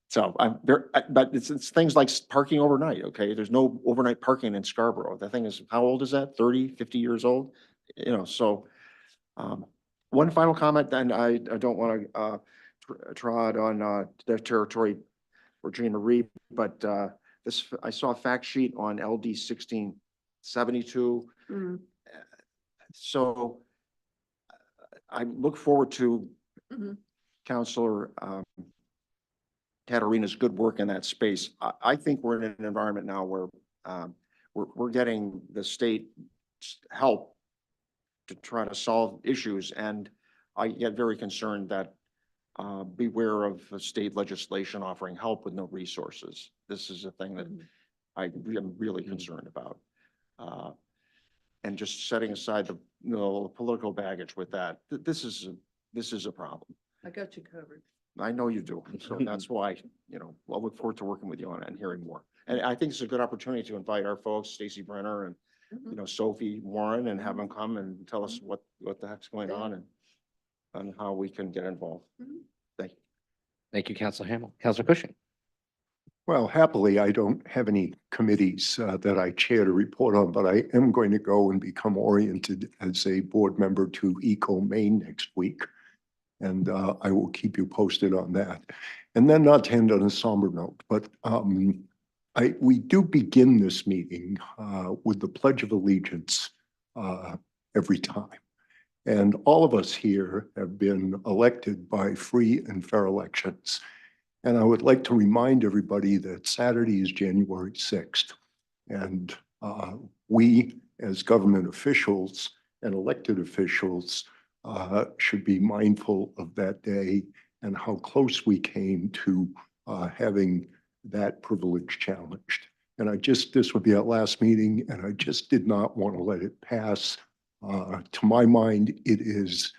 so I'm there, but it's things like parking overnight, okay? There's no overnight parking in Scarborough. The thing is, how old is that? 30, 50 years old? You know, so, one final comment, and I don't want to, trod on, their territory for Jean Marie, but, I saw a fact sheet on LD 1672. Mm. So I look forward to Mhm. Counselor Katarina's good work in that space. I think we're in an environment now where we're getting the state help to try to solve issues, and I get very concerned that beware of the state legislation offering help with no resources. This is a thing that I am really concerned about. And just setting aside the, you know, political baggage with that, this is a problem. I got you covered. I know you do. So that's why, you know, I'll look forward to working with you on it and hearing more. And I think it's a good opportunity to invite our folks, Stacy Brenner and, you know, Sophie Warren, and have them come and tell us what the heck's going on and how we can get involved. Thank you. Thank you, Councilor Hamel. Councilor Cushing. Well, happily, I don't have any committees that I chair to report on, but I am going to go and become oriented as a board member to Eco Maine next week. And I will keep you posted on that. And then, not to end on a somber note, but we do begin this meeting with the Pledge of Allegiance every time. And all of us here have been elected by free and fair elections. And I would like to remind everybody that Saturday is January 6th. And we, as government officials and elected officials, should be mindful of that day and how close we came to having that privilege challenged. And this would be our last meeting, and I just did not want to let it pass. To my mind, it is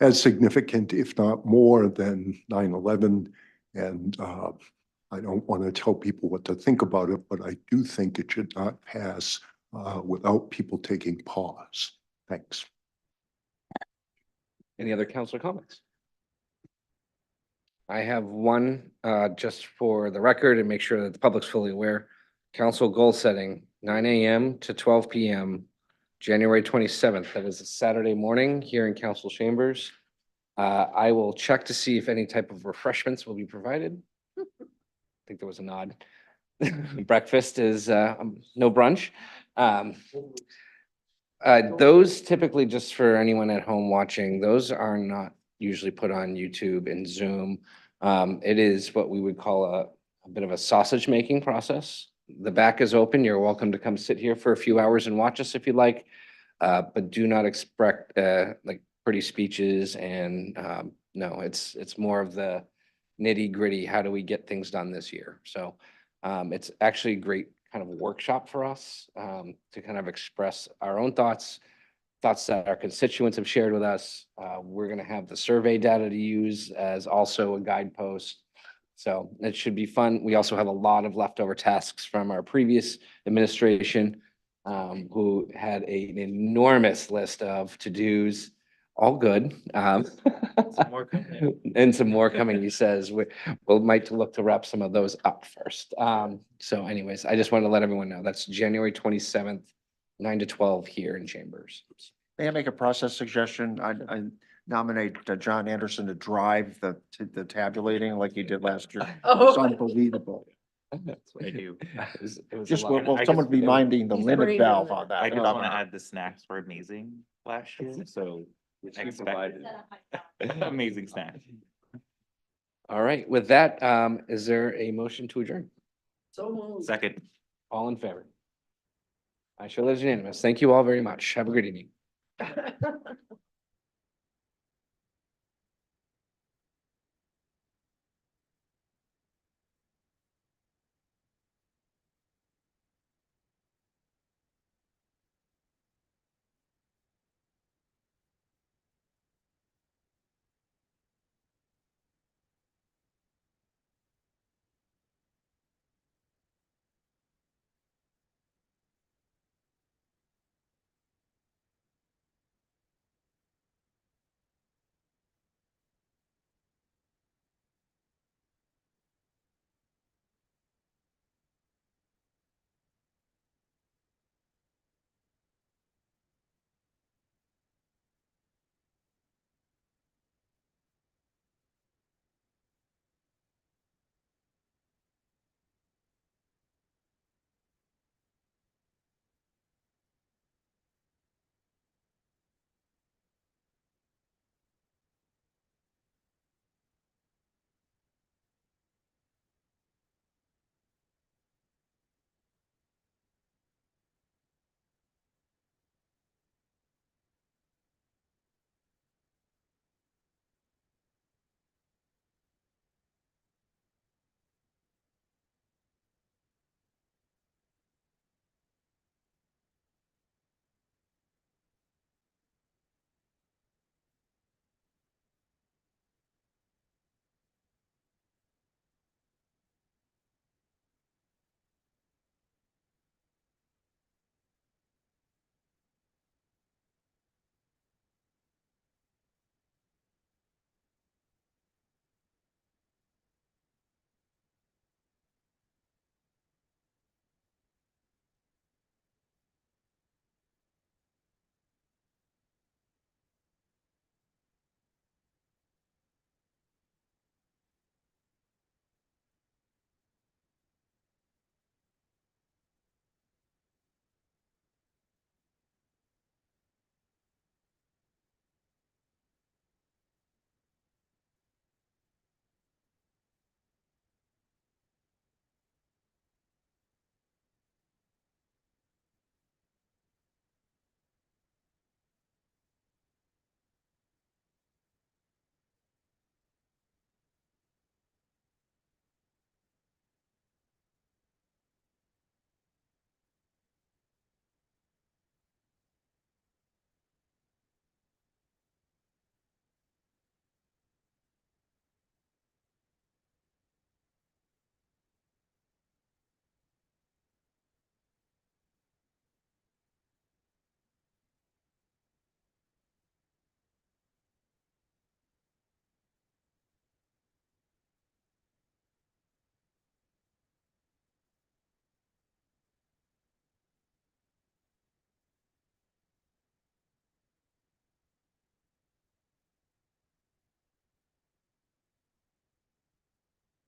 as significant, if not more, than 9/11. And I don't want to tell people what to think about it, but I do think it should not pass without people taking pause. Thanks. Any other councilor comments? I have one, just for the record and make sure that the public's fully aware. Council goal setting, 9 a.m. to 12 p.m., January 27th. That is a Saturday morning here in council chambers. I will check to see if any type of refreshments will be provided. I think there was a nod. Breakfast is no brunch. Those typically, just for anyone at home watching, those are not usually put on YouTube and Zoom. It is what we would call a bit of a sausage making process. The back is open. You're welcome to come sit here for a few hours and watch us if you like, but do not expect like pretty speeches and no, it's more of the nitty gritty. How do we get things done this year? So it's actually a great kind of workshop for us to kind of express our own thoughts that our constituents have shared with us. We're going to have the survey data to use as also a guidepost. So it should be fun. We also have a lot of leftover tasks from our previous administration, who had an enormous list of to-dos, all good. Some more coming. And some more coming, he says. We'll might to look to wrap some of those up first. So anyways, I just wanted to let everyone know that's January 27th, 9 to 12 here in Chambers. May I make a process suggestion? I nominate John Anderson to drive the tabulating like he did last year. It's Oh, unbelievable. I do. It was a Just, lot. will I someone just- be minding the He's limit brain valve on on that? I just want to add the snacks were amazing last year, so Which I we expected provided. amazing snacks. All right, with that, is there a motion to adjourn? so moved. Second. All in favor? I show that is unanimous. Thank you all very much. Have a good evening.